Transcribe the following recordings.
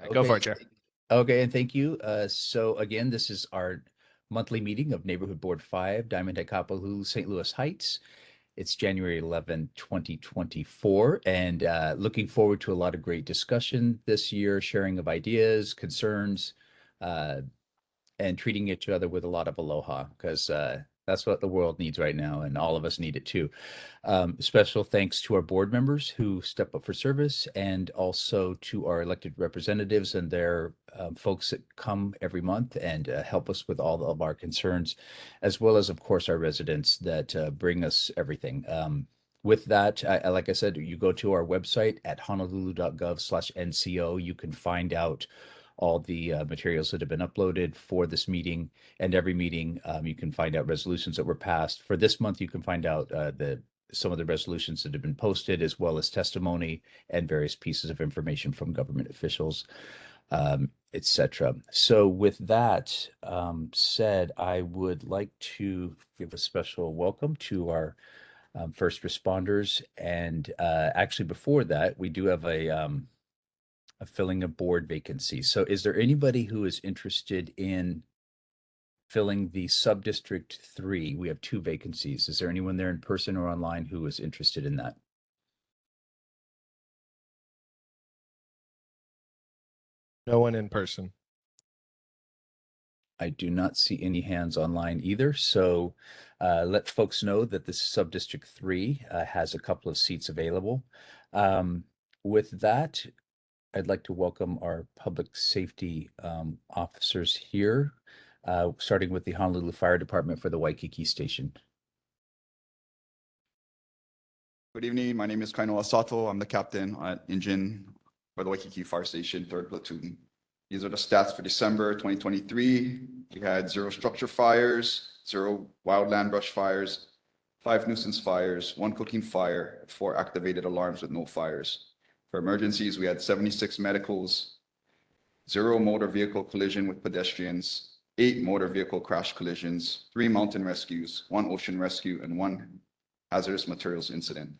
right, go for it, Chair. Okay, and thank you. So again, this is our monthly meeting of Neighborhood Board 5, Diamond Head Kapalulu, St. Louis Heights. It's January 11, 2024, and looking forward to a lot of great discussion this year, sharing of ideas, concerns, uh, and treating each other with a lot of aloha, because that's what the world needs right now, and all of us need it too. Special thanks to our board members who step up for service, and also to our elected representatives and their folks that come every month and help us with all of our concerns, as well as, of course, our residents that bring us everything. With that, like I said, you go to our website at honolulu.gov/NCO. You can find out all the materials that have been uploaded for this meeting and every meeting. You can find out resolutions that were passed. For this month, you can find out some of the resolutions that have been posted, as well as testimony and various pieces of information from government officials, etc. So with that said, I would like to give a special welcome to our first responders. And actually, before that, we do have a filling a board vacancy. So is there anybody who is interested in filling the sub-district 3? We have 2 vacancies. Is there anyone there in person or online who is interested in that? No one in person. I do not see any hands online either. So let folks know that this sub-district 3 has a couple of seats available. With that, I'd like to welcome our public safety officers here, starting with the Honolulu Fire Department for the Waikiki Station. Good evening. My name is Kainoa Sato. I'm the captain at engine for the Waikiki Fire Station, 3rd Platoon. These are the stats for December 2023. We had 0 structure fires, 0 wildland brush fires, 5 nuisance fires, 1 cooking fire, 4 activated alarms with no fires. For emergencies, we had 76 medicals, 0 motor vehicle collision with pedestrians, 8 motor vehicle crash collisions, 3 mountain rescues, 1 ocean rescue, and 1 hazardous materials incident.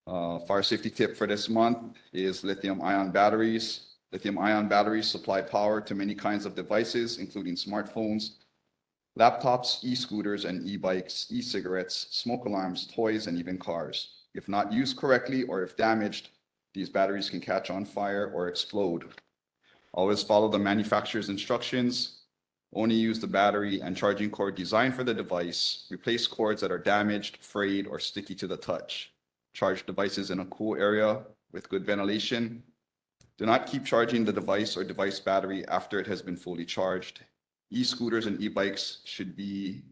Fire safety tip for this month is lithium-ion batteries. Lithium-ion batteries supply power to many kinds of devices, including smartphones, laptops, e-scooters and e-bikes, e-cigarettes, smoke alarms, toys, and even cars. If not used correctly or if damaged, these batteries can catch on fire or explode. Always follow the manufacturer's instructions. Only use the battery and charging cord designed for the device. Replace cords that are damaged, frayed, or sticky to the touch. Charge devices in a cool area with good ventilation. Do not keep charging the device or device battery after it has been fully charged. E-scooters and e-bikes should be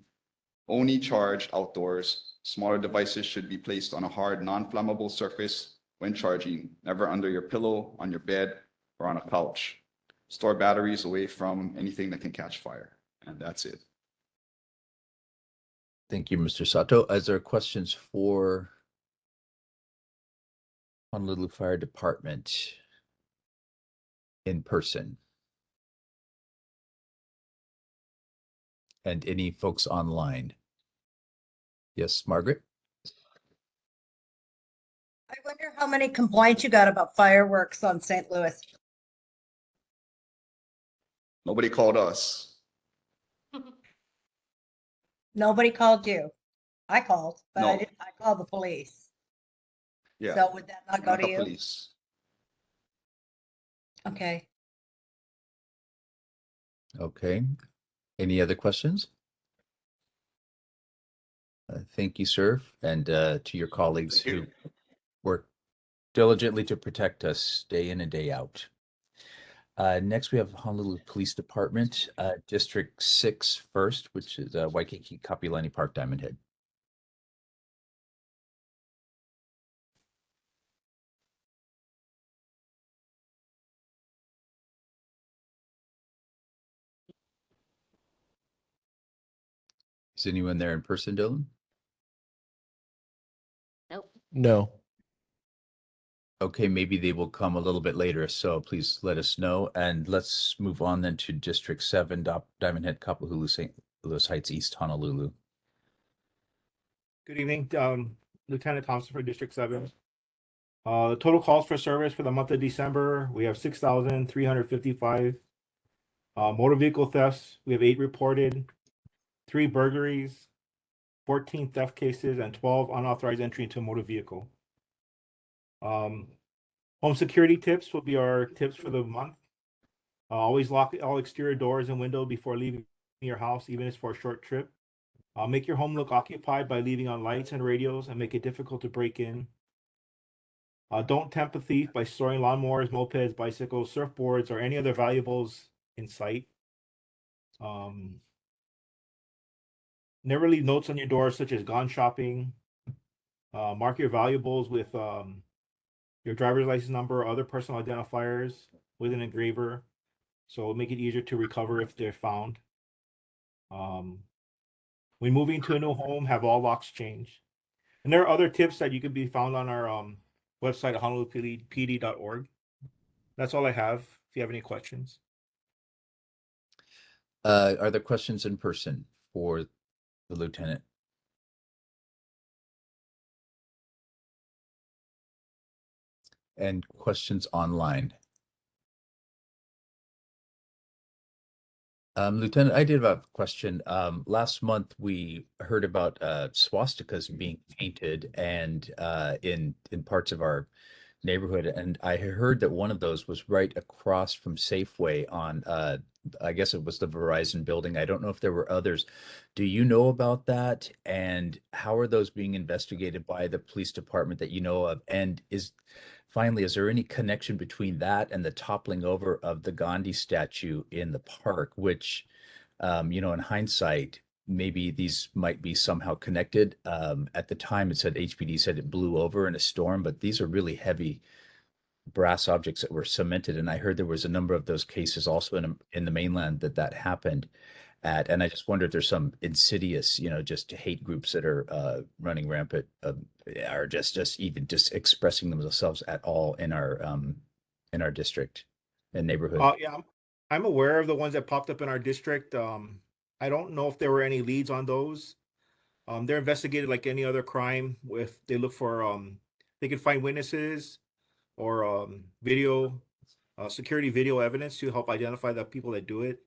only charged outdoors. Smaller devices should be placed on a hard, non-flammable surface when charging, never under your pillow, on your bed, or on a couch. Store batteries away from anything that can catch fire. And that's it. Thank you, Mr. Sato. Is there questions for Honolulu Fire Department in person? And any folks online? Yes, Margaret? I wonder how many complaints you got about fireworks on St. Louis. Nobody called us. Nobody called you. I called, but No. I called the police. Yeah. So would that not go Not to the you? police. Okay. Okay. Any other questions? Thank you, sir, and to your colleagues Thank you. who work diligently to protect us day in and day out. Next, we have Honolulu Police Department, District 6 first, which is Waikiki, Kapilani Park, Diamond Head. Is anyone there in person, Dylan? No. Okay, maybe they will come a little bit later, so please let us know. And let's move on then to District 7, Diamond Head, Kapalulu, St. Louis Heights, East Honolulu. Good evening, Lieutenant Thompson for District 7. The total calls for service for the month of December, we have 6,355. Motor vehicle thefts, we have 8 reported, 3 burglaries, 14 theft cases, and 12 unauthorized entry into a motor vehicle. Home security tips will be our tips for the month. Always lock all exterior doors and windows before leaving your house, even if it's for a short trip. Make your home look occupied by leaving on lights and radios and make it difficult to break in. Don't tempt a thief by storing lawnmowers, mopeds, bicycles, surfboards, or any other valuables in sight. Never leave notes on your door such as gone shopping. Mark your valuables with your driver's license number or other personal identifiers with an engraver, so it'll make it easier to recover if they're found. When moving to a new home, have all locks changed. And there are other tips that you can be found on our website at honolulupd.org. That's all I have. If you have any questions. Are there questions in person for the lieutenant? And questions online? Lieutenant, I did have a question. Last month we heard about swastikas being painted and in parts of our neighborhood, and I heard that one of those was right across from Safeway on I guess it was the Verizon building. I don't know if there were others. Do you know about that? And how are those being investigated by the police department that you know of? And finally, is there any connection between that and the toppling over of the Gandhi statue in the park, which, in hindsight, maybe these might be somehow connected. At the time, HPD said it blew over in a storm, but these are really heavy brass objects that were cemented. And I heard there was a number of those cases also in the mainland that happened at. And I just wonder if there's some insidious, just hate groups that are running rampant, are just expressing themselves at all in our district and neighborhood. Yeah, I'm aware of the ones that popped up in our district. I don't know if there were any leads on those. They're investigated like any other crime. If they look for, they can find witnesses or video, security video evidence to help identify the people that do it.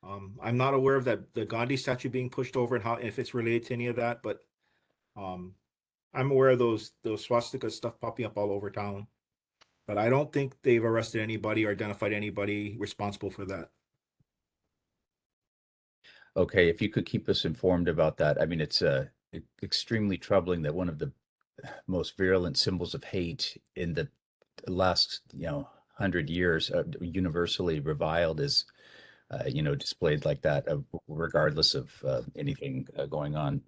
I'm not aware of the Gandhi statue being pushed over and if it's related to any of that, but I'm aware of those swastika stuff popping up all over town. But I don't think they've arrested anybody or identified anybody responsible for that. Okay, if you could keep us informed about that. I mean, it's extremely troubling that one of the most virulent symbols of hate in the last 100 years, universally reviled, is displayed like that, regardless of anything going on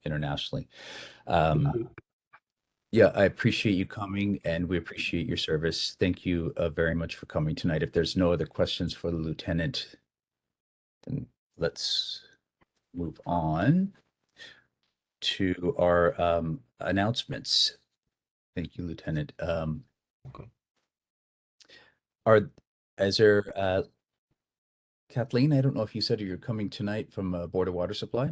internationally. Yeah, I appreciate you coming, and we appreciate your service. Thank you very much for coming tonight. If there's no other questions for the lieutenant, then let's move on to our announcements. Thank you, Lieutenant. Okay. Is there Kathleen, I don't know if you said you're coming tonight from Board of Water Supply.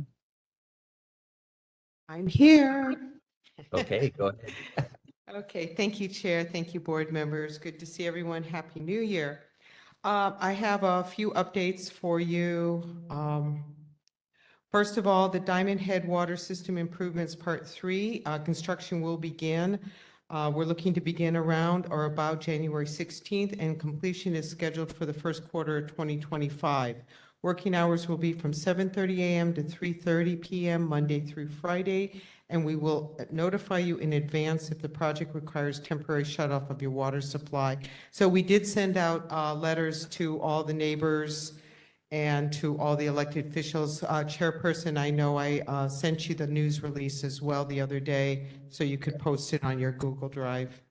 I'm here. Okay, go ahead. Okay, thank you, Chair. Thank you, board members. Good to see everyone. Happy New Year. I have a few updates for you. First of all, the Diamond Head Water System Improvements Part 3, construction will begin. We're looking to begin around or about January 16th, and completion is scheduled for the first quarter of 2025. Working hours will be from 7:30 a.m. to 3:30 p.m. Monday through Friday, and we will notify you in advance if the project requires temporary shutoff of your water supply. So we did send out letters to all the neighbors and to all the elected officials. Chairperson, I know I sent you the news release as well the other day, so you could post it on your Google Drive.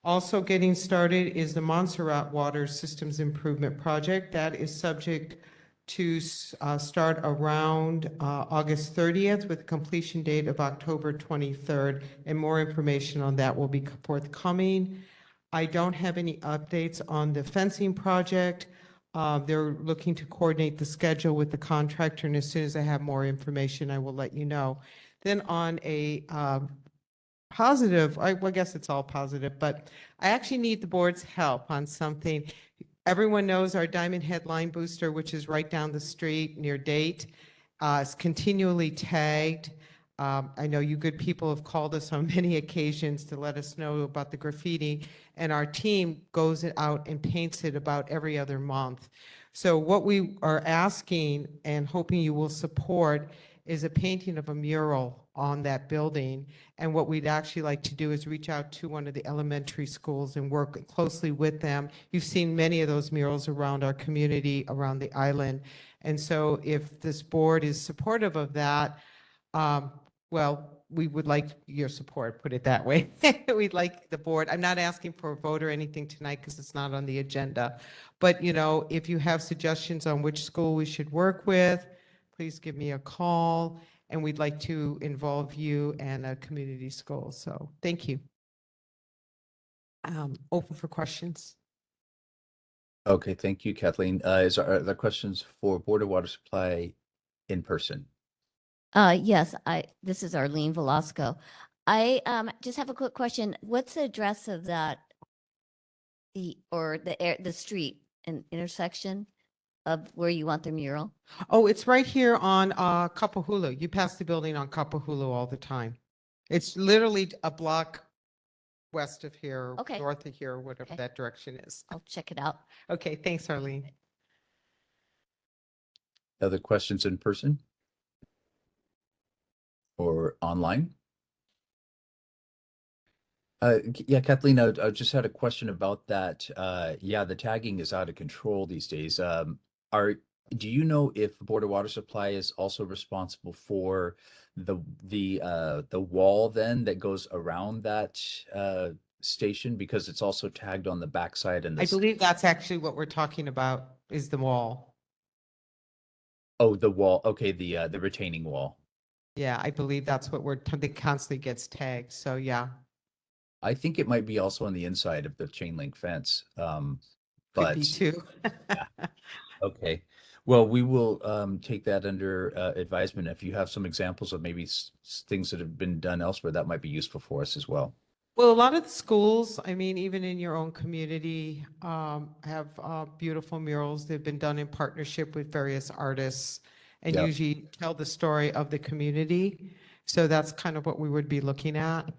Also getting started is the Montserrat Water Systems Improvement Project. That is subject to start around August 30th with a completion date of October 23rd, and more information on that will be forthcoming. I don't have any updates on the fencing project. They're looking to coordinate the schedule with the contractor, and as soon as I have more information, I will let you know. Then on a positive, well, I guess it's all positive, but I actually need the board's help on something. Everyone knows our Diamond Head Line Booster, which is right down the street near Date, is continually tagged. I know you good people have called us on many occasions to let us know about the graffiti, and our team goes out and paints it about every other month. So what we are asking and hoping you will support is a painting of a mural on that building. And what we'd actually like to do is reach out to one of the elementary schools and work closely with them. You've seen many of those murals around our community, around the island. And so if this board is supportive of that, well, we would like your support, put it that way. We'd like the board, I'm not asking for a vote or anything tonight because it's not on the agenda. But, you know, if you have suggestions on which school we should work with, please give me a call. And we'd like to involve you and a community school. So thank you. Open for questions. Okay, thank you, Kathleen. Are there questions for Board of Water Supply in person? Yes, this is Arlene Velasco. I just have a quick question. What's the address of that the street and intersection of where you want the mural? Oh, it's right here on Kapahulu. You pass the building on Kapahulu all the time. It's literally a block west of here, Okay. north of here, whatever Okay. that direction is. I'll check it out. Okay, thanks, Arlene. Other questions in person? Or online? Yeah, Kathleen, I just had a question about that. Yeah, the tagging is out of control these days. Do you know if Board of Water Supply is also responsible for the wall then that goes around that station, because it's also tagged on the backside and I believe that's actually what we're talking about is the wall. Oh, the wall. Okay, the retaining wall. Yeah, I believe that's what that constantly gets tagged. So yeah, I think it might be also on the inside of the chain link fence. could But be too. okay. Well, we will take that under advisement. If you have some examples of maybe things that have been done elsewhere, that might be useful for us as well. Well, a lot of the schools, I mean, even in your own community, have beautiful murals. They've been done in partnership with various artists and Yep. usually tell the story of the community. So that's kind of what we would be looking at.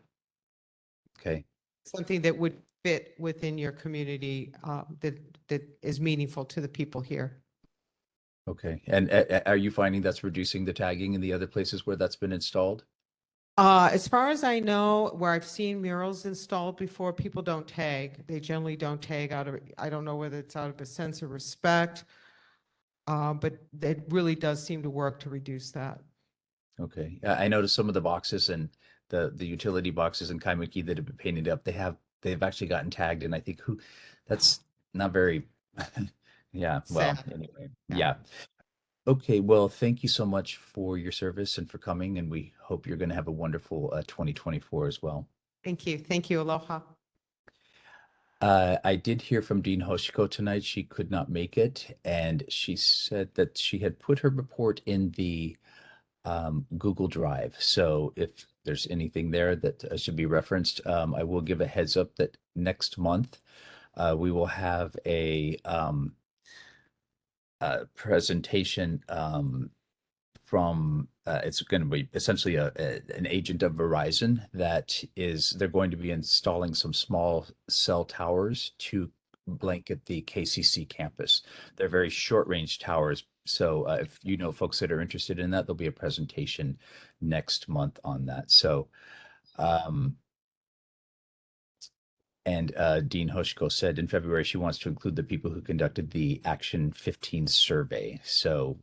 Okay. Something that would fit within your community that is meaningful to the people here. Okay. And are you finding that's reducing the tagging in the other places where that's been installed? As far as I know, where I've seen murals installed before, people don't tag. They generally don't tag out of, I don't know whether it's out of a sense of respect, but it really does seem to work to reduce that. Okay. I noticed some of the boxes and the utility boxes in Kaimuki that have been painted up, they've actually gotten tagged, and I think that's not very yeah, well, Sad. anyway. Yeah. Yeah. Okay, well, thank you so much for your service and for coming, and we hope you're going to have a wonderful 2024 as well. Thank you. Thank you. Aloha. I did hear from Dean Hoshiko tonight. She could not make it, and she said that she had put her report in the Google Drive. So if there's anything there that should be referenced, I will give a heads up that next month we will have a presentation from it's going to be essentially an agent of Verizon they're going to be installing some small cell towers to blanket the KCC campus. They're very short range towers. So if you know folks that are interested in that, there'll be a presentation next month on that. So and Dean Hoshko said in February she wants to include the people who conducted the Action 15 survey. So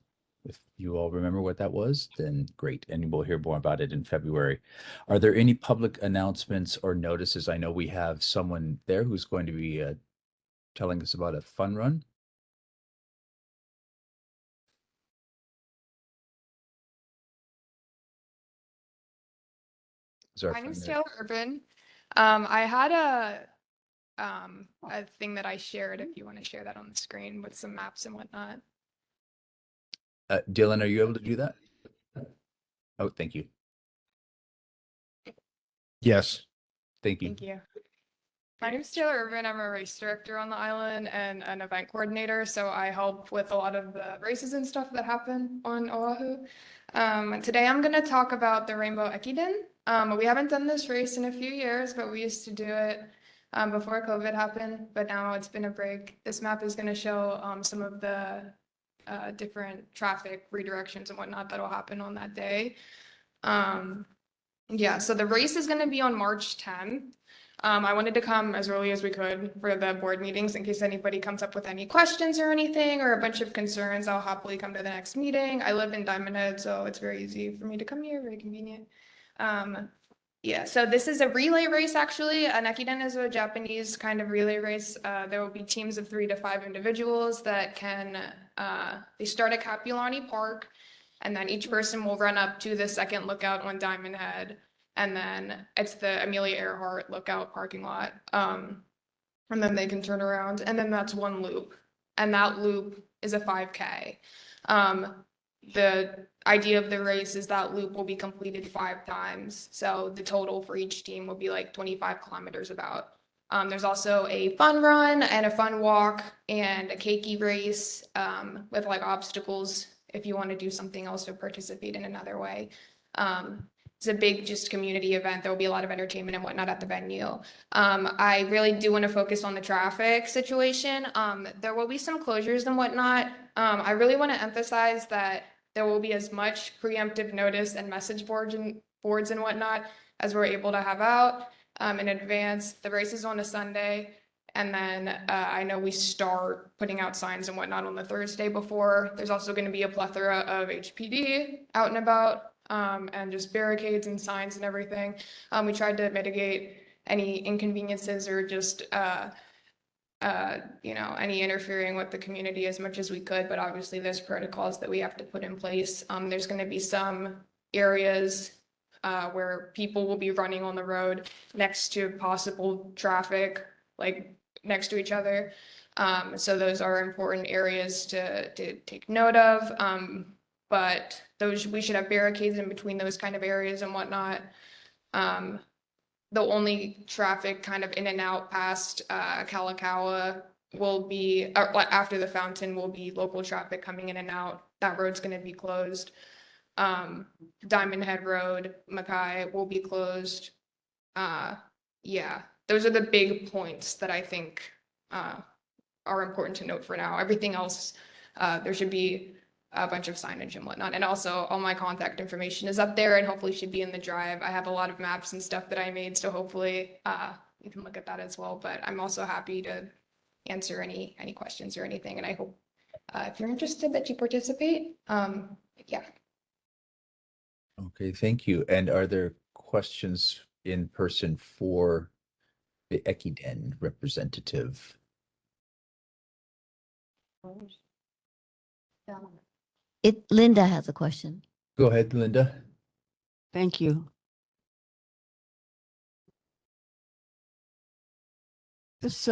if you all remember what that was, then great. And we'll hear more about it in February. Are there any public announcements or notices? I know we have someone there who's going to be telling us about a fun run. My name's Taylor Urban. I had a thing that I shared, if you want to share that on the screen with some maps and whatnot. Dylan, are you able to do that? Oh, thank you. Yes. Thank you. Thank you. My name's Taylor Irvin. I'm a race director on the island and an event coordinator. So I help with a lot of the races and stuff that happen on Oahu. Today I'm going to talk about the Rainbow Ekiden. We haven't done this race in a few years, but we used to do it before COVID happened. But now it's been a break. This map is going to show some of the different traffic redirections and whatnot that'll happen on that day. Yeah, so the race is going to be on March 10th. I wanted to come as early as we could for the board meetings in case anybody comes up with any questions or anything or a bunch of concerns. I'll happily come to the next meeting. I live in Diamond Head, so it's very easy for me to come here, very convenient. Yeah, so this is a relay race actually. An Ekiden is a Japanese kind of relay race. There will be teams of 3 to 5 individuals that can, they start at Kapulani Park, and then each person will run up to the second lookout on Diamond Head. And then it's the Amelia Earhart lookout parking lot. And then they can turn around, and then that's one loop. And that loop is a 5K. The idea of the race is that loop will be completed 5 times. So the total for each team will be like 25 kilometers about. There's also a fun run and a fun walk and a keiki race with like obstacles if you want to do something else or participate in another way. It's a big just community event. There will be a lot of entertainment and whatnot at the venue. I really do want to focus on the traffic situation. There will be some closures and whatnot. I really want to emphasize that there will be as much preemptive notice and message boards and whatnot as we're able to have out in advance. The race is on a Sunday. And then I know we start putting out signs and whatnot on the Thursday before. There's also going to be a plethora of HPD out and about. And just barricades and signs and everything. We tried to mitigate any inconveniences or just, any interfering with the community as much as we could, but obviously there's protocols that we have to put in place. There's going to be some areas where people will be running on the road next to possible traffic, like next to each other. So those are important areas to take note of. But we should have barricades in between those kind of areas and whatnot. The only traffic kind of in and out past Kalakaua will be after the fountain will be local traffic coming in and out. That road's going to be closed. Diamond Head Road, Mackay will be closed. Yeah, those are the big points that I think are important to note for now. Everything else, there should be a bunch of signage and whatnot. And also all my contact information is up there and hopefully should be in the drive. I have a lot of maps and stuff that I made, so hopefully you can look at that as well. But I'm also happy to answer any questions or anything. And I hope if you're interested that you participate. Yeah. Okay, thank you. And are there questions in person for the Ekiden representative? Linda has a question. Go ahead, Linda. Thank you. This,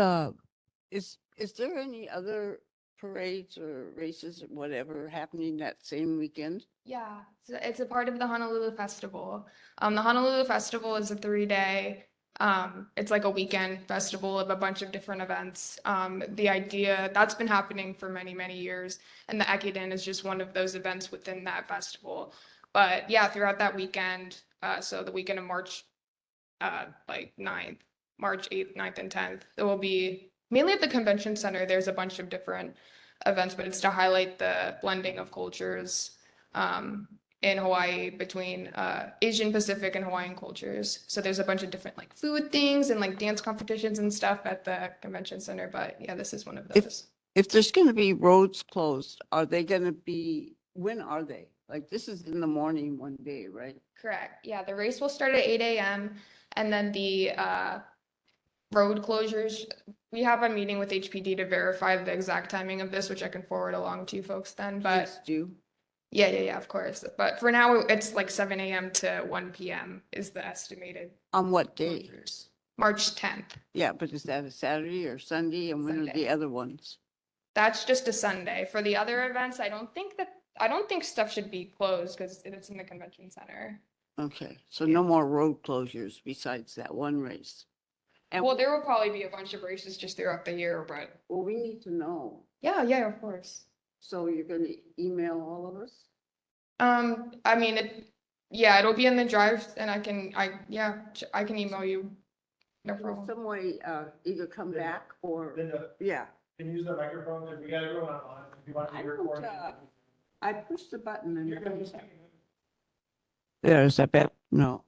is there any other parades or races or whatever happening that same weekend? Yeah, so it's a part of the Honolulu Festival. The Honolulu Festival is a 3-day, it's like a weekend festival of a bunch of different events. The idea that's been happening for many, many years, and the Ekiden is just one of those events within that festival. But yeah, throughout that weekend, so the weekend of March, like 9th, March 8th, 9th, and 10th, there will be mainly at the convention center. There's a bunch of different events, but it's to highlight the blending of cultures in Hawaii between Asian Pacific and Hawaiian cultures. So there's a bunch of different like food things and like dance competitions and stuff at the convention center. But yeah, this is one of those. If there's going to be roads closed, are they going to be, when are they? Like this is in the morning one day, right? Correct. Yeah, the race will start at 8 a.m. and then the road closures, we have a meeting with HPD to verify the exact timing of this, which I can forward along to you folks then. But Please do. yeah, of course. But for now, it's like 7 a.m. to 1 p.m. is the estimated On what day? closures. March 10th. Yeah, but is that a Saturday or Sunday? And when are Sunday. the other ones? That's just a Sunday. For the other events, I don't think stuff should be closed because it's in the convention center. Okay, so no more road closures besides that one race. And Well, there will probably be a bunch of races just throughout the year, but well, we need to know. yeah, of course. So you're gonna email all of us? I mean, yeah, it'll be in the drive and I can email you. No Is there problem. some way, either come back or, yeah. Can you use the microphone because we got everyone online. If you want to I be don't, recorded. I pushed the button and. You're gonna be speaking. There, is that better? No.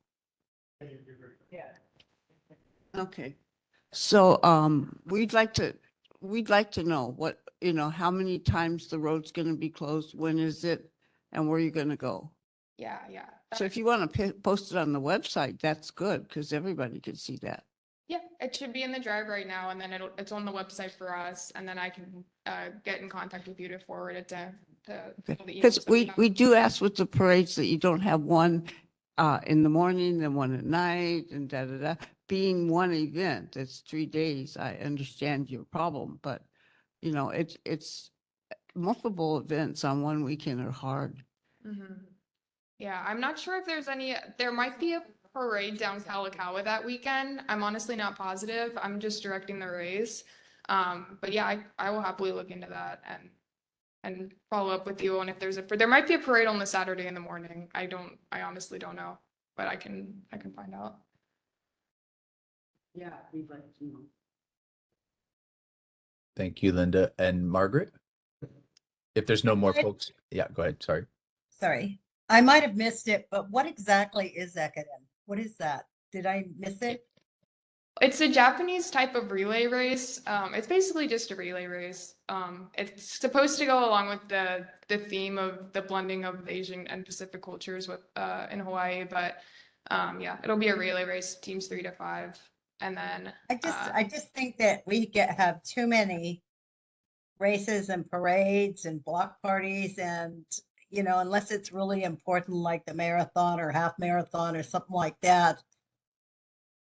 Yeah. Okay. So, we'd like to know what, how many times the road's gonna be closed, when is it, and where you're gonna go. Yeah. So if you want to post it on the website, that's good, because everybody can see that. Yeah, it should be in the drive right now, and then it's on the website for us, and then I can get in contact with you to forward it to people that you Because know. we do ask with the parades that you don't have one in the morning, then one at night, and da. Being one event, it's 3 days. I understand your problem, but it's multiple events on one weekend are hard. Mhm. Yeah, I'm not sure if there's any, there might be a parade down Kalakaua that weekend. I'm honestly not positive. I'm just directing the race. But yeah, I will happily look into that and follow up with you on if there might be a parade on the Saturday in the morning. I honestly don't know, but I can find out. Yeah, we'd like to know. Thank you, Linda and Margaret. If there's no more folks, yeah, go ahead. Sorry. Sorry, I might have missed it, but what exactly is Ekiden? What is that? Did I miss it? It's a Japanese type of relay race. It's basically just a relay race. It's supposed to go along with the theme of the blending of Asian and Pacific cultures with in Hawaii. But yeah, it'll be a relay race, teams 3 to 5, and then I just think that we have too many races and parades and block parties and, unless it's really important, like the marathon or half marathon or something like that.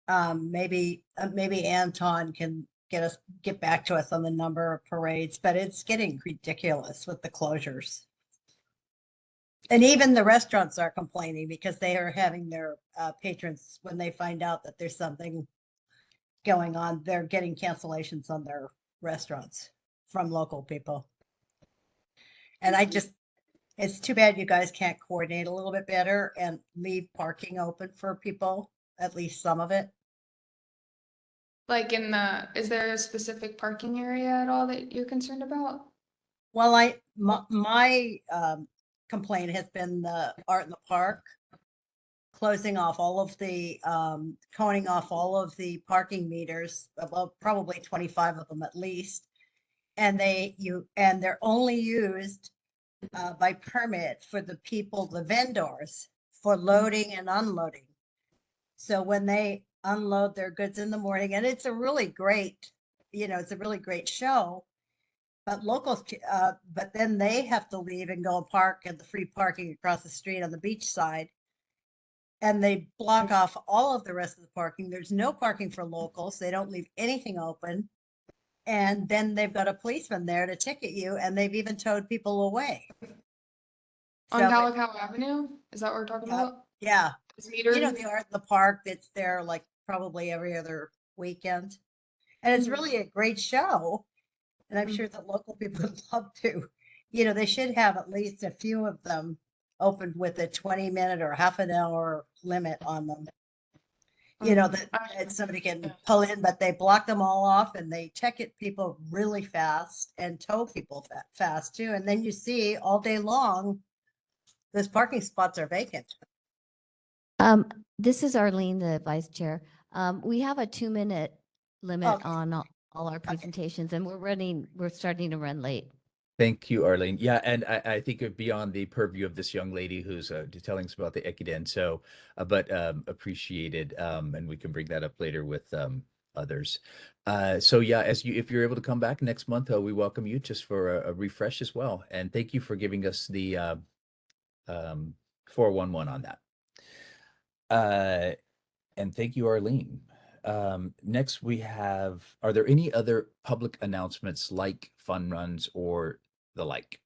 Maybe Anton can get back to us on the number of parades, but it's getting ridiculous with the closures. And even the restaurants are complaining because they are having their patrons, when they find out that there's something going on, they're getting cancellations on their restaurants from local people. And it's too bad you guys can't coordinate a little bit better and leave parking open for people, at least some of it. like is there a specific parking area at all that you're concerned about? Well, my complaint has been the Art in the Park closing off all of the coning off all of the parking meters, well, probably 25 of them at least, and they're only used by permit for the people, the vendors, for loading and unloading. So when they unload their goods in the morning, and it's a really great, it's a really great show. But locals, but then they have to leave and go and park at the free parking across the street on the beach side. And they block off all of the rest of the parking. There's no parking for locals. They don't leave anything open. And then they've got a policeman there to ticket you, and they've even towed people away. On So, Kalakaua Avenue? Is that what we're talking Yeah. about? yeah, It's metered? the Art in the Park that's there like probably every other weekend. And it's Mhm. really a great show. And I'm Mhm. sure that local people would love to. They should have at least a few of them opened with a 20-minute or half an hour limit on them. That somebody can pull in, but they block them all off and they ticket people really fast and tow people fast too. And then you see all day long, those parking spots are vacant. This is Arlene, the vice chair. We have a 2-minute limit Okay. on all our presentations, and we're starting to run late. Thank you, Arlene. Yeah, and I think it beyond the purview of this young lady who's telling us about the Ekiden. So, but appreciated, and we can bring that up later with others. So yeah, if you're able to come back next month, we welcome you just for a refresh as well. And thank you for giving us the 411 on that. And thank you, Arlene. Next we have, are there any other public announcements like fun runs or the like?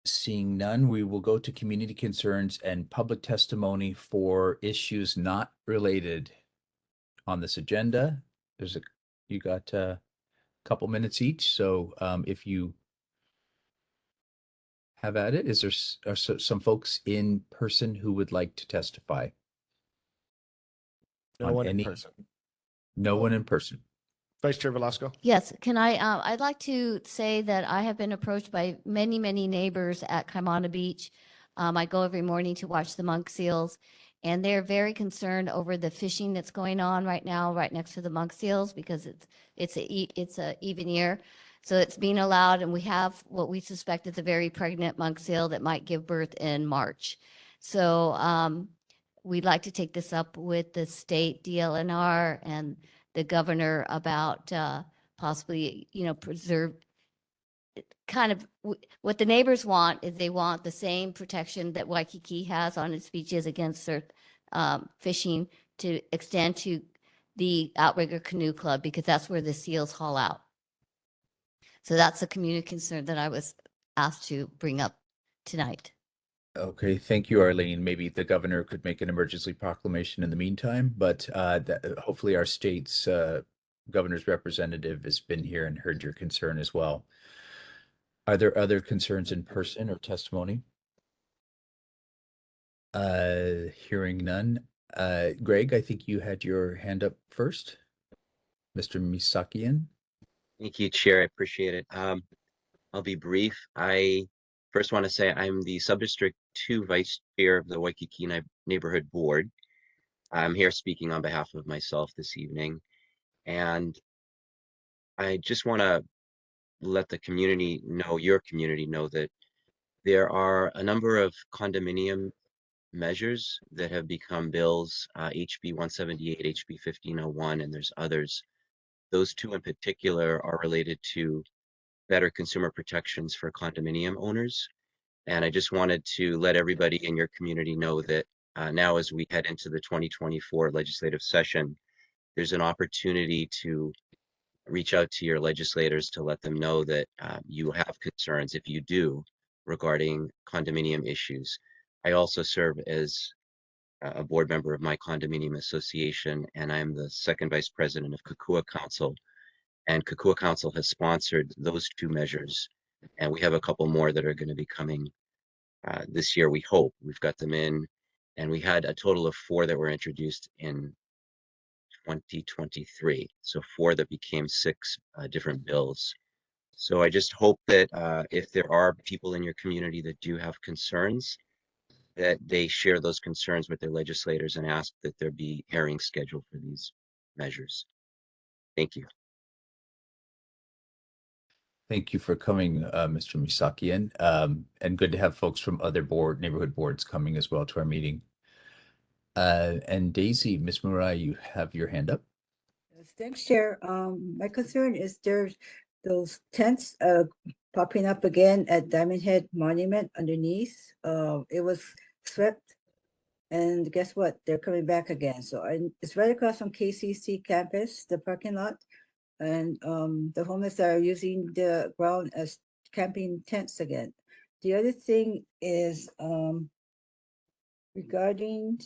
Seeing none, we will go to community concerns and public testimony for issues not related on this agenda. You got a couple minutes each, so if you have at it, is there some folks in person who would like to testify? No On one in any- person. No one in person. Vice Chair Velasco. Yes, can I'd like to say that I have been approached by many, many neighbors at Kaimana Beach. I go every morning to watch the monk seals, and they're very concerned over the fishing that's going on right now, right next to the monk seals, because it's a even year. So it's being allowed, and we have what we suspect is a very pregnant monk seal that might give birth in March. So we'd like to take this up with the state DLNR and the governor about possibly, preserve kind of what the neighbors want is they want the same protection that Waikiki has on its beaches against fishing to extend to the Outrigger Canoe Club, because that's where the seals haul out. So that's a community concern that I was asked to bring up tonight. Okay, thank you, Arlene. Maybe the governor could make an emergency proclamation in the meantime, but hopefully our state's governor's representative has been here and heard your concern as well. Are there other concerns in person or testimony? Hearing none. Greg, I think you had your hand up first. Mr. Misakian. Thank you, Chair. I appreciate it. I'll be brief. I first want to say I'm the Subdistrict 2 Vice Chair of the Waikiki Neighborhood Board. I'm here speaking on behalf of myself this evening, and I just want to let the community know, your community know, that there are a number of condominium measures that have become bills, HB 178, HB 1501, and there's others. Those two in particular are related to better consumer protections for condominium owners. And I just wanted to let everybody in your community know that now, as we head into the 2024 legislative session, there's an opportunity to reach out to your legislators to let them know that you have concerns, if you do, regarding condominium issues. I also serve as a board member of my condominium association, and I'm the second vice president of Kokua Council. And Kokua Council has sponsored those two measures, and we have a couple more that are going to be coming this year, we hope. We've got them in, and we had a total of 4 that were introduced in 2023. So 4 that became 6 different bills. So I just hope that if there are people in your community that do have concerns, that they share those concerns with their legislators and ask that there be hearings scheduled for these measures. Thank you. Thank you for coming, Mr. Misakian, and good to have folks from other neighborhood boards coming as well to our meeting. And Daisy, Ms. Murai, you have your hand up. Yes, thanks, Chair. My concern is there's those tents popping up again at Diamond Head Monument underneath. It was swept, and guess what? They're coming back again. So it's right across from KCC campus, the parking lot, and the homeless are using the ground as camping tents again. The other thing is regarding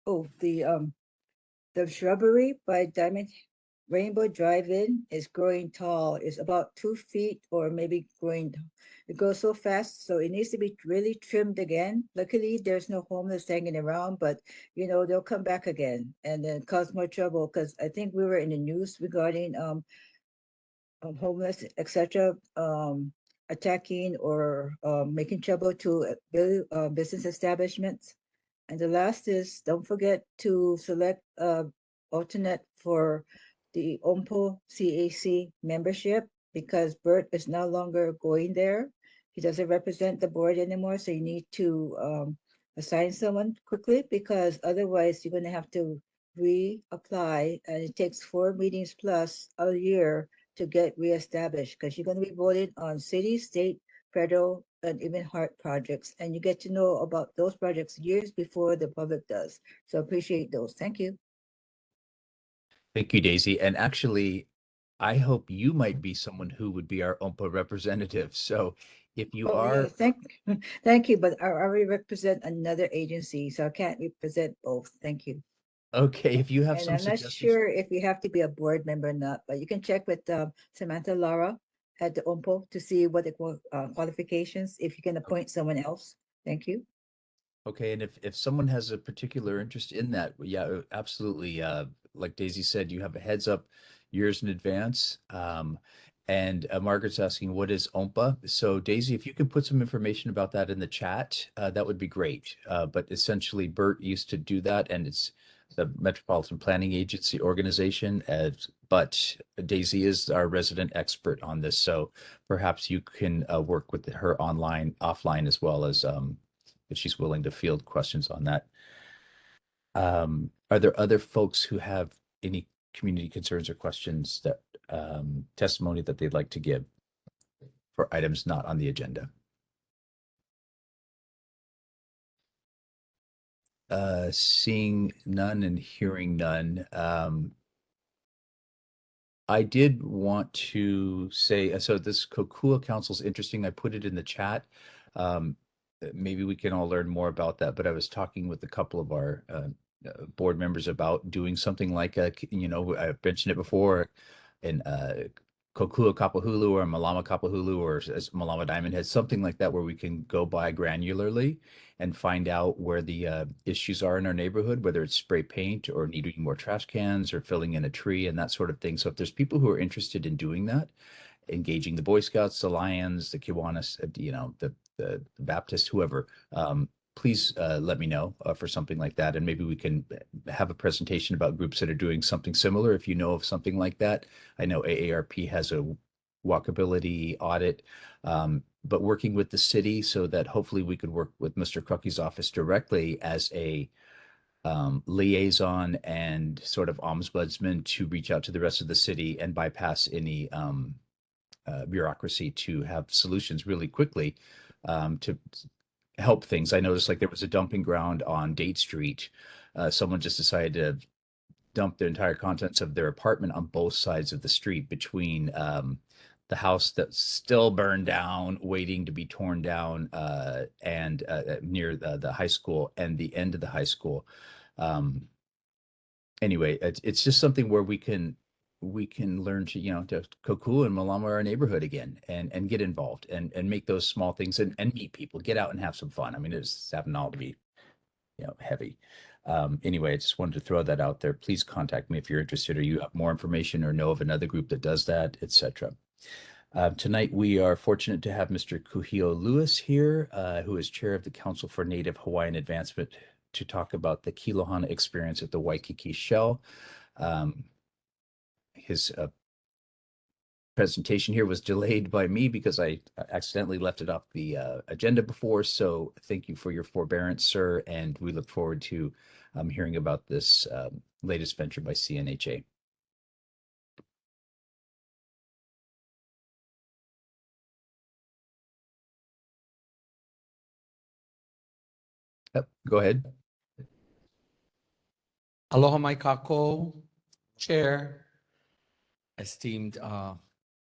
the shrubbery by Diamond Rainbow Drive-In is growing tall. It's about 2 feet or maybe growing. It grows so fast, so it needs to be really trimmed again. Luckily, there's no homeless hanging around, but they'll come back again and then cause more trouble, because I think we were in the news regarding homeless, etc., attacking or making trouble to business establishments. And the last is, don't forget to select alternate for the OMPO CAC membership, because Bert is no longer going there. He doesn't represent the board anymore, so you need to assign someone quickly, because otherwise you're going to have to reapply, and it takes 4 meetings plus a year to get reestablished, because you're going to be voting on city, state, federal, and even heart projects, and you get to know about those projects years before the public does. So appreciate those. Thank you. Thank you, Daisy. And actually, I hope you might be someone who would be our OMPA representative. So if you Oh, yeah, are, thank you, but I already represent another agency, so I can't represent both. Thank you. okay, if you have And some I'm not suggestions. sure if you have to be a board member or not, but you can check with Samantha Lara at the OMPO to see what the qualifications, if you can appoint someone else. Thank you. Okay, and if someone has a particular interest in that, yeah, absolutely. Like Daisy said, you have a heads up years in advance. And Margaret's asking, what is OMPA? So Daisy, if you could put some information about that in the chat, that would be great. But essentially, Bert used to do that, and it's the Metropolitan Planning Agency organization. But Daisy is our resident expert on this, so perhaps you can work with her online, offline, as well as if she's willing to field questions on that. Are there other folks who have any community concerns or questions that testimony that they'd like to give for items not on the agenda? Seeing none and hearing none. I did want to say, so this Kokua Council is interesting. I put it in the chat. Maybe we can all learn more about that, but I was talking with a couple of our board members about doing something like I've mentioned it before in Kokua Kapahulu or Malama Kapahulu or as Malama Diamond Head, something like that, where we can go by granularly and find out where the issues are in our neighborhood, whether it's spray paint or needing more trash cans or filling in a tree and that sort of thing. So if there's people who are interested in doing that, engaging the Boy Scouts, the Lions, the Kiwanis, the Baptist, whoever, please let me know for something like that. And maybe we can have a presentation about groups that are doing something similar. If you know of something like that, I know AARP has a walkability audit, but working with the city so that hopefully we could work with Mr. Crucky's office directly as a liaison and sort of ombudsman to reach out to the rest of the city and bypass any bureaucracy to have solutions really quickly to help things. I noticed like there was a dumping ground on Date Street. Someone just decided to dump the entire contents of their apartment on both sides of the street between the house that's still burned down, waiting to be torn down, and near the high school and the end of the high school. Anyway, it's just something where we can learn to, to Kokua and Malama our neighborhood again and get involved and make those small things and meet people, get out and have some fun. I mean, it's having all to be, heavy. Anyway, I just wanted to throw that out there. Please contact me if you're interested or you have more information or know of another group that does that, etc. Tonight, we are fortunate to have Mr. Kuhio Lewis here, who is chair of the Council for Native Hawaiian Advancement, to talk about the Kilohana experience at the Waikiki Shell. His presentation here was delayed by me because I accidentally left it off the agenda before. So thank you for your forbearance, sir. And we look forward to hearing about this latest venture by CNHA. Yep, go ahead. Aloha mai kako, Chair, esteemed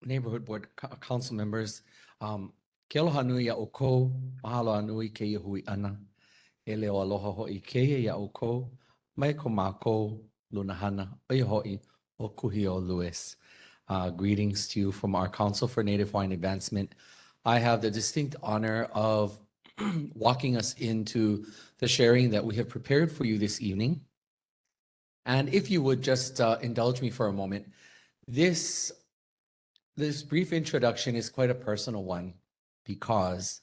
neighborhood board council members. Ke aloha nui a oko, mahalo nui ke hui ana. E leo aloha hoi ke ia oko, mai ko mako lunahana, oi hoi o Kuhio Lewis. Greetings to you from our Council for Native Hawaiian Advancement. I have the distinct honor of walking us into the sharing that we have prepared for you this evening. And if you would just indulge me for a moment, this brief introduction is quite a personal one because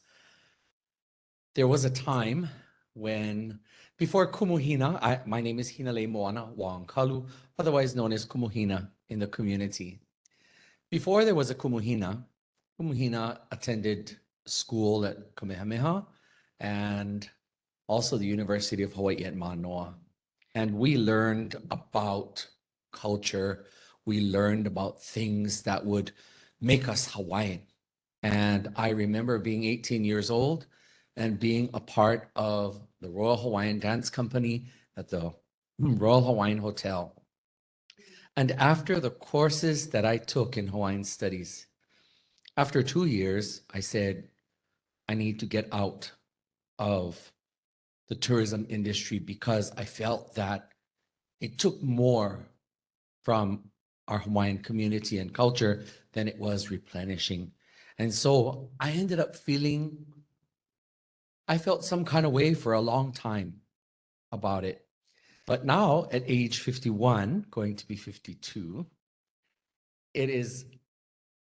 there was a time when, before Kumuhina, my name is Hinalei Moana Wa'ankalu, otherwise known as Kumuhina in the community. Before there was a Kumuhina attended school at Kamehameha and also the University of Hawaii at Manoa. And we learned about culture. We learned about things that would make us Hawaiian. And I remember being 18 years old and being a part of the Royal Hawaiian Dance Company at the Royal Hawaiian Hotel. And after the courses that I took in Hawaiian Studies, after 2 years, I said, I need to get out of the tourism industry because I felt that it took more from our Hawaiian community and culture than it was replenishing. And so I ended up feeling, I felt some kind of way for a long time about it. But now at age 51, going to be 52, it is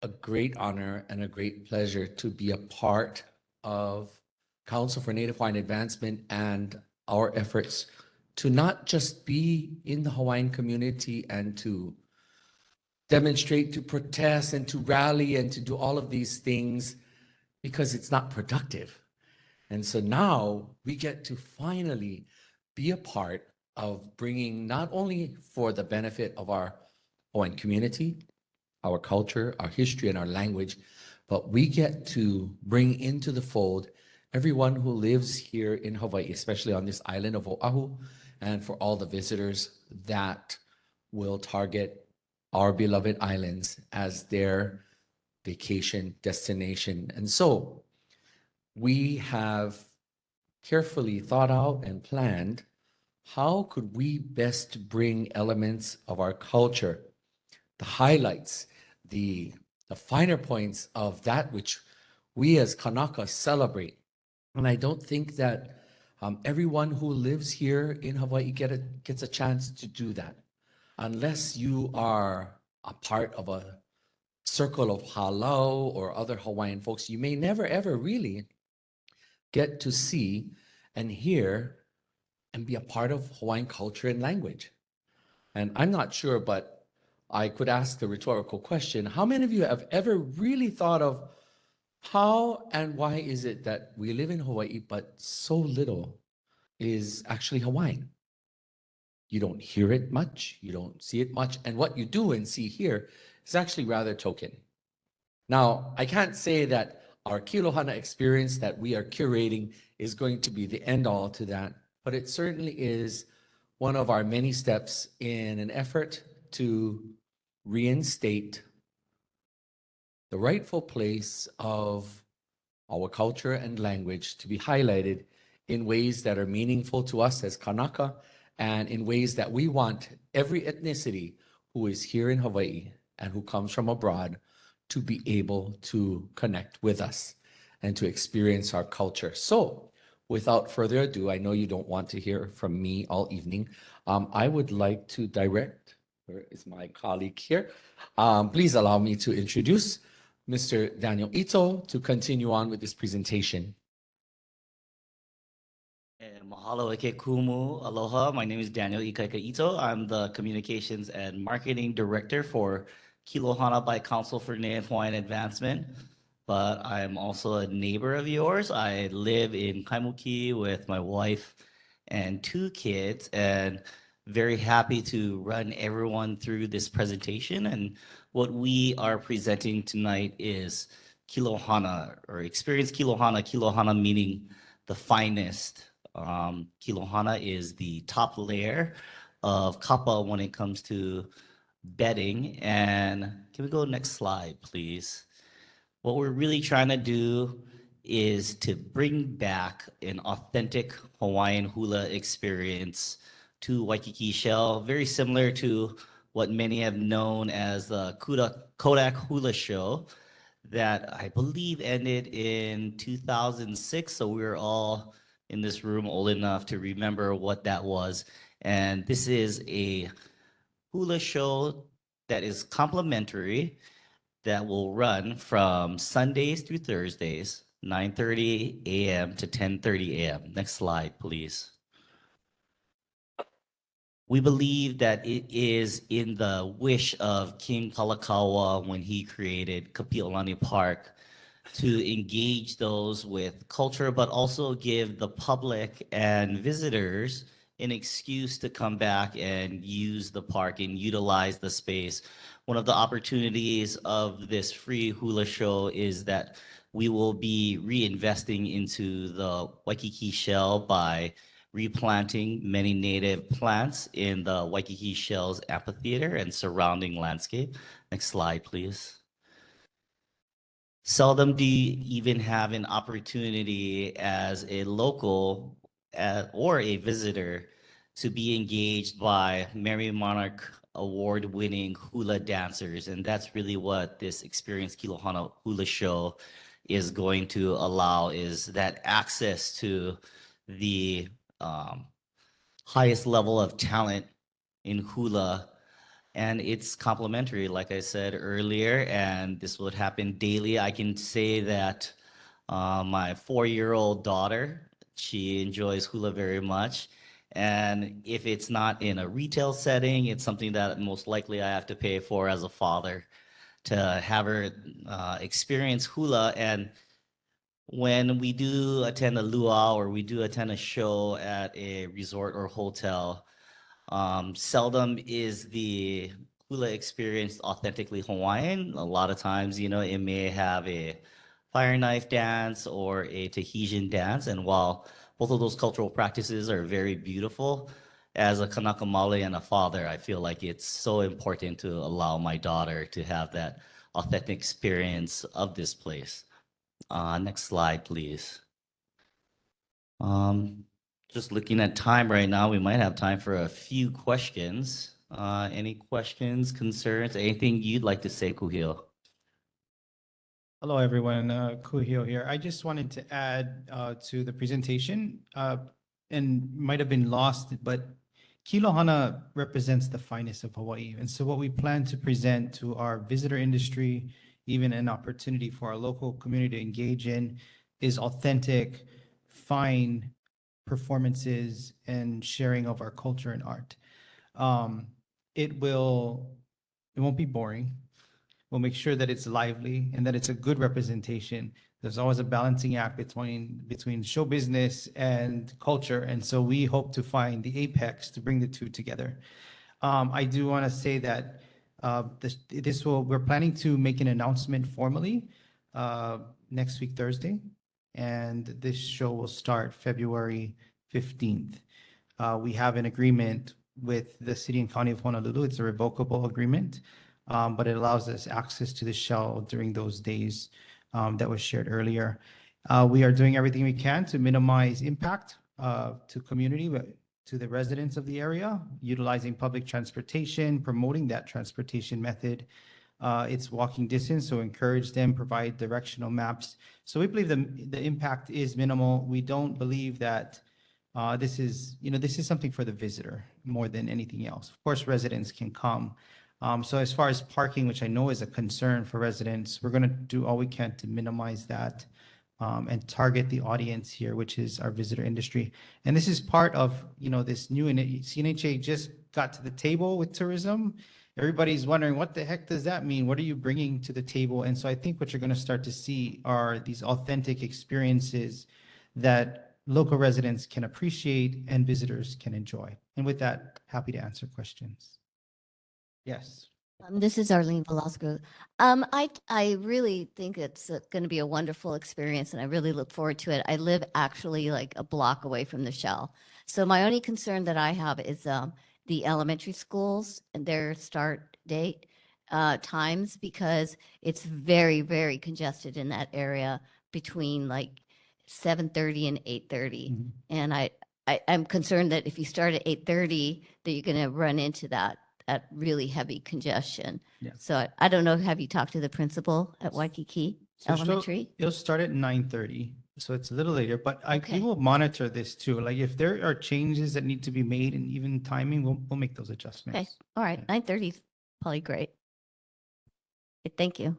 a great honor and a great pleasure to be a part of Council for Native Hawaiian Advancement and our efforts to not just be in the Hawaiian community and to demonstrate, to protest and to rally and to do all of these things because it's not productive. And so now we get to finally be a part of bringing not only for the benefit of our Hawaiian community, our culture, our history, and our language, but we get to bring into the fold everyone who lives here in Hawaii, especially on this island of Oahu, and for all the visitors that will target our beloved islands as their vacation destination. And so we have carefully thought out and planned how could we best bring elements of our culture, the highlights, the finer points of that which we as Kanaka celebrate. And I don't think that everyone who lives here in Hawaii gets a chance to do that. Unless you are a part of a circle of halau or other Hawaiian folks, you may never ever really get to see and hear and be a part of Hawaiian culture and language. And I'm not sure, but I could ask the rhetorical question, how many of you have ever really thought of how and why is it that we live in Hawaii, but so little is actually Hawaiian? You don't hear it much, you don't see it much, and what you do and see here is actually rather token. Now, I can't say that our Kilohana experience that we are curating is going to be the end all to that, but it certainly is one of our many steps in an effort to reinstate the rightful place of our culture and language to be highlighted in ways that are meaningful to us as Kanaka and in ways that we want every ethnicity who is here in Hawaii and who comes from abroad to be able to connect with us and to experience our culture. So without further ado, I know you don't want to hear from me all evening. I would like to direct, where is my colleague here? Please allow me to introduce Mr. Daniel Ito to continue on with this presentation. Mahalo eke kumu. Aloha. My name is Daniel Ikaika Ito. I'm the Communications and Marketing Director for Kilohana by Council for Native Hawaiian Advancement. But I'm also a neighbor of yours. I live in Kaimuki with my wife and 2 kids, and very happy to run everyone through this presentation. And what we are presenting tonight is Kilohana, or Experience Kilohana, Kilohana meaning the finest. Kilohana is the top layer of kapa when it comes to bedding. And can we go next slide, please? What we're really trying to do is to bring back an authentic Hawaiian hula experience to Waikiki Shell, very similar to what many have known as the Kodak Hula Show that I believe ended in 2006. So we were all in this room old enough to remember what that was. And this is a hula show that is complimentary that will run from Sundays through Thursdays, 9:30 a.m. to 10:30 a.m. Next slide, please. We believe that it is in the wish of King Kalakaua when he created Kapi'olani Park to engage those with culture, but also give the public and visitors an excuse to come back and use the park and utilize the space. One of the opportunities of this free hula show is that we will be reinvesting into the Waikiki Shell by replanting many native plants in the Waikiki Shell's amphitheater and surrounding landscape. Next slide, please. seldom do you even have an opportunity as a local or a visitor to be engaged by Merry Monarch award-winning hula dancers. And that's really what this Experience Kilohana Hula Show is going to allow, is that access to the highest level of talent in hula. And it's complimentary, like I said earlier, and this would happen daily. I can say that my 4-year-old daughter, she enjoys hula very much. And if it's not in a retail setting, it's something that most likely I have to pay for as a father to have her experience hula. And when we do attend a luau or we do attend a show at a resort or hotel, seldom is the hula experience authentically Hawaiian. A lot of times, you know, it may have a fire knife dance or a Tahitian dance. And while both of those cultural practices are very beautiful, as a Kanaka Maoli and a father, I feel like it's so important to allow my daughter to have that authentic experience of this place. Next slide, please. Just looking at time right now, we might have time for a few questions. Any questions, concerns, anything you'd like to say, Kuhio? Hello, everyone. Kuhio here. I just wanted to add to the presentation and might have been lost, but Kilohana represents the finest of Hawaii. And so what we plan to present to our visitor industry, even an opportunity for our local community to engage in, is authentic, fine performances and sharing of our culture and art. It won't be boring. We'll make sure that it's lively and that it's a good representation. There's always a balancing act between show business and culture. And so we hope to find the apex to bring the two together. I do want to say that we're planning to make an announcement formally next week, Thursday. And this show will start February 15th. We have an agreement with the city and county of Honolulu. It's a revocable agreement, but it allows us access to the show during those days that was shared earlier. We are doing everything we can to minimize impact to community, to the residents of the area, utilizing public transportation, promoting that transportation method. It's walking distance, so encourage them, provide directional maps. So we believe the impact is minimal. We don't believe that this is something for the visitor more than anything else. Of course, residents can come. So as far as parking, which I know is a concern for residents, we're going to do all we can to minimize that and target the audience here, which is our visitor industry. And this is part of, this new, CNHA just got to the table with tourism. Everybody's wondering, what the heck does that mean? What are you bringing to the table? And so I think what you're going to start to see are these authentic experiences that local residents can appreciate and visitors can enjoy. And with that, happy to answer questions. Yes. This is Arlene Velasco. I really think it's going to be a wonderful experience, and I really look forward to it. I live actually like a block away from the Shell. So my only concern that I have is the elementary schools and their start date times, because it's very, very congested in that area between like 7:30 and 8:30. And I'm concerned that if you start at 8:30, that you're going to run into that really heavy congestion. Yeah. So I don't know, have you talked to the principal at Waikiki Elementary? It'll start at 9:30, so it's a little later, but Okay. we will monitor this too. Like if there are changes that need to be made and even timing, we'll make those adjustments. Okay, all right, 9:30 is probably great. Okay, thank you.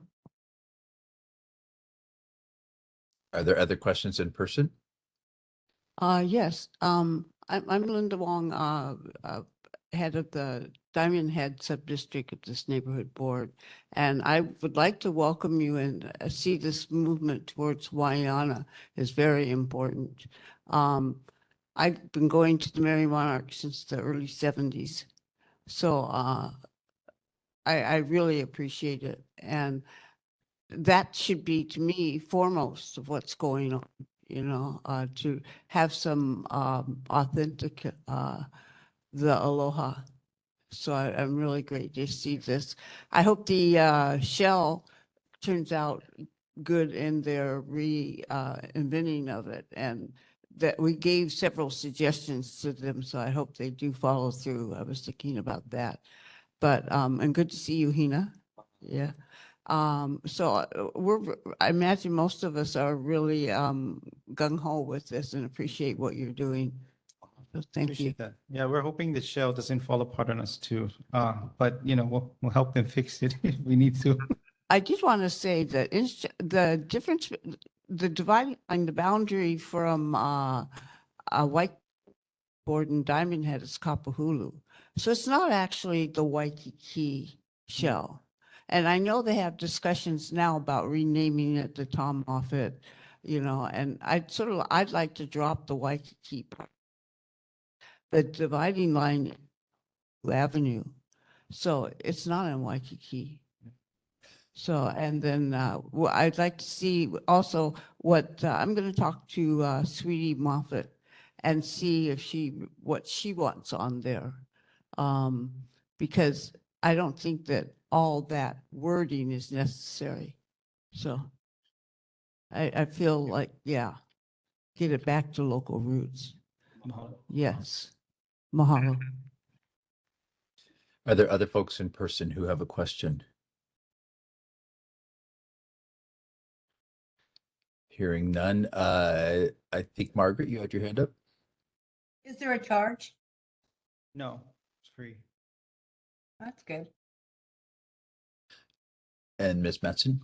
Are there other questions in person? Yes, I'm Linda Wong, head of the Diamond Head Subdistrict of this neighborhood board. And I would like to welcome you and see this movement towards Waiana is very important. I've been going to the Merry Monarch since the early 70s. So I really appreciate it. And that should be, to me, foremost of what's going on, to have some authentic, the aloha. So I'm really great to see this. I hope the shell turns out good in their inventing of it, and that we gave several suggestions to them, so I hope they do follow through. I was thinking about that. But, and good to see you, Hina. Yeah. I imagine most of us are really gung ho with this and appreciate what you're doing. So thank you. Appreciate that. Yeah, we're hoping the shell doesn't fall apart on us too. But you know, we'll help them fix it if we need to. I just want to say that the difference, the dividing line, the boundary from White Board and Diamond Head is Kapahulu. So it's not actually the Waikiki shell. And I know they have discussions now about renaming it the Tom Moffett, you know, and I'd like to drop the Waikiki part. The dividing line Avenue. So it's not in Waikiki. So, and then I'd like to see also what, I'm going to talk to Sweetie Moffett and see if what she wants on there. Because I don't think that all that wording is necessary. So I feel like, yeah, get it back to local roots. Mahalo. Yes. Mahalo. Are there other folks in person who have a question? Hearing none, I think Margaret, you had your hand up? Is there a charge? No, it's free. That's good. And Ms. Metzen?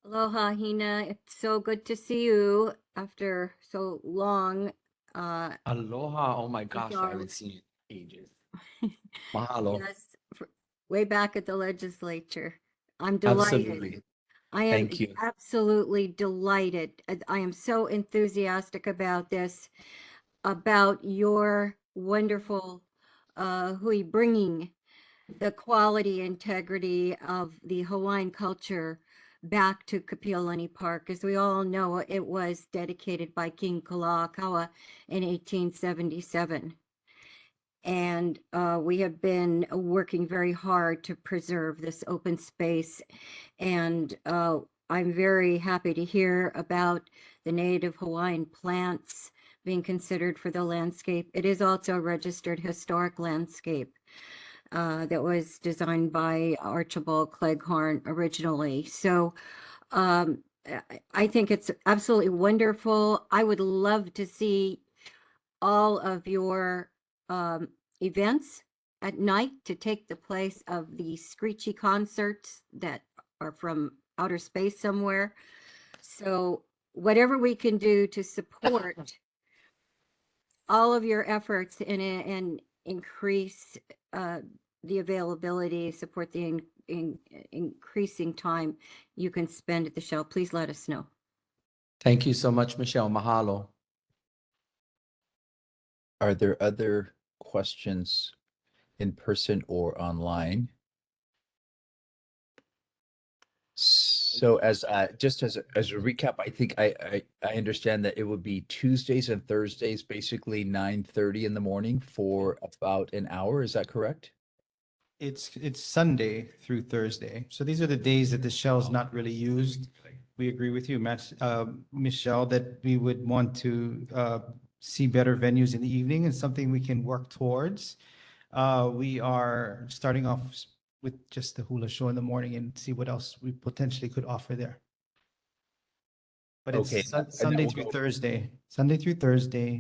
Aloha, Hina. It's so good to see you after so long. Aloha. Oh my gosh, I Yar. haven't seen you in ages. Mahalo. Yes, way back at the legislature. I'm delighted. Absolutely. I am Thank you. absolutely delighted. I am so enthusiastic about this, about your wonderful hui bringing the quality, integrity of the Hawaiian culture back to Kapiolani Park. As we all know, it was dedicated by King Kalakaua in 1877. And we have been working very hard to preserve this open space. And I'm very happy to hear about the native Hawaiian plants being considered for the landscape. It is also a registered historic landscape that was designed by Archibald Cleghorn originally. So I think it's absolutely wonderful. I would love to see all of your events at night to take the place of the screechy concerts that are from outer space somewhere. So whatever we can do to support all of your efforts and increase the availability, support the increasing time you can spend at the shell, please let us know. Thank you so much, Michelle. Mahalo. Are there other questions in person or online? So as just as a recap, I think I understand that it would be Tuesdays and Thursdays, basically 9:30 in the morning for about an hour. Is that correct? It's Sunday through Thursday. So these are the days that the shell's not really used. We agree with you, Michelle, that we would want to see better venues in the evening and something we can work towards. We are starting off with just the hula show in the morning and see what else we potentially could offer there. But it's Okay, Sunday through Thursday,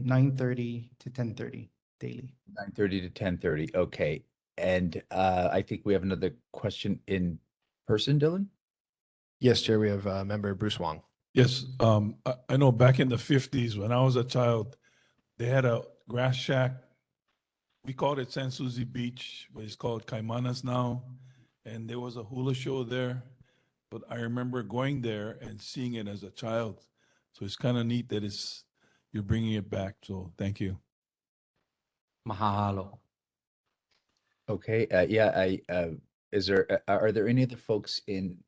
9:30 to 10:30 daily. 9:30 to 10:30. Okay. And I think we have another question in person, Dylan? Yes, Chair, we have member Bruce Wong. Yes, I know back in the 50s when I was a child, they had a grass shack. We called it San Susi Beach, but it's called Caimanas now. And there was a hula show there. But I remember going there and seeing it as a child. So it's kind of neat that you're bringing it back. So thank you. Mahalo. Okay, yeah, are there any other folks in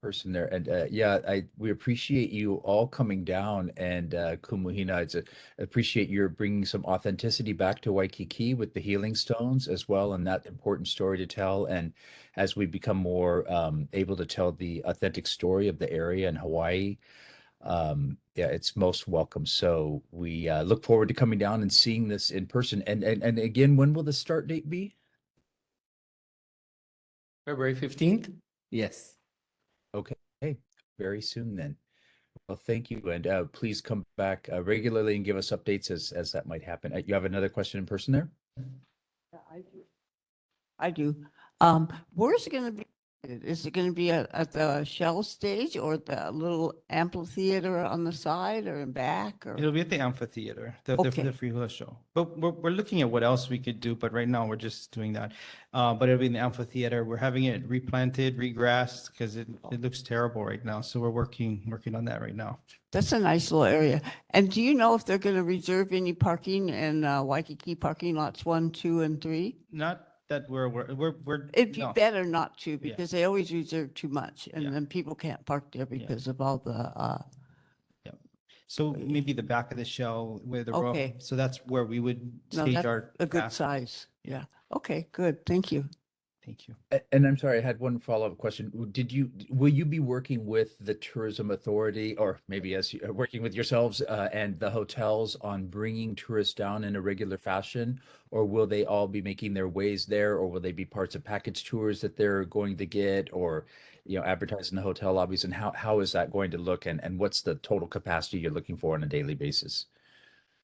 person there. And we appreciate you all coming down, and Kumuhina, appreciate your bringing some authenticity back to Waikiki with the healing stones as well, and that important story to tell. And as we become more able to tell the authentic story of the area in Hawaii, it's most welcome. So we look forward to coming down and seeing this in person. And again, when will the start date be? February 15th? Yes. Okay, very soon then. Well, thank you, and please come back regularly and give us updates as that might happen. You have another question in person there? I do. Where's it gonna be? Is it gonna be at the Shell stage or the little amphitheater on the side or in back or? It'll be at the amphitheater, the Okay. free hula show. But we're looking at what else we could do, but right now we're just doing that. But it'll be in the amphitheater. We're having it replanted, regrassed, because it looks terrible right now. So we're working on that right now. That's a nice little area. And do you know if they're gonna reserve any parking in Waikiki parking lots 1, 2, and 3? Not that we're. It'd be no. better not to because they always reserve too much and then people can't park there because of all the, So maybe the back of the shell where the row. Okay. So that's where we would no, stage that's our. a good cast. size. Yeah. Okay, good. Thank you. Thank you. And I'm sorry, I had one follow-up question. Will you be working with the tourism authority, or maybe working with yourselves and the hotels on bringing tourists down in a regular fashion? Or will they all be making their ways there, or will they be parts of package tours that they're going to get, or, advertising the hotel lobbies? And how is that going to look? And what's the total capacity you're looking for on a daily basis?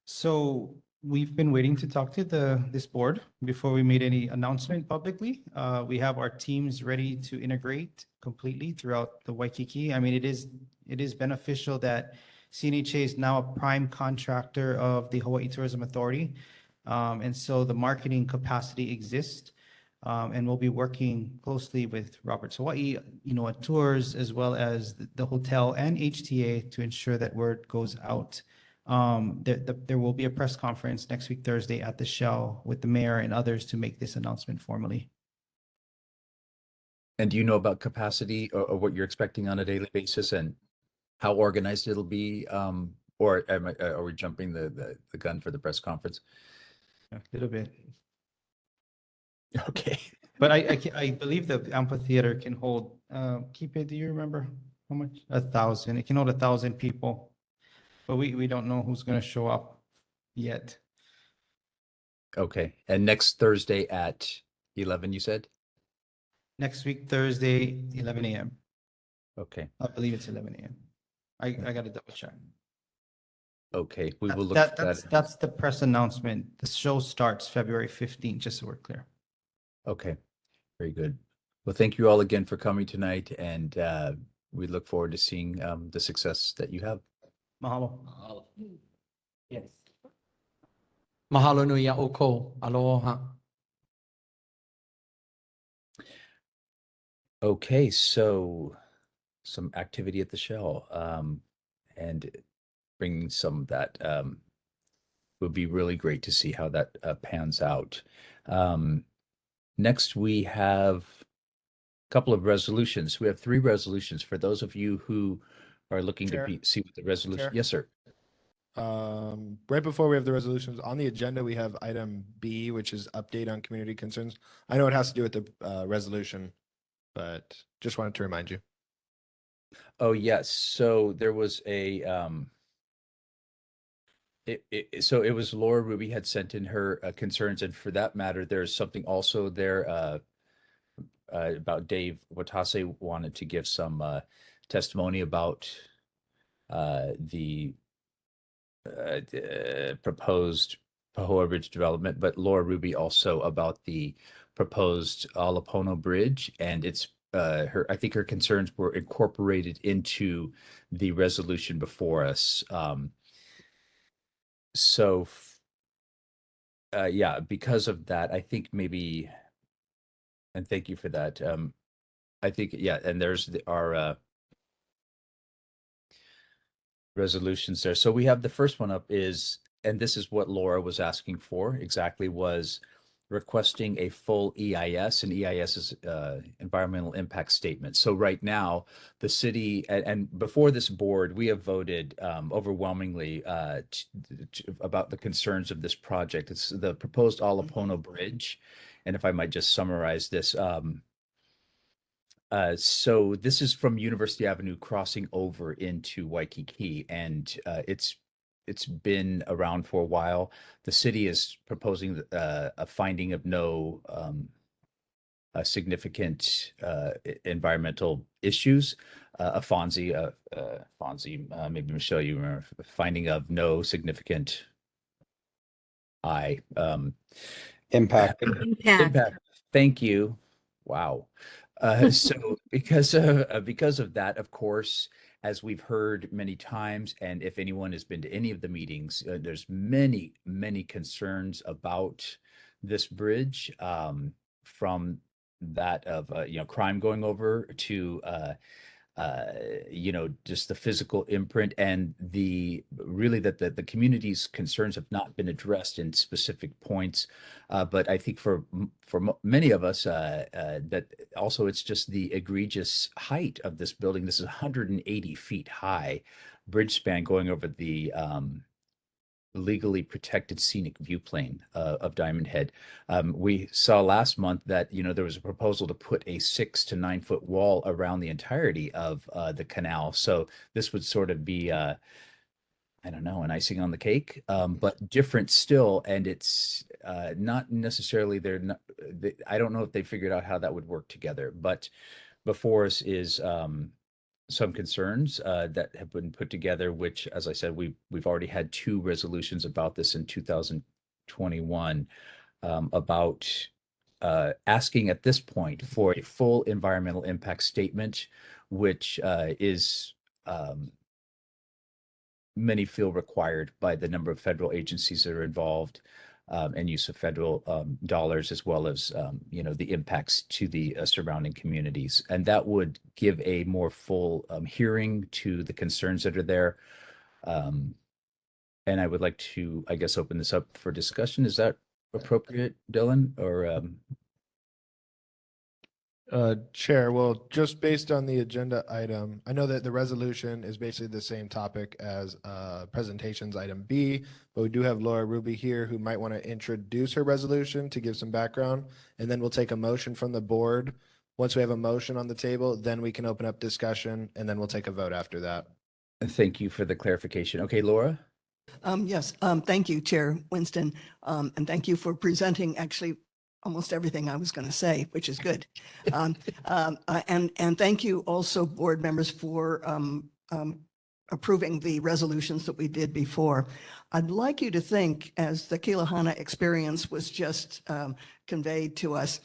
So we've been waiting to talk to this board before we made any announcement publicly. We have our teams ready to integrate completely throughout the Waikiki. I mean, it is beneficial that CNHA is now a prime contractor of the Hawaii Tourism Authority. And so the marketing capacity exists. And we'll be working closely with Roberts Hawaii, at tours, as well as the hotel and HTA to ensure that word goes out. There will be a press conference next week, Thursday, at the Shell with the mayor and others to make this announcement formally. And do you know about capacity or what you're expecting on a daily basis and how organized it'll be? Or are we jumping the gun for the press conference? A little bit. Okay. But I believe the amphitheater can hold, Kipe, do you remember how much? 1,000. It can hold 1,000 people. But we don't know who's going to show up yet. Okay. And next Thursday at 11, you said? Next week, Thursday, 11 a.m. Okay. I believe it's 11 a.m. I got to double check. Okay. We will look at that. That's the press announcement. The show starts February 15th, just so we're clear. Okay. Very good. Well, thank you all again for coming tonight. And we look forward to seeing the success that you have. Mahalo. Yes. Mahalo nui a oko. Aloha. Okay, so some activity at the Shell, and bringing some of that would be really great to see how that pans out. Next, we have a couple of resolutions. We have 3 resolutions for those of you who are looking Chair? to see what the resolution. Chair? Yes, sir. Right before we have the resolutions on the agenda, we have item B, which is update on community concerns. I know it has to do with the resolution, but just wanted to remind you. Oh, yes. So there was a so it was Laura Ruby had sent in her concerns, and for that matter, there's something also there about Dave Watase wanted to give some testimony about the proposed Pahoa Bridge development, but Laura Ruby also about the proposed Alapono Bridge, and it's I think her concerns were incorporated into the resolution before us. So yeah, because of that, I think maybe, and thank you for that. I think, yeah, and there's our resolutions there. So we have the first one up is, and this is what Laura was asking for exactly, was requesting a full EIS, and EIS is environmental impact statement. So right now, the city, and before this board, we have voted overwhelmingly about the concerns of this project. It's the proposed Alapono Bridge. And if I might just summarize this, so this is from University Avenue crossing over into Waikiki, and it's been around for a while. The city is proposing a finding of no significant environmental issues. A FONSI, maybe Michelle, you remember, finding of no significant Impact. impact. Thank you. Wow. So because of that, of course, as we've heard many times, and if anyone has been to any of the meetings, there's many concerns about this bridge, from that of crime going over to just the physical imprint, and really that the community's concerns have not been addressed in specific points. But I think for many of us, that also it's just the egregious height of this building. This is 180 feet high bridge span going over the legally protected scenic view plane of Diamond Head. We saw last month that there was a proposal to put a 6 to 9 foot wall around the entirety of the canal. So this would sort of be I don't know, an icing on the cake, but different still. And it's not necessarily I don't know if they figured out how that would work together. But before us is some concerns that have been put together, which, as I said, we've already had 2 resolutions about this in 2021, about asking at this point for a full environmental impact statement, which is many feel required by the number of federal agencies that are involved, and use of federal dollars, as well as the impacts to the surrounding communities. And that would give a more full hearing to the concerns that are there. And I would like to, I guess, open this up for discussion. Is that appropriate, Dylan? Or Chair, well, just based on the agenda item, I know that the resolution is basically the same topic as presentations item B, but we do have Laura Ruby here who might want to introduce her resolution to give some background, and then we'll take a motion from the board. Once we have a motion on the table, then we can open up discussion, and then we'll take a vote after that. Thank you for the clarification. Okay, Laura? Yes, thank you, Chair Winston, and thank you for presenting actually almost everything I was going to say, which is good. And thank you also, board members, for approving the resolutions that we did before. I'd like you to think, as the Kilohana experience was just conveyed to us,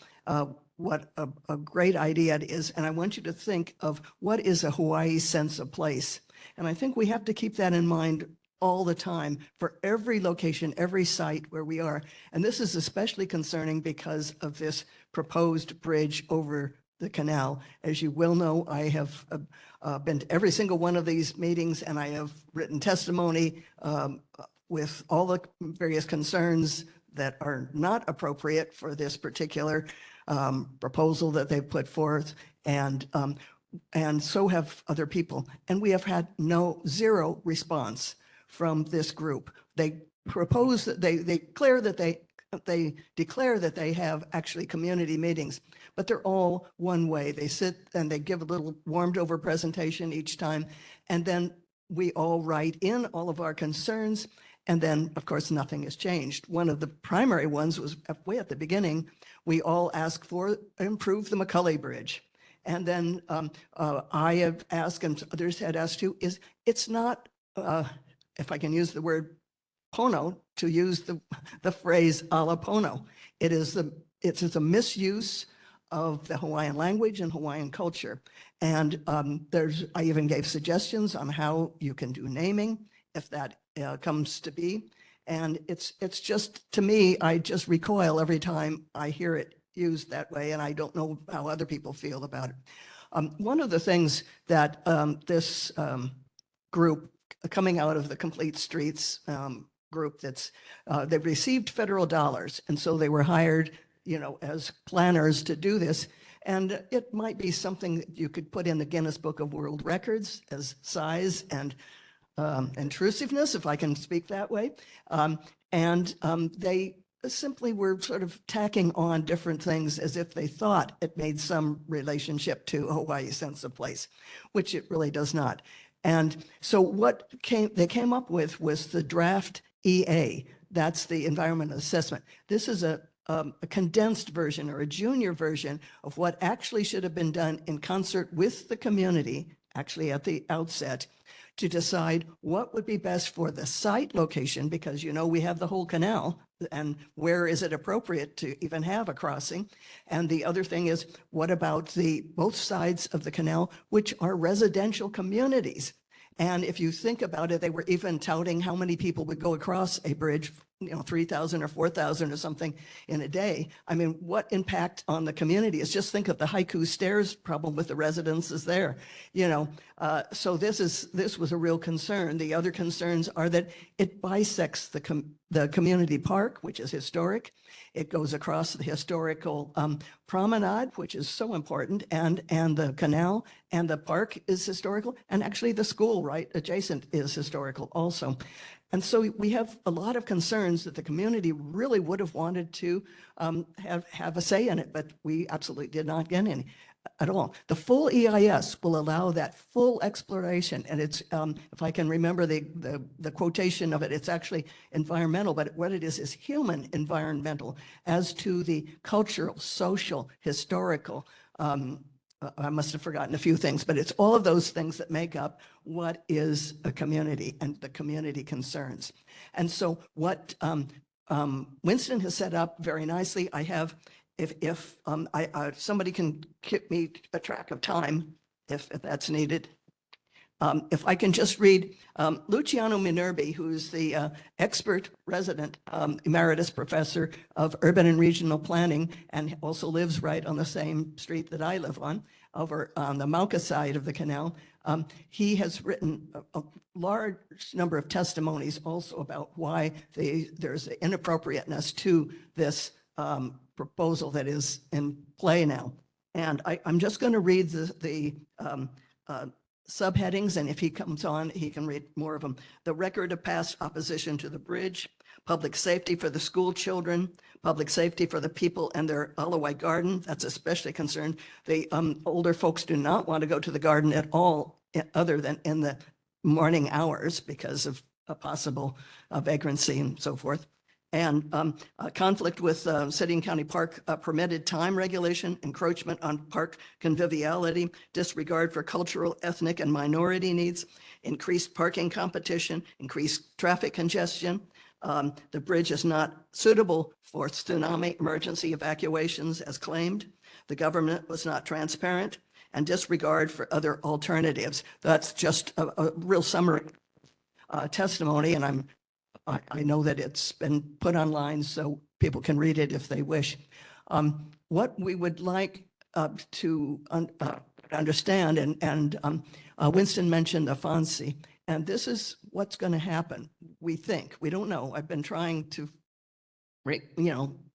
what a great idea it is. And I want you to think of what is a Hawaii sense of place. And I think we have to keep that in mind all the time for every location, every site where we are. And this is especially concerning because of this proposed bridge over the canal. As you will know, I have been to every single one of these meetings, and I have written testimony with all the various concerns that are not appropriate for this particular proposal that they put forth. And so have other people. And we have had zero response from this group. They propose that they declare that they have actually community meetings, but they're all one way. They sit and they give a little warmed over presentation each time, and then we all write in all of our concerns, and then of course nothing has changed. One of the primary ones was way at the beginning. We all asked for improve the McCully Bridge. And then I have asked, and others had asked too, it's not if I can use the word pono, to use the phrase alapono. It's a misuse of the Hawaiian language and Hawaiian culture. And I even gave suggestions on how you can do naming if that comes to be. And it's just, to me, I just recoil every time I hear it used that way, and I don't know how other people feel about it. One of the things that this group coming out of the Complete Streets group that's, they received federal dollars. And so they were hired, as planners to do this. And it might be something that you could put in the Guinness Book of World Records as size and intrusiveness, if I can speak that way. They simply were sort of tacking on different things as if they thought it made some relationship to Hawaii sense of place, which it really does not. And so what they came up with was the draft EA. That's the environmental assessment. This is a condensed version or a junior version of what actually should have been done in concert with the community, actually at the outset, to decide what would be best for the site location, because we have the whole canal, and where is it appropriate to even have a crossing? And the other thing is, what about both sides of the canal, which are residential communities? And if you think about it, they were even touting how many people would go across a bridge, 3,000 or 4,000 or something in a day. I mean, what impact on the community is, just think of the Haiku Stairs problem with the residences there, so this was a real concern. The other concerns are that it bisects the community park, which is historic. It goes across the historical promenade, which is so important, and the canal, and the park is historical, and actually the school right adjacent is historical also. And so we have a lot of concerns that the community really would have wanted to have a say in it, but we absolutely did not get any at all. The full EIS will allow that full exploration, and it's, if I can remember the quotation of it, it's actually environmental, but what it is human environmental as to the cultural, social, historical, I must have forgotten a few things, but it's all of those things that make up what is a community and the community concerns. And so what Winston has set up very nicely, I have, if somebody can keep me a track of time, if that's needed. If I can just read Luciano Minerbi, who's the expert resident emeritus professor of urban and regional planning, and also lives right on the same street that I live on, over on the Mauka side of the canal. He has written a large number of testimonies also about why there's inappropriateness to this proposal that is in play now. And I'm just going to read the subheadings, and if he comes on, he can read more of them. The record of past opposition to the bridge, public safety for the school children, public safety for the people and their Alawai garden. That's especially concerned. The older folks do not want to go to the garden at all, other than in the morning hours because of a possible vagrancy and so forth. And conflict with city and county park permitted time regulation, encroachment on park conviviality, disregard for cultural, ethnic, and minority needs, increased parking competition, increased traffic congestion. The bridge is not suitable for tsunami emergency evacuations as claimed. The government was not transparent, and disregard for other alternatives. That's just a real summary testimony, and I know that it's been put online so people can read it if they wish. What we would like to understand, and Winston mentioned Afansi, and this is what's going to happen. We think, we don't know. I've been trying to,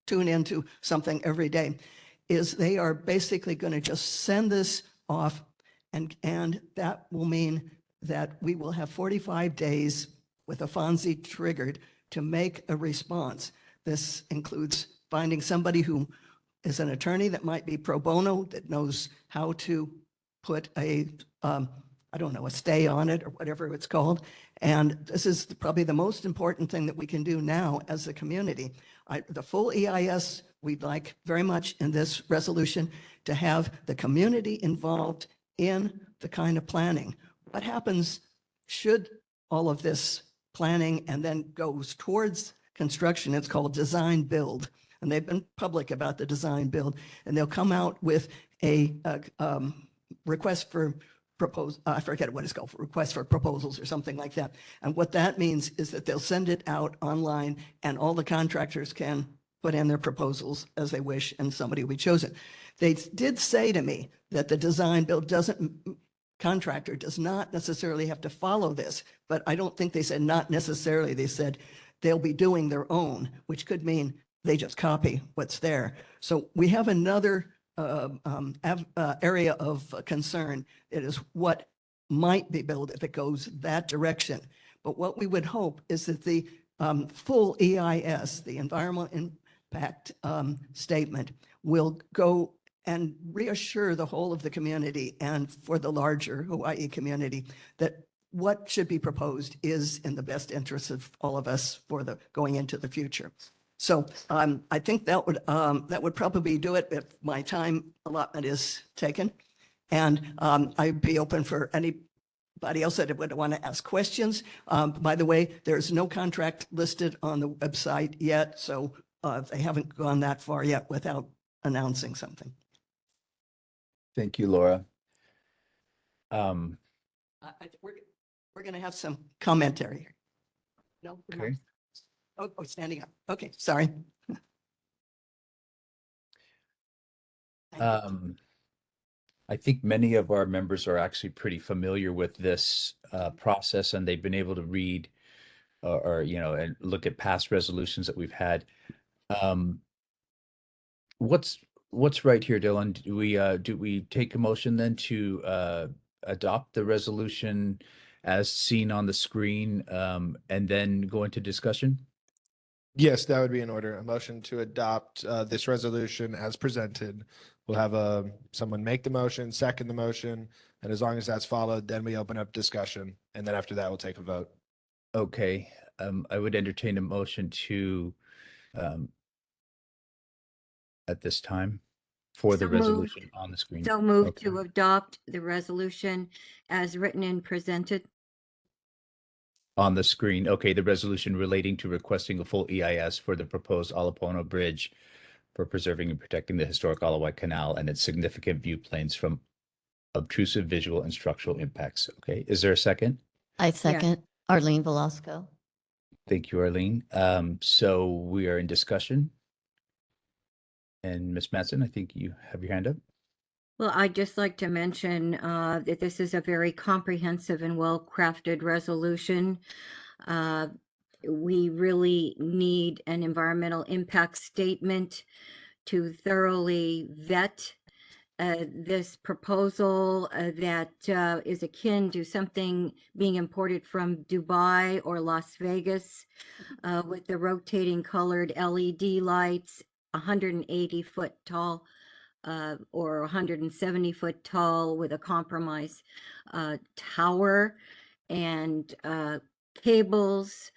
tune into something every day, is they are basically going to just send this off, and that will mean that we will have 45 days with Afansi triggered to make a response. This includes finding somebody who is an attorney that might be pro bono, that knows how to put a stay on it or whatever it's called. And this is probably the most important thing that we can do now as a community. The full EIS, we'd like very much in this resolution to have the community involved in the kind of planning. What happens should all of this planning and then goes towards construction? It's called design build. And they've been public about the design build, and they'll come out with a request for I forget what it's called, request for proposals or something like that. And what that means is that they'll send it out online, and all the contractors can put in their proposals as they wish, and somebody will be chosen. They did say to me that the design build contractor does not necessarily have to follow this, but I don't think they said not necessarily. They said they'll be doing their own, which could mean they just copy what's there. So we have another area of concern. It is what might be built if it goes that direction. But what we would hope is that the full EIS, the environmental impact statement, will go and reassure the whole of the community and for the larger Hawaii community that what should be proposed is in the best interest of all of us for the going into the future. So I think that would probably do it if my time allotment is taken. And I'd be open for anybody else that would want to ask questions. By the way, there's no contract listed on the website yet, so they haven't gone that far yet without announcing something. Thank you, Laura. We're going to have some commentary. No? we're not. Okay. Oh, standing up. Okay, sorry. I think many of our members are actually pretty familiar with this process, and they've been able to read or and look at past resolutions that we've had. What's right here, Dylan? Do we take a motion then to adopt the resolution as seen on the screen, and then go into discussion? Yes, that would be in order. A motion to adopt this resolution as presented. We'll have someone make the motion, second the motion, and as long as that's followed, then we open up discussion. And then after that, we'll take a vote. Okay, I would entertain a motion to at this time for the So moved. resolution on the screen. So moved Okay. to adopt the resolution as written and presented. On the screen. Okay, the resolution relating to requesting a full EIS for the proposed Alapono Bridge for preserving and protecting the historic Alawai Canal and its significant view planes from obtrusive visual and structural impacts. Okay, is there a second? I second. Arlene Velasco. Thank you, Arlene. So we are in discussion. And Ms. Mattson, I think you have your hand up. Well, I'd just like to mention that this is a very comprehensive and well-crafted resolution. We really need an environmental impact statement to thoroughly vet this proposal that is akin to something being imported from Dubai or Las Vegas with the rotating colored LED lights, 180-foot tall or 170-foot tall with a compromise tower and cables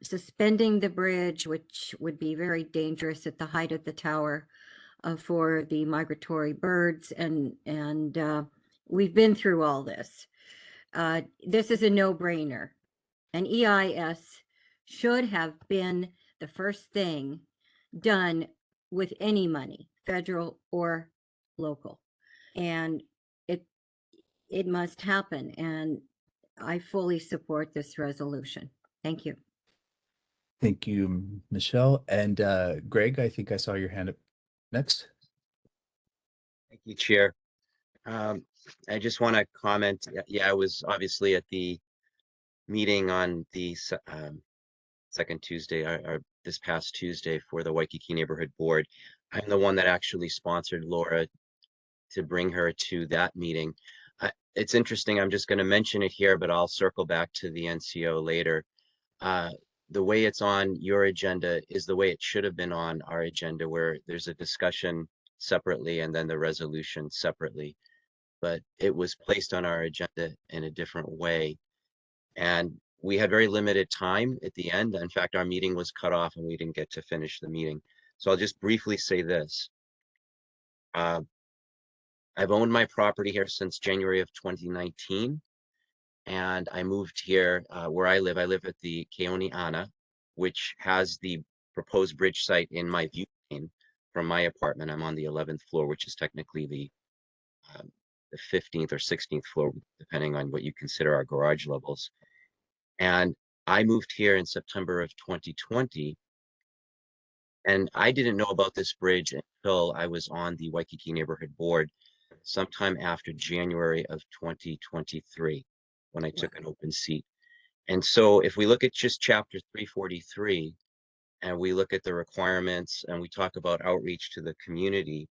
suspending the bridge, which would be very dangerous at the height of the tower for the migratory birds. And we've been through all this. This is a no-brainer. An EIS should have been the first thing done with any money, federal or local. And it must happen. And I fully support this resolution. Thank you. Thank you, Michelle. And Greg, I think I saw your hand up next. Thank you, Chair. I just want to comment. Yeah, I was obviously at the meeting on the second Tuesday, or this past Tuesday, for the Waikiki Neighborhood Board. I'm the one that actually sponsored Laura to bring her to that meeting. It's interesting. I'm just going to mention it here, but I'll circle back to the NCO later. The way it's on your agenda is the way it should have been on our agenda, where there's a discussion separately and then the resolution separately. But it was placed on our agenda in a different way. And we had very limited time at the end. In fact, our meeting was cut off and we didn't get to finish the meeting. So I'll just briefly say this. I've owned my property here since January of 2019. And I moved here where I live. I live at the Keone Ana, which has the proposed bridge site in my view plane from my apartment. I'm on the 11th floor, which is technically the 15th or 16th floor, depending on what you consider our garage levels. And I moved here in September of 2020. And I didn't know about this bridge until I was on the Waikiki Neighborhood Board sometime after January of 2023, when I took an open seat. And so if we look at just chapter 343 and we look at the requirements and we talk about outreach to the community,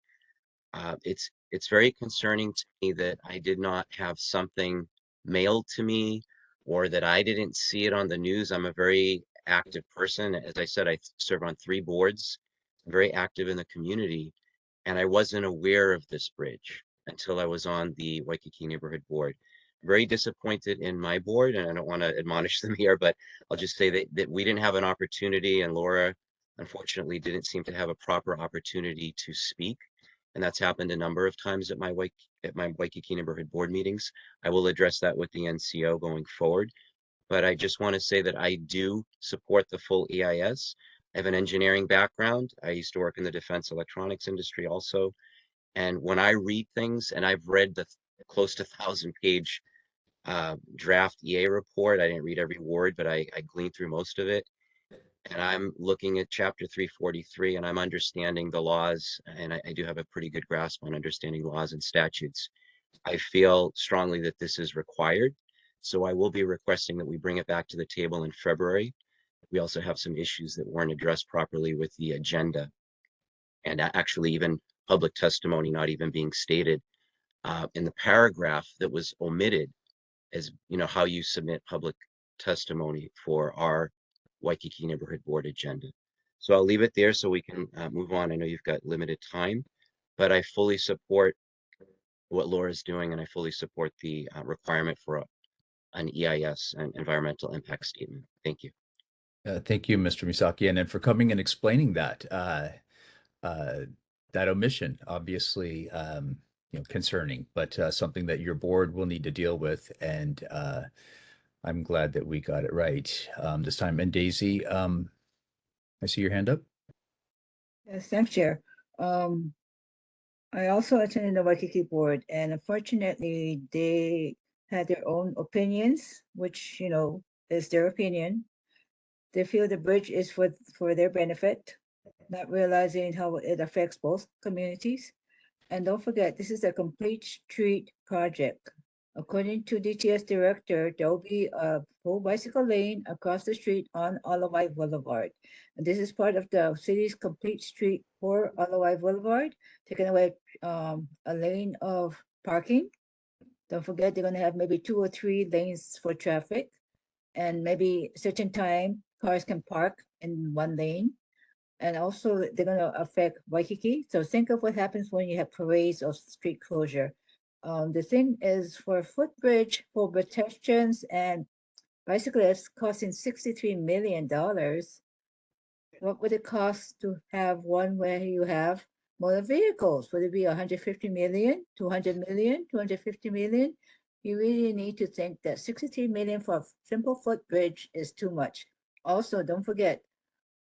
it's very concerning to me that I did not have something mailed to me or that I didn't see it on the news. I'm a very active person. As I said, I serve on 3 boards, very active in the community, and I wasn't aware of this bridge until I was on the Waikiki Neighborhood Board. Very disappointed in my board, and I don't want to admonish them here, but I'll just say that we didn't have an opportunity, and Laura unfortunately didn't seem to have a proper opportunity to speak. And that's happened a number of times at my Waikiki Neighborhood Board meetings. I will address that with the NCO going forward. But I just want to say that I do support the full EIS. I have an engineering background. I used to work in the defense electronics industry also. And when I read things, and I've read the close to 1,000-page draft EA report, I didn't read every word, but I gleaned through most of it. And I'm looking at chapter 343 and I'm understanding the laws, and I do have a pretty good grasp on understanding laws and statutes. I feel strongly that this is required. So I will be requesting that we bring it back to the table in February. We also have some issues that weren't addressed properly with the agenda, and actually even public testimony not even being stated in the paragraph that was omitted, as you know, how you submit public testimony for our Waikiki Neighborhood Board agenda. So I'll leave it there so we can move on. I know you've got limited time, but I fully support what Laura's doing, and I fully support the requirement for an EIS, an environmental impact statement. Thank you. Thank you, Mr. Misaki, and then for coming and explaining that that omission, obviously, concerning, but something that your board will need to deal with, and I'm glad that we got it right this time. And Daisy, I see your hand up. Yes, thanks, Chair. I also attended the Waikiki board, and unfortunately, they had their own opinions, which, you know, is their opinion. They feel the bridge is for their benefit, not realizing how it affects both communities. And don't forget, this is a complete street project. According to DTS director, there will be a full bicycle lane across the street on Alawai Boulevard. And this is part of the city's complete street for Alawai Boulevard, taking away a lane of parking. Don't forget, they're gonna have maybe 2 or 3 lanes for traffic. And maybe certain time, cars can park in 1 lane. And also they're gonna affect Waikiki. So think of what happens when you have parades or street closure. The thing is for footbridge for pedestrians and bicyclists costing $63 million. What would it cost to have one where you have motor vehicles? Would it be 150 million, 200 million, 250 million? You really need to think that 63 million for a simple footbridge is too much. Also, don't forget,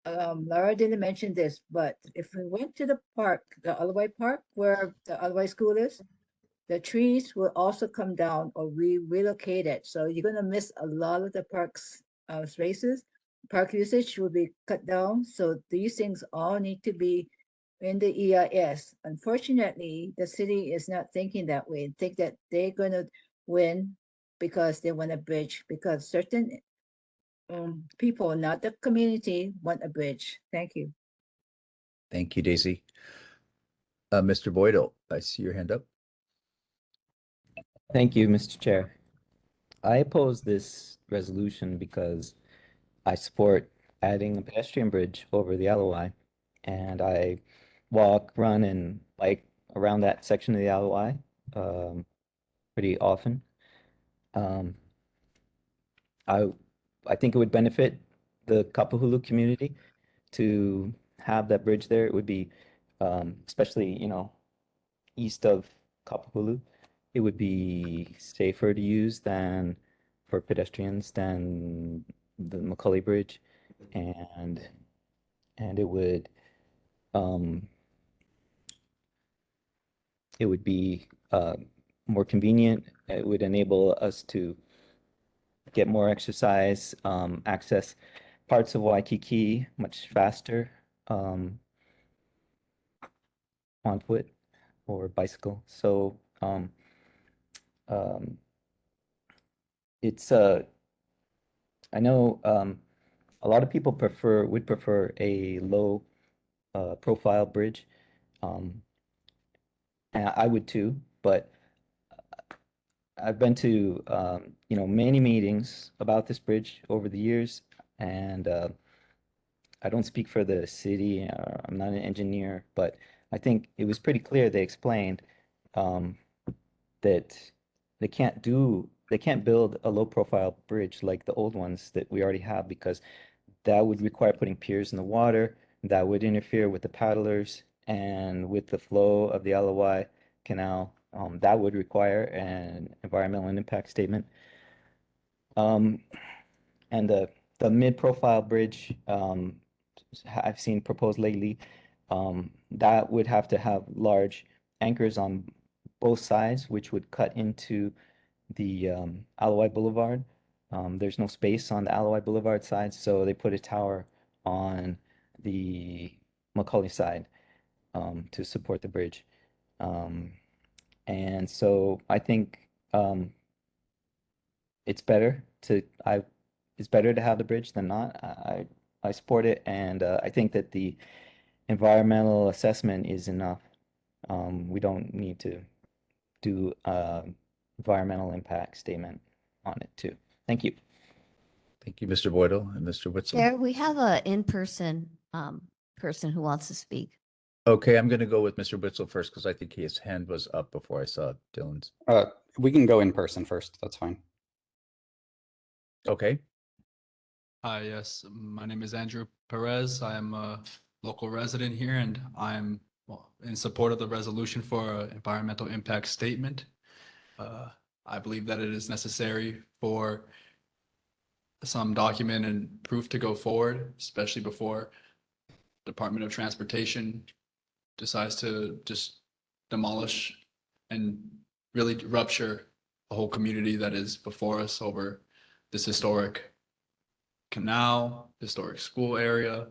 Laura didn't mention this, but if we went to the park, the Alawai Park, where the Alawai School is, the trees will also come down or be relocated. So you're gonna miss a lot of the park's spaces. Park usage will be cut down. So these things all need to be in the EIS. Unfortunately, the city is not thinking that way. Think that they're gonna win because they want a bridge, because certain people, not the community, want a bridge. Thank you. Thank you, Daisy. Mr. Boydell, I see your hand up. Thank you, Mr. Chair. I oppose this resolution because I support adding a pedestrian bridge over the Alawai, and I walk, run, and bike around that section of the Alawai pretty often. I think it would benefit the Kapahulu community to have that bridge there. It would be, especially, east of Kapahulu, it would be safer to use than for pedestrians than the Macaulay Bridge, and it would be more convenient. It would enable us to get more exercise, access parts of Waikiki much faster on foot or bicycle. So it's I know a lot of people would prefer a low profile bridge. And I would too, but I've been to many meetings about this bridge over the years, and I don't speak for the city. I'm not an engineer, but I think it was pretty clear they explained um, that they can't build a low profile bridge like the old ones that we already have because that would require putting piers in the water. That would interfere with the paddlers and with the flow of the LOI canal. That would require an environmental impact statement. And the mid-profile bridge I've seen proposed lately, that would have to have large anchors on both sides, which would cut into the Alloy Boulevard. There's no space on the Alloy Boulevard side, so they put a tower on the Macaulay side to support the bridge. And so I think it's better to have the bridge than not. I support it, and I think that the environmental assessment is enough. We don't need to do environmental impact statement on it too. Thank you. Thank you, Mr. Boydell and Mr. Witzel. Chair, we have a in-person person who wants to speak. Okay, I'm going to go with Mr. Witzel first because I think his hand was up before I saw Dylan's. We can go in person first. That's fine. Okay. Hi, yes. My name is Andrew Perez. I am a local resident here, and I'm in support of the resolution for an environmental impact statement. I believe that it is necessary for some document and proof to go forward, especially before Department of Transportation decides to just demolish and really rupture a whole community that is before us over this historic canal, historic school area.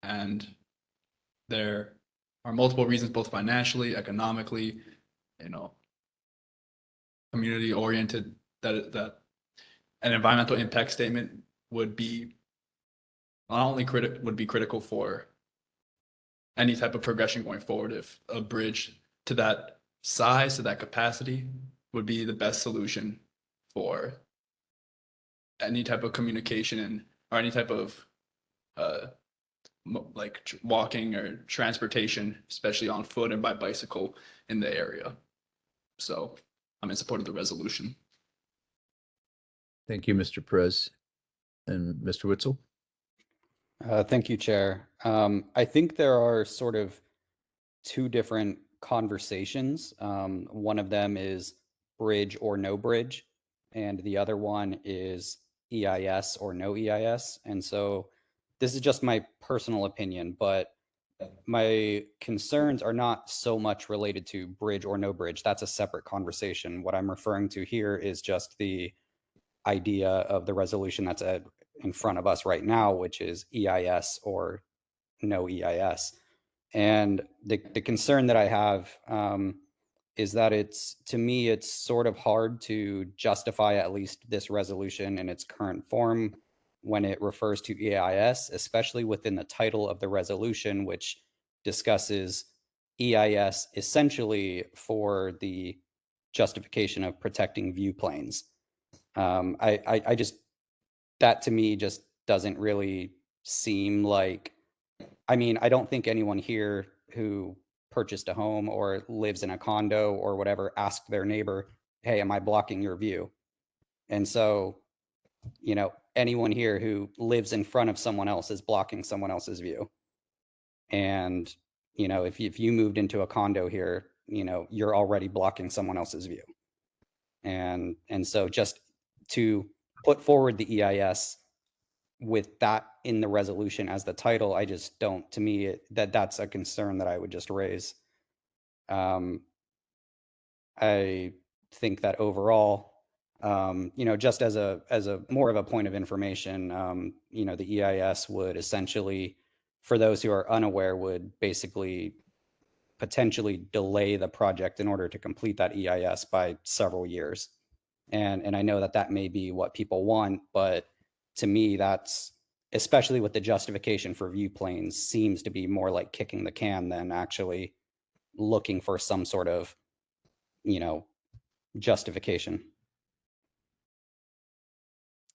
And there are multiple reasons, both financially, economically, community oriented, that an environmental impact statement would be not only critical for any type of progression going forward. If a bridge to that size, to that capacity, would be the best solution for any type of communication or any type of walking or transportation, especially on foot and by bicycle in the area. So I'm in support of the resolution. Thank you, Mr. Perez. And Mr. Witzel? Thank you, Chair. I think there are sort of two different conversations. One of them is bridge or no bridge, and the other one is EIS or no EIS. And so this is just my personal opinion, but my concerns are not so much related to bridge or no bridge. That's a separate conversation. What I'm referring to here is just the idea of the resolution that's in front of us right now, which is EIS or no EIS. And the concern that I have is that to me, it's sort of hard to justify at least this resolution in its current form when it refers to EIS, especially within the title of the resolution, which discusses EIS essentially for the justification of protecting view planes. That to me just doesn't really seem like, I don't think anyone here who purchased a home or lives in a condo or whatever asked their neighbor, hey, am I blocking your view? And so, anyone here who lives in front of someone else is blocking someone else's view. And, if you moved into a condo here, you're already blocking someone else's view. And so just to put forward the EIS with that in the resolution as the title, I just don't, to me, that's a concern that I would just raise. I think that overall, just as a more of a point of information, the EIS would essentially, for those who are unaware, would basically potentially delay the project in order to complete that EIS by several years. And I know that that may be what people want, but to me, that's, especially with the justification for view planes, seems to be more like kicking the can than actually looking for some sort of, you know, justification.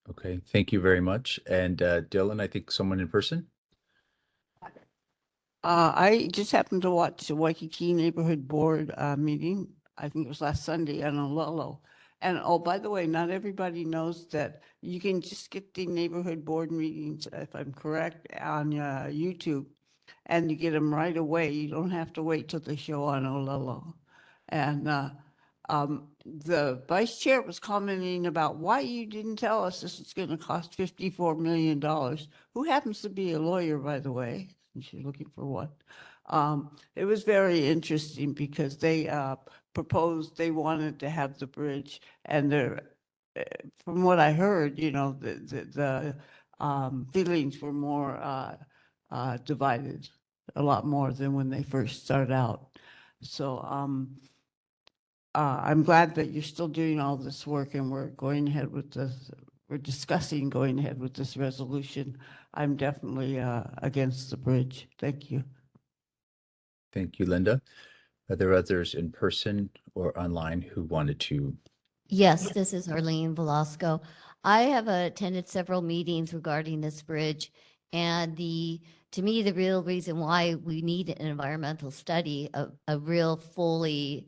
Okay, thank you very much. And Dylan, I think someone in person? I just happened to watch the Waikiki Neighborhood Board meeting. I think it was last Sunday on Olelo. And oh, by the way, not everybody knows that you can just get the neighborhood board meetings, if I'm correct, on YouTube, and you get them right away. You don't have to wait till the show on Olelo. And the vice chair was commenting about why you didn't tell us this is going to cost $54 million. Who happens to be a lawyer, by the way? She's looking for one. It was very interesting because they proposed they wanted to have the bridge, and they're, from what I heard, you know, the feelings were more divided, a lot more than when they first started out. So I'm glad that you're still doing all this work and we're going ahead with this. We're discussing going ahead with this resolution. I'm definitely against the bridge. Thank you. Thank you, Linda. Are there others in person or online who wanted to? Yes, this is Arlene Velasco. I have attended several meetings regarding this bridge, and to me, the real reason why we need an environmental study, a real fully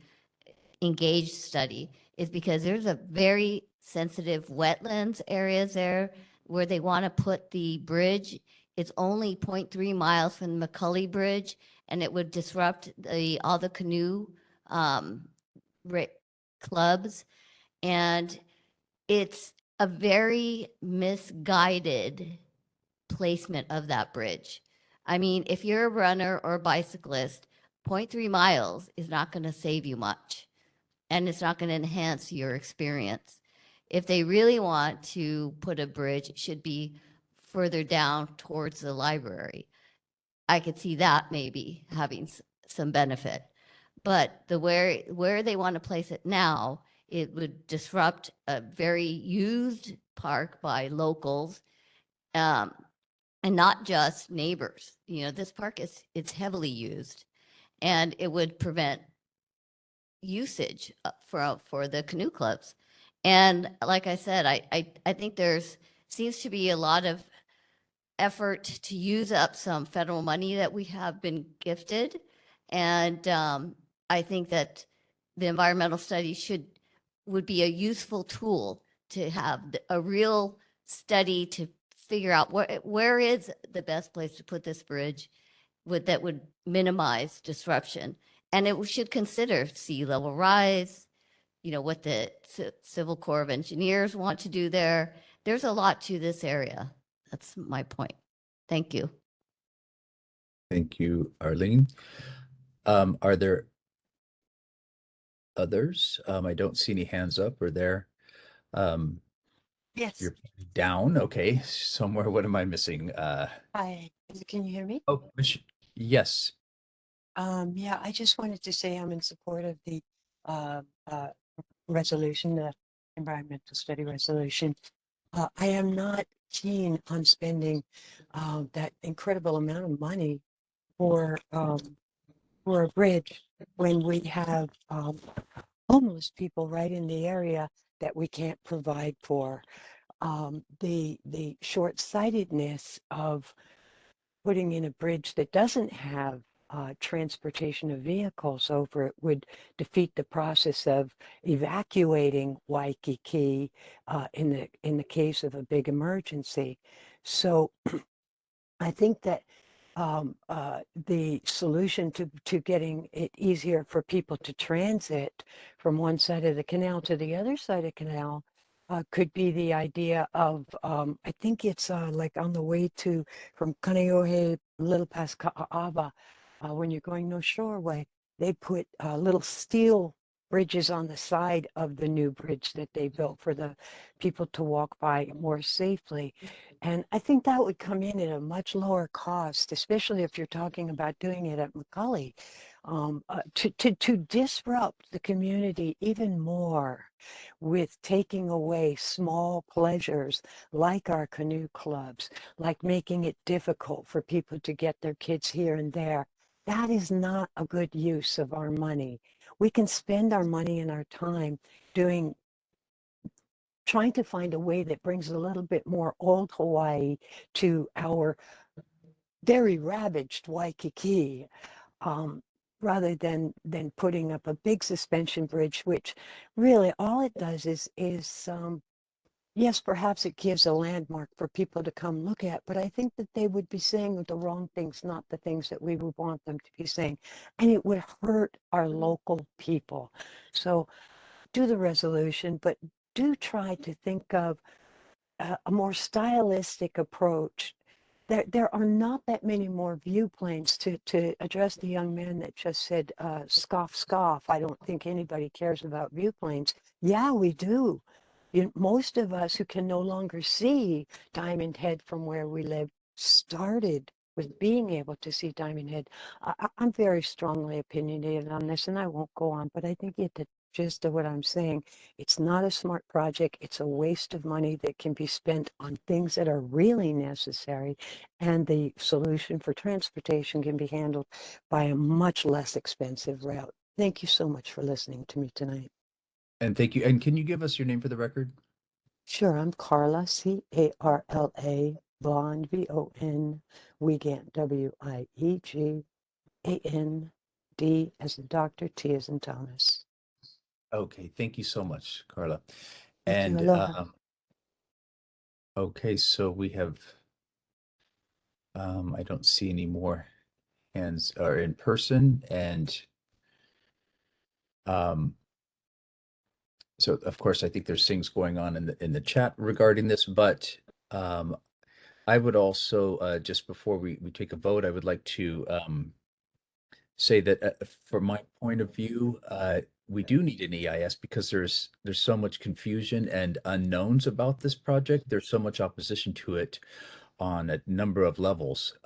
engaged study, is because there's a very sensitive wetlands areas there where they want to put the bridge. It's only 0.3 miles from the McCully Bridge, and it would disrupt all the canoe clubs. And it's a very misguided placement of that bridge. I mean, if you're a runner or a bicyclist, 0.3 miles is not going to save you much, and it's not going to enhance your experience. If they really want to put a bridge, it should be further down towards the library. I could see that maybe having some benefit. But where they want to place it now, it would disrupt a very used park by locals, and not just neighbors. You know, this park it's heavily used, and it would prevent usage for the canoe clubs. And like I said, I think seems to be a lot of effort to use up some federal money that we have been gifted. And I think that the environmental study would be a useful tool to have a real study to figure out where is the best place to put this bridge that would minimize disruption. And it should consider sea level rise, you know, what the Civil Corps of Engineers want to do there. There's a lot to this area. That's my point. Thank you. Thank you, Arlene. Are there others? I don't see any hands up or there. Yes. You're down. Okay. Somewhere. What am I missing? Hi, can you hear me? Oh, yes. Yeah, I just wanted to say I'm in support of the resolution, the environmental study resolution. I am not keen on spending that incredible amount of money for a bridge when we have homeless people right in the area that we can't provide for. The short-sightedness of putting in a bridge that doesn't have transportation of vehicles over it would defeat the process of evacuating Waikiki in the case of a big emergency. So I think that the solution to getting it easier for people to transit from one side of the canal to the other side of the canal could be the idea of, I think it's like on the way from Kaneohe, a little past Ka'ava, when you're going North Shore way, they put little steel bridges on the side of the new bridge that they built for the people to walk by more safely. And I think that would come in at a much lower cost, especially if you're talking about doing it at McCully. to disrupt the community even more with taking away small pleasures like our canoe clubs, like making it difficult for people to get their kids here and there. That is not a good use of our money. We can spend our money and our time trying to find a way that brings a little bit more old Hawaii to our very ravaged Waikiki, rather than putting up a big suspension bridge, which really all it does is yes, perhaps it gives a landmark for people to come look at, but I think that they would be saying the wrong things, not the things that we would want them to be saying, and it would hurt our local people. So do the resolution, but do try to think of a more stylistic approach. There are not that many more viewplanes to address the young man that just said, scoff, scoff. I don't think anybody cares about viewplanes. Yeah, we do. Most of us who can no longer see Diamond Head from where we live started with being able to see Diamond Head. I'm very strongly opinionated on this, and I won't go on, but I think you get the gist of what I'm saying. It's not a smart project. It's a waste of money that can be spent on things that are really necessary, and the solution for transportation can be handled by a much less expensive route. Thank you so much for listening to me tonight. And thank you. And can you give us your name for the record? Sure, I'm Carla, C-A-R-L-A, Bond, B-O-N, Wiegand, W-I-E-G-A-N-D as in Doctor, T as in Thomas. Okay, thank you so much, Carla. Thank you. And Aloha. okay, so we have I don't see any more hands are in person, and so of course I think there's things going on in the chat regarding this, but I would also just before we take a vote, I would like to say that from my point of view, we do need an EIS because there's so much confusion and unknowns about this project. There's so much opposition to it on a number of levels.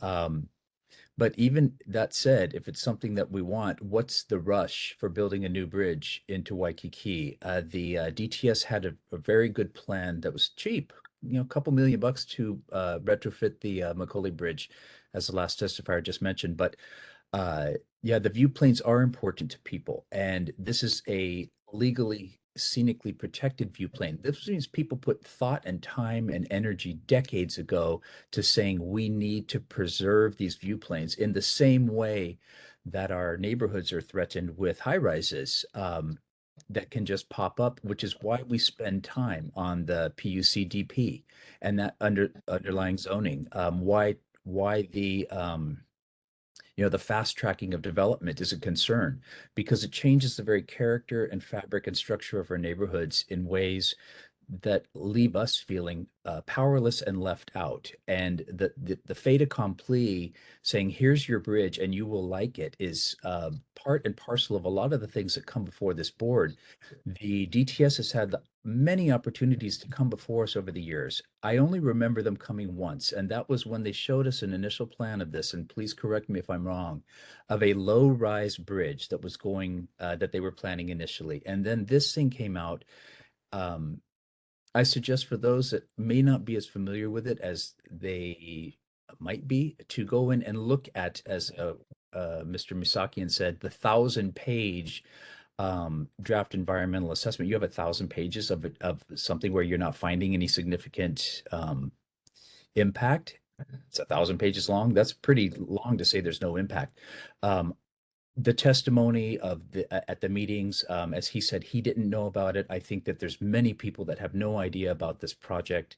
But even that said, if it's something that we want, what's the rush for building a new bridge into Waikiki? The DTS had a very good plan that was cheap, a couple $1 million to retrofit the Macaulay Bridge, as the last testifier just mentioned. But yeah, the view planes are important to people, and this is a legally scenically protected view plane. This means people put thought and time and energy decades ago to saying we need to preserve these view planes in the same way that our neighborhoods are threatened with high rises that can just pop up, which is why we spend time on the PUCDP and that underlying zoning. Why the the fast tracking of development is a concern because it changes the very character and fabric and structure of our neighborhoods in ways that leave us feeling powerless and left out. And the fait accompli, saying here's your bridge and you will like it, is part and parcel of a lot of the things that come before this board. The DTS has had many opportunities to come before us over the years. I only remember them coming once, and that was when they showed us an initial plan of this, and please correct me if I'm wrong, of a low-rise bridge that was going that they were planning initially. And then this thing came out. I suggest for those that may not be as familiar with it as they might be, to go in and look at, as Mr. Misakian said, the 1,000-page draft environmental assessment. You have 1,000 pages of something where you're not finding any significant impact. It's 1,000 pages long. That's pretty long to say there's no impact. The testimony of at the meetings, as he said, he didn't know about it. I think that there's many people that have no idea about this project.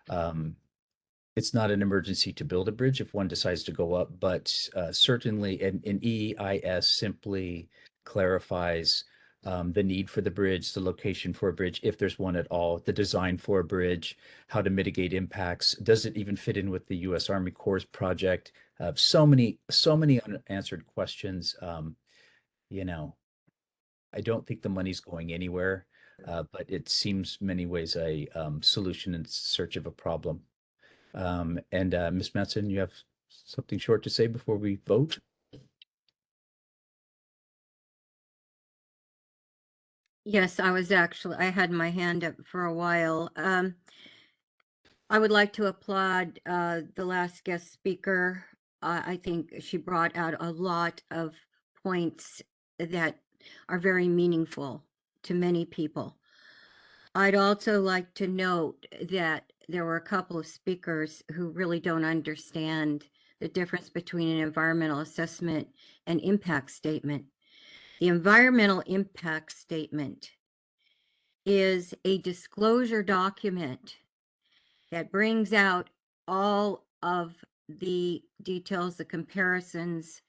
It's not an emergency to build a bridge if one decides to go up, but certainly an EIS simply clarifies the need for the bridge, the location for a bridge, if there's one at all, the design for a bridge, how to mitigate impacts. Does it even fit in with the U.S. Army Corps project? So many unanswered questions. I don't think the money's going anywhere, but it seems many ways a solution in search of a problem. And Ms. Matson, you have something short to say before we vote? Yes, I had my hand up for a while. I would like to applaud the last guest speaker. I think she brought out a lot of points that are very meaningful to many people. I'd also like to note that there were a couple of speakers who really don't understand the difference between an environmental assessment and impact statement. The environmental impact statement is a disclosure document that brings out all of the details, the comparisons,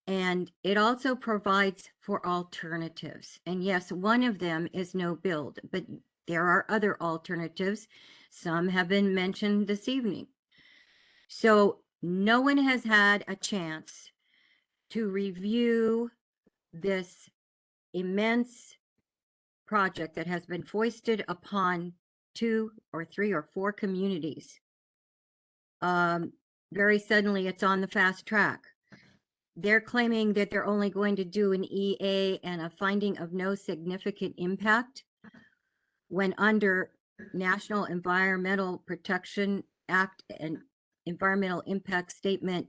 and it also provides for alternatives. And yes, one of them is no build, but there are other alternatives. Some have been mentioned this evening. So no one has had a chance to review this immense project that has been foisted upon 2 or 3 or 4 communities. Very suddenly it's on the fast track. They're claiming that they're only going to do an EA and a finding of no significant impact when under National Environmental Protection Act and environmental impact statement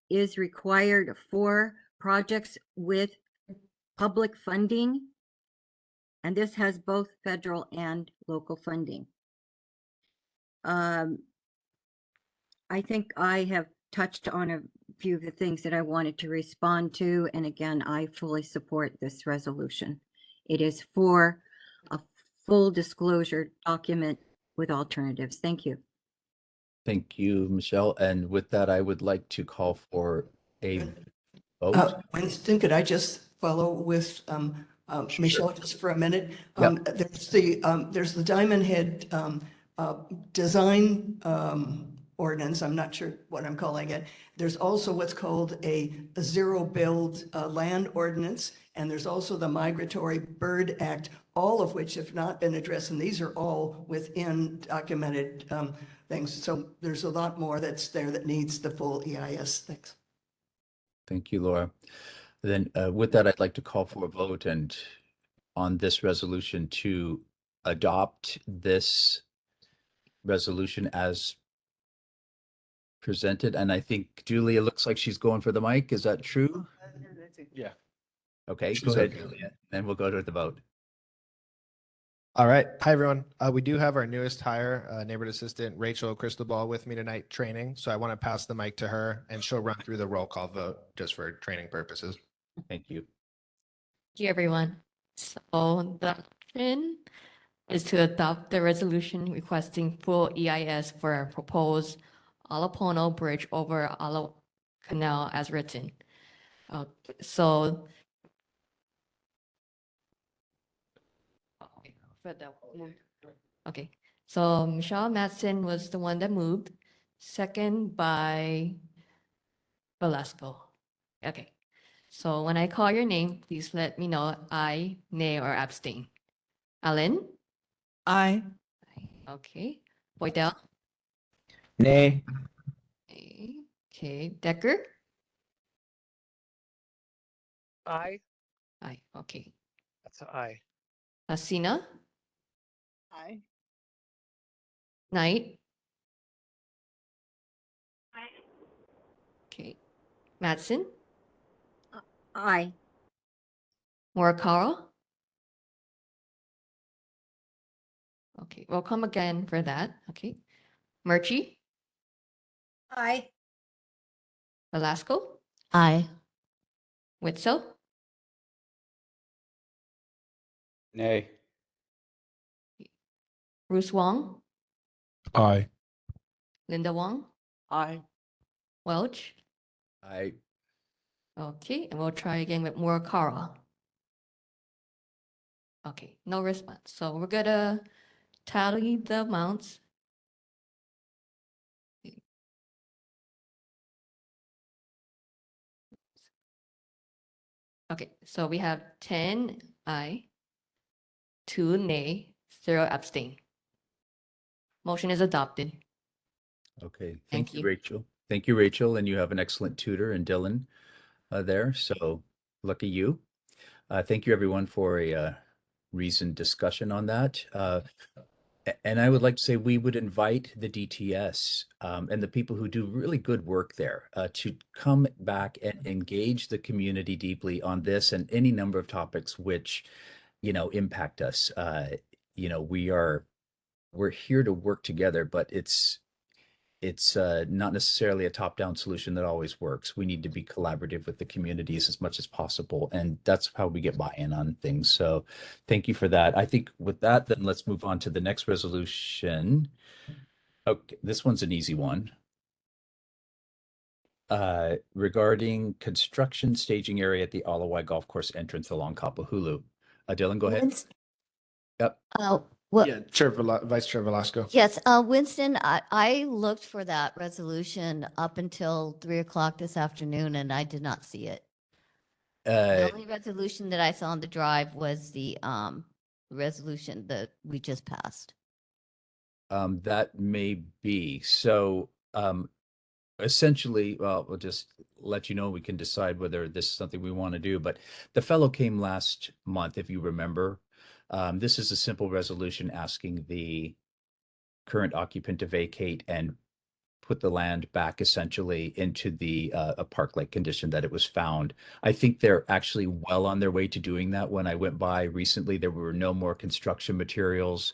is required for projects with public funding. And this has both federal and local funding. I think I have touched on a few of the things that I wanted to respond to. And again, I fully support this resolution. It is for a full disclosure document with alternatives. Thank you. Thank you, Michelle. And with that, I would like to call for a vote. Winston, could I just follow with Michelle just for a minute? Yep. There's the Diamond Head design ordinance. I'm not sure what I'm calling it. There's also what's called a zero build land ordinance. And there's also the Migratory Bird Act, all of which have not been addressed. And these are all within documented things. So there's a lot more that's there that needs the full EIS. Thanks. Thank you, Laura. Then with that, I'd like to call for a vote and on this resolution to adopt this resolution as presented. And I think Julia looks like she's going for the mic. Is that true? Yeah. Okay, She's go ahead, okay. Julia. Then we'll go to the vote. All right. Hi, everyone. We do have our newest hire, neighborhood assistant, Rachel Cristobal, with me tonight training. So I want to pass the mic to her and she'll run through the roll call vote just for training purposes. Thank you. Thank you, everyone. So the motion is to adopt the resolution requesting full EIS for a proposed Alapono Bridge over Ala Canal as written. So for the okay, so Michelle Madsen was the one that moved, second by Velasco. Okay, so when I call your name, please let me know aye, nay, or abstain. Alan? Aye. Okay. Boydell? Nay. Okay. Decker? Aye. Aye. Okay. That's an aye. Asina? Aye. Knight? Okay. Madsen? Aye. Morikawa? Okay, we'll come again for that. Okay. Murchie? Aye. Velasco? Aye. Witzel? Nay. Bruce Wong? Aye. Linda Wong? Aye. Welch? Aye. Okay, and we'll try again with Morikawa. Okay, no response. So we're gonna tally the amounts. Okay, so we have 10 aye, 2 nay, 0 abstain. Motion is adopted. Okay, Thank thank you, you. Rachel. Thank you, Rachel. And you have an excellent tutor in Dylan there. So lucky you. Thank you, everyone, for a reasoned discussion on that. And I would like to say we would invite the DTS and the people who do really good work there to come back and engage the community deeply on this and any number of topics which, impact us. We're here to work together, but it's not necessarily a top-down solution that always works. We need to be collaborative with the communities as much as possible, and that's how we get buy-in on things. So thank you for that. I think with that, then let's move on to the next resolution. Okay, this one's an easy one. Regarding construction staging area at the Alawai Golf Course entrance along Kapahulu. Dylan, go ahead. Yep. Well, Yeah, Vice Chair Velasco. yes, Winston, I looked for that resolution up until 3 o'clock this afternoon and I did not see it. The only resolution that I saw on the drive was the resolution that we just passed. That may be. So essentially, well, we'll just let you know, we can decide whether this is something we want to do. But the fellow came last month, if you remember. This is a simple resolution asking the current occupant to vacate and put the land back essentially into the a park-like condition that it was found. I think they're actually well on their way to doing that. When I went by recently, there were no more construction materials.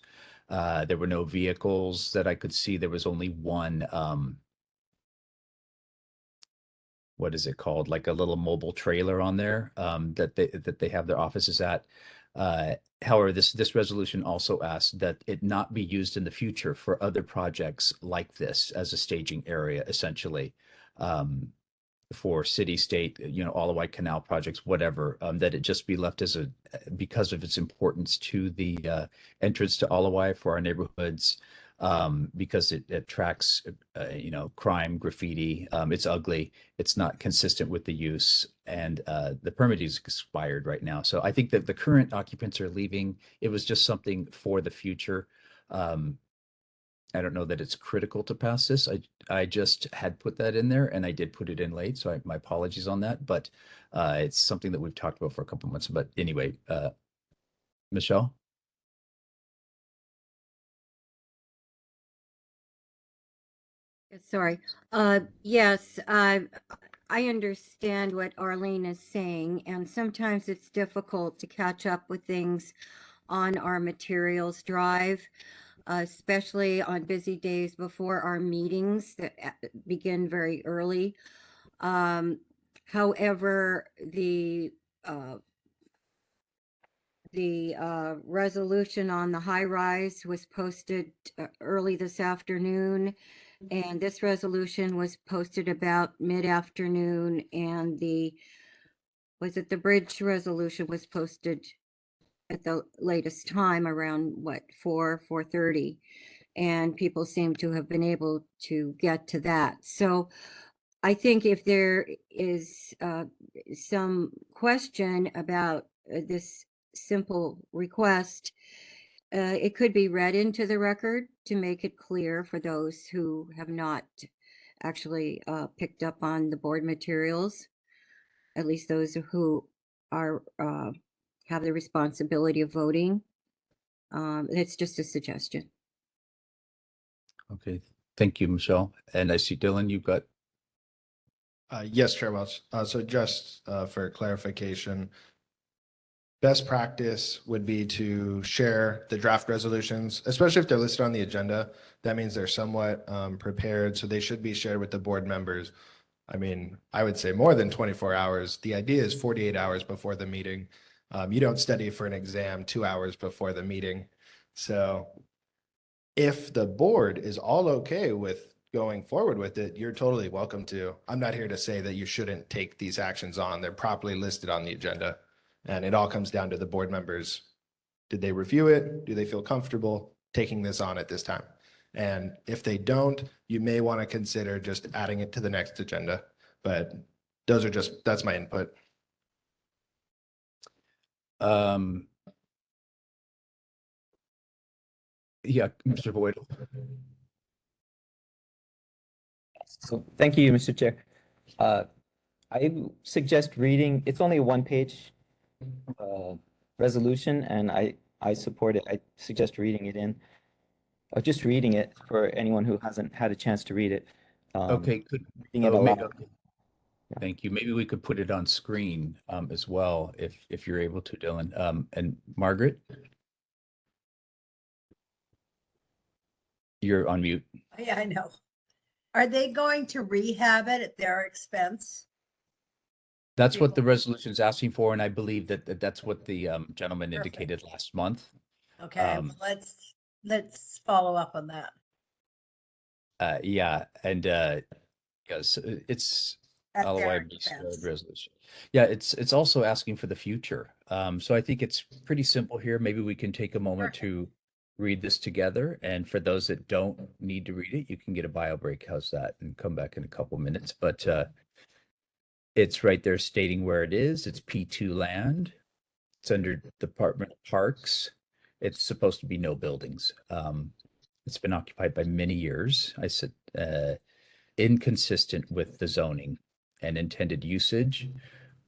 There were no vehicles that I could see. There was only one, what is it called? Like a little mobile trailer on there that they have their offices at. However, this resolution also asks that it not be used in the future for other projects like this as a staging area, essentially, for city, state, Alawai Canal projects, whatever, that it just be left as because of its importance to the entrance to Alawai for our neighborhoods, because it attracts, crime, graffiti. It's ugly. It's not consistent with the use, and the permit is expired right now. So I think that the current occupants are leaving. It was just something for the future. I don't know that it's critical to pass this. I just had put that in there, and I did put it in late, so my apologies on that. But it's something that we've talked about for a couple months. But anyway, Michelle. Sorry. Yes, I understand what Arlene is saying, and sometimes it's difficult to catch up with things on our materials drive, especially on busy days before our meetings that begin very early. However, the resolution on the high rise was posted early this afternoon. And this resolution was posted about mid-afternoon, and the bridge resolution was posted at the latest time around 4:30, and people seem to have been able to get to that. So I think if there is some question about this simple request, it could be read into the record to make it clear for those who have not actually picked up on the board materials, at least those who are have the responsibility of voting. It's just a suggestion. Okay, thank you, Michelle. And I see Dylan, you've got. Yes, Chair Welch. So just for clarification, best practice would be to share the draft resolutions, especially if they're listed on the agenda. That means they're somewhat prepared, so they should be shared with the board members. I mean, I would say more than 24 hours. The idea is 48 hours before the meeting. You don't study for an exam 2 hours before the meeting. So if the board is all okay with going forward with it, you're totally welcome to. I'm not here to say that you shouldn't take these actions on. They're properly listed on the agenda. And it all comes down to the board members. Did they review it? Do they feel comfortable taking this on at this time? And if they don't, you may want to consider just adding it to the next agenda. But that's my input. Yeah, Mr. Boyd. So thank you, Mr. Chair. I suggest reading, it's only a one-page resolution, and I I support it. I suggest reading it in. Just reading it for anyone who hasn't had a chance to read it. Okay, good. Reading it Oh, aloud. okay. Thank you. Maybe we could put it on screen as well, if you're able to, Dylan. And Margaret, you're on mute. Yeah, I know. Are they going to rehab it at their expense? That's what the resolution is asking for, and I believe that's what the gentleman indicated last month. Okay, well, let's follow up on that. Yeah, and yes, it's At their LOI Beast Road expense. resolution. Yeah, it's also asking for the future. So I think it's pretty simple here. Maybe we can take a moment to read this together. And for those that don't need to read it, you can get a bio break. How's that? And come back in a couple minutes. But it's right there stating where it is. It's P2 land. It's under Department of Parks. It's supposed to be no buildings. It's been occupied by many years. I said inconsistent with the zoning and intended usage.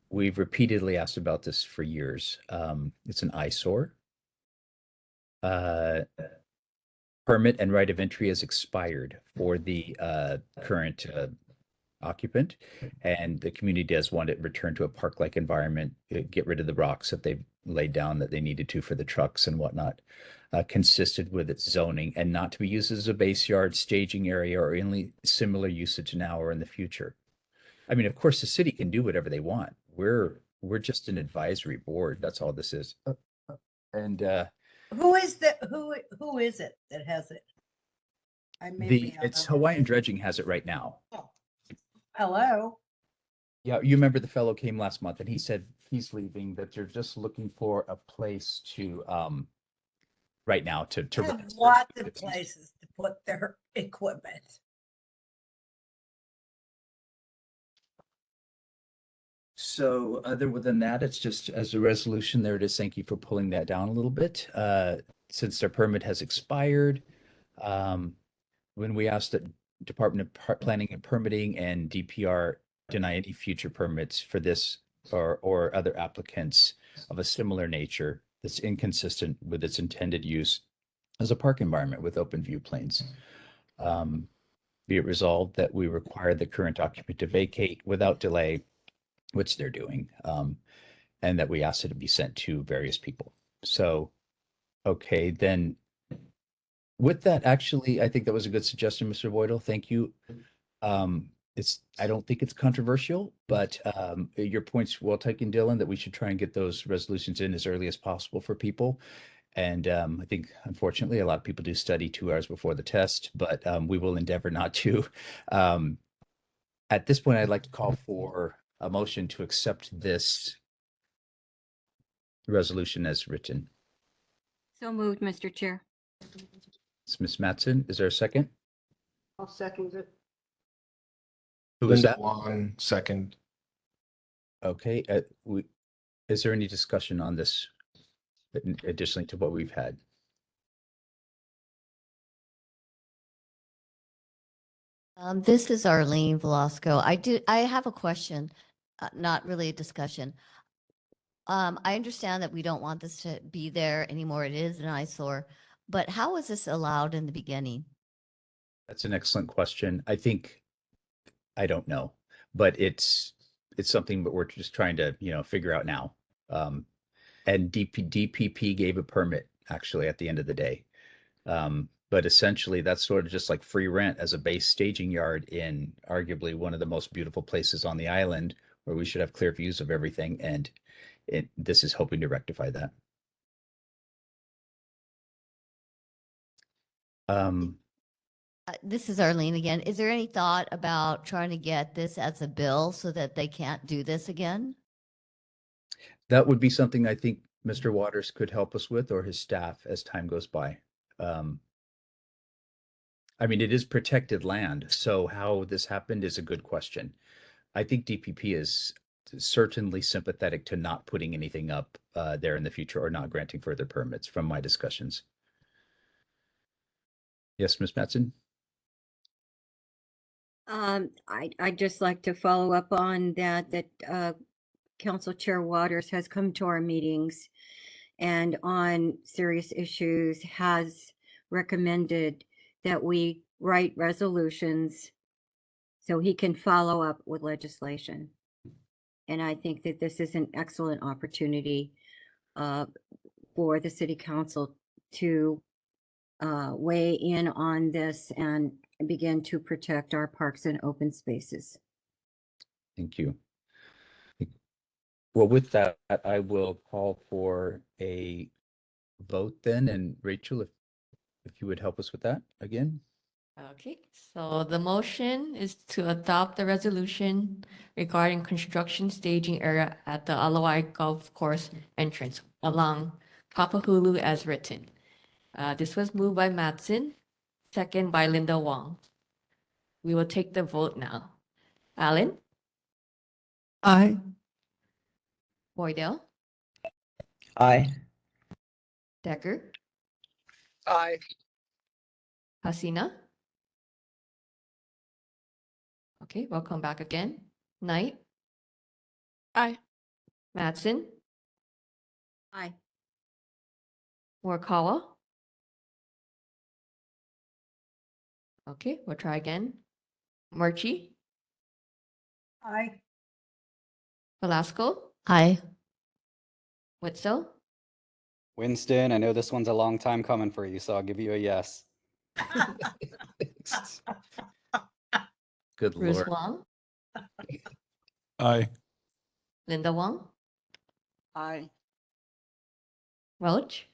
We've repeatedly asked about this for years. It's an eyesore. Permit and right of entry has expired for the current occupant, and the community does want it returned to a park-like environment, get rid of the rocks that they've laid down that they needed to for the trucks and whatnot, consistent with its zoning, and not to be used as a base yard, staging area, or any similar usage now or in the future. I mean, of course, the city can do whatever they want. We're just an advisory board. That's all this is. And Who is it that has it? I may be out it's of- Hawaiian Dredging has it right now. Hello? Yeah, you remember the fellow came last month and he said he's leaving, that they're just looking for a place to right now to They have rest. lots of places to put their equipment. So other than that, it's just as a resolution, there it is. Thank you for pulling that down a little bit. Since their permit has expired, when we asked the Department of Planning and Permitting and DPR deny any future permits for this or other applicants of a similar nature that's inconsistent with its intended use as a park environment with open view planes. Be it resolved that we require the current occupant to vacate without delay, which they're doing, and that we asked it to be sent to various people. So, okay, then with that, actually, I think that was a good suggestion, Mr. Voidle. Thank you. I don't think it's controversial, but your point's well taken, Dylan, that we should try and get those resolutions in as early as possible for people. And I think, unfortunately, a lot of people do study 2 hours before the test, but we will endeavor not to. At this point, I'd like to call for a motion to accept this resolution as written. So moved, Mr. Chair. It's Ms. Mattson. Is there a second? I'll second it. Who is Linda that? Wong, second. Okay, is there any discussion on this additionally to what we've had? This is Arlene Velasco. I have a question, not really a discussion. I understand that we don't want this to be there anymore. It is an eyesore, but how was this allowed in the beginning? That's an excellent question. I don't know, but it's something that we're just trying to, figure out now. And DPP gave a permit actually at the end of the day. But essentially that's sort of just like free rent as a base staging yard in arguably one of the most beautiful places on the island where we should have clear views of everything. And this is hoping to rectify that. This is Arlene again. Is there any thought about trying to get this as a bill so that they can't do this again? That would be something I think Mr. Waters could help us with, or his staff, as time goes by. I mean, it is protected land, so how this happened is a good question. I think DPP is certainly sympathetic to not putting anything up there in the future or not granting further permits from my discussions. Yes, Ms. Mattson? I'd just like to follow up on that Council Chair Waters has come to our meetings and on serious issues has recommended that we write resolutions so he can follow up with legislation. And I think that this is an excellent opportunity for the city council to weigh in on this and begin to protect our parks and open spaces. Thank you. Well, with that, I will call for a vote then. And Rachel, if you would help us with that again. Okay, so the motion is to adopt the resolution regarding construction staging area at the Alawai Golf Course entrance along Kapahulu as written. This was moved by Mattson, second by Linda Wong. We will take the vote now. Alan? Aye. Boydell? Aye. Decker? Aye. Hasina? Okay, we'll come back again. Knight? Aye. Mattson? Aye. Morikawa? Okay, we'll try again. Murchie? Aye. Velasco? Aye. Witzel? Winston, I know this one's a long time coming for you, so I'll give you a yes. Good Bruce Lord. Wong? Aye. Linda Wong? Aye. Welch?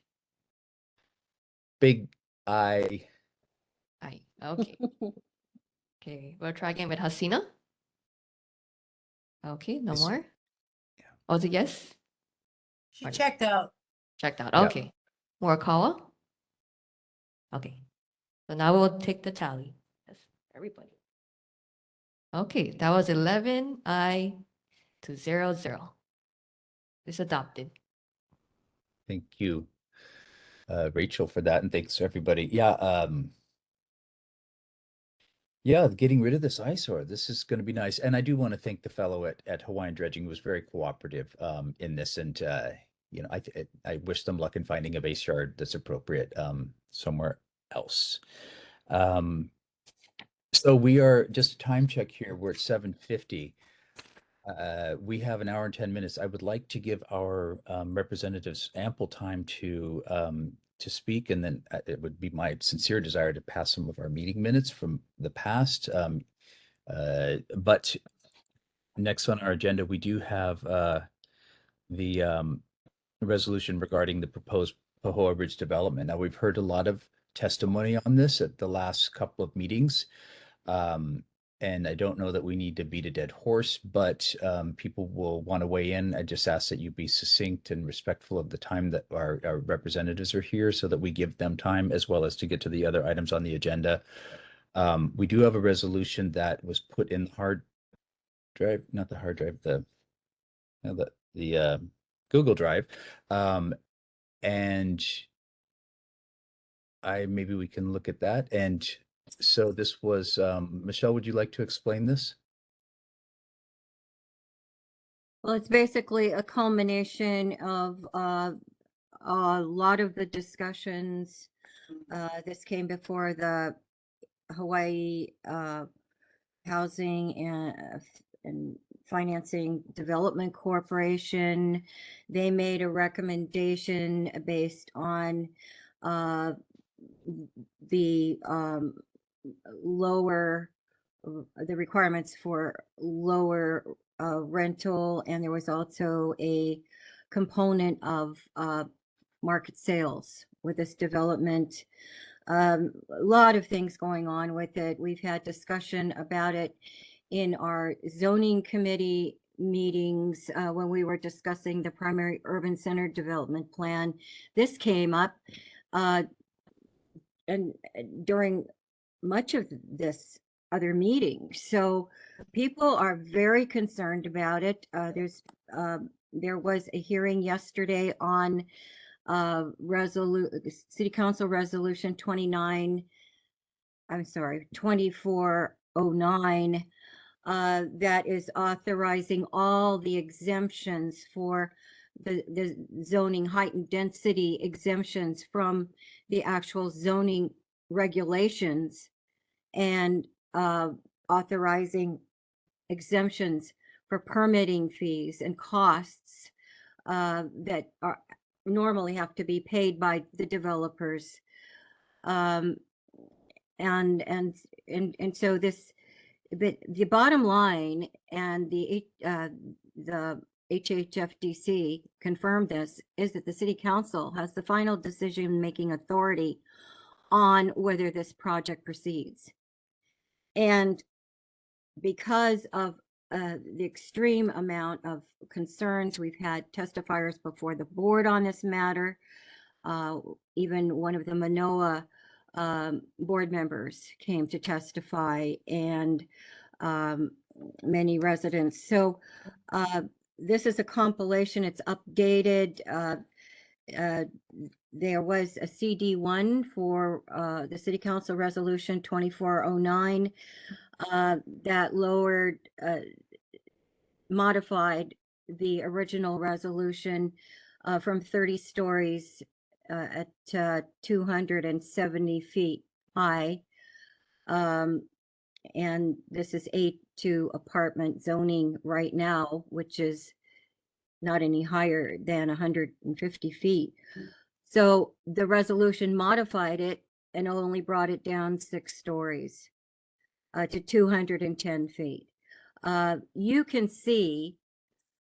Big aye. Aye. Okay. Okay, we'll try again with Hasina. Okay, no Yes. more? Oh, is it yes? She checked out. Checked out. Yeah. Okay. Morikawa? Okay. So now we'll take the tally. Yes, everybody. Okay, that was 11 aye to 0. It's adopted. Thank you, Rachel, for that, and thanks to everybody. Yeah, getting rid of this eyesore. This is going to be nice, and I do want to thank the fellow at Hawaiian Dredging who was very cooperative in this, and I wish them luck in finding a base yard that's appropriate somewhere else. So we are just a time check here. We're at 7:50. We have an hour and 10 minutes. I would like to give our representatives ample time to speak, and then it would be my sincere desire to pass some of our meeting minutes from the past. But next on our agenda, we do have the resolution regarding the proposed Pahoa Bridge development. Now, we've heard a lot of testimony on this at the last couple of meetings. And I don't know that we need to beat a dead horse, but people will want to weigh in. I just ask that you be succinct and respectful of the time that our representatives are here so that we give them time as well as to get to the other items on the agenda. We do have a resolution that was put in the hard drive, not the hard drive, the Google Drive. And maybe we can look at that. And so this was, Michelle, would you like to explain this? Well, it's basically a culmination of a lot of the discussions. This came before the Hawaii Housing and Financing Development Corporation. They made a recommendation based on the requirements for lower rental, and there was also a component of market sales with this development. A lot of things going on with it. We've had discussion about it in our zoning committee meetings when we were discussing the primary urban center development plan. This came up and during much of this other meeting. So people are very concerned about it. There was a hearing yesterday on City Council Resolution 2409 that is authorizing all the exemptions for the zoning heightened density exemptions from the actual zoning regulations and authorizing exemptions for permitting fees and costs that are normally have to be paid by the developers. And so this, but the bottom line, and the HHFDC confirmed this, is that the city council has the final decision-making authority on whether this project proceeds. And because of the extreme amount of concerns, we've had testifiers before the board on this matter. Even one of the Manoa board members came to testify, and many residents. So this is a compilation. It's updated. There was a CD1 for the City Council Resolution 2409 that modified the original resolution from 30 stories at 270 feet high. And this is A2 apartment zoning right now, which is not any higher than 150 feet. So the resolution modified it and only brought it down 6 stories to 210 feet. You can see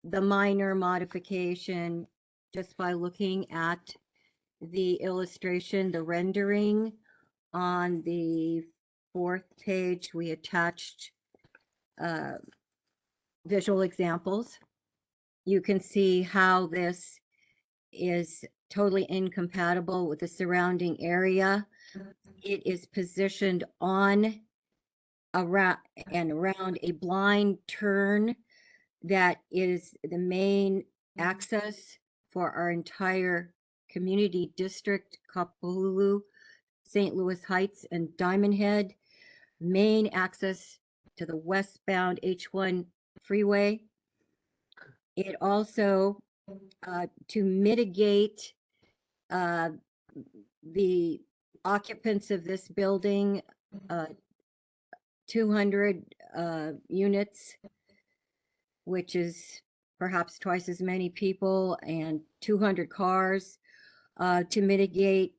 the minor modification just by looking at the illustration, the rendering on the 4th page. We attached visual examples. You can see how this is totally incompatible with the surrounding area. It is positioned on around a blind turn that is the main access for our entire community district, Kapalulu, St. Louis Heights, and Diamond Head. Main access to the westbound H1 freeway. It also, to mitigate the occupants of this building, 200 units, which is perhaps twice as many people, and 200 cars, to mitigate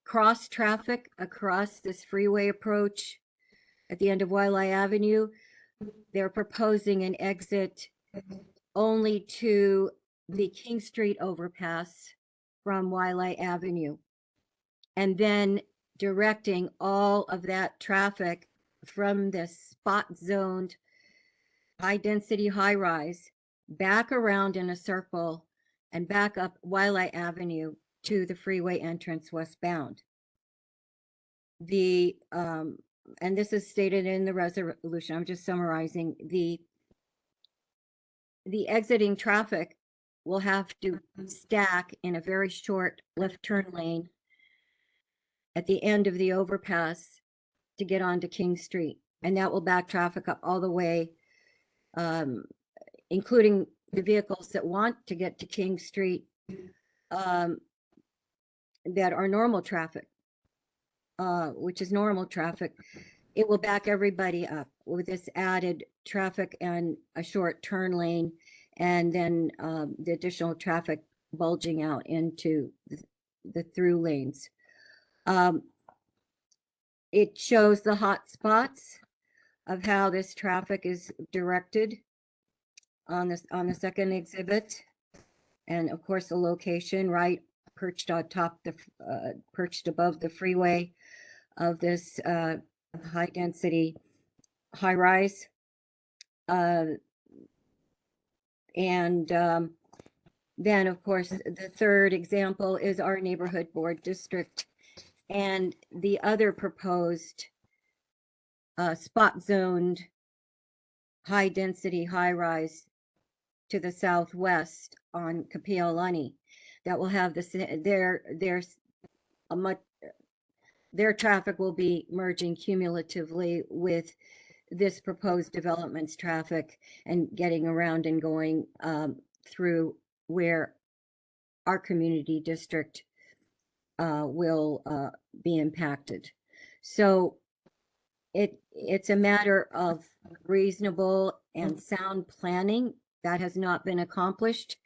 cross traffic across this freeway approach at the end of Waialae Avenue. They're proposing an exit only to the King Street overpass from Waialae Avenue, and then directing all of that traffic from this spot zoned high density high rise back around in a circle and back up Waialae Avenue to the freeway entrance westbound. The and this is stated in the resolution. I'm just summarizing. The exiting traffic will have to stack in a very short left turn lane at the end of the overpass to get onto King Street, and that will back traffic up all the way, including the vehicles that want to get to King Street that are normal traffic, which is normal traffic. It will back everybody up with this added traffic and a short turn lane, and then the additional traffic bulging out into the through lanes. It shows the hot spots of how this traffic is directed on the second exhibit, and of course the location right perched on top perched above the freeway of this high density high rise. Then of course the third example is our neighborhood board district, and the other proposed spot zoned high density high rise to the southwest on Kapi'olani that will have their traffic will be merging cumulatively with this proposed development's traffic and getting around and going through where our community district will be impacted. So it's a matter of reasonable and sound planning that has not been accomplished.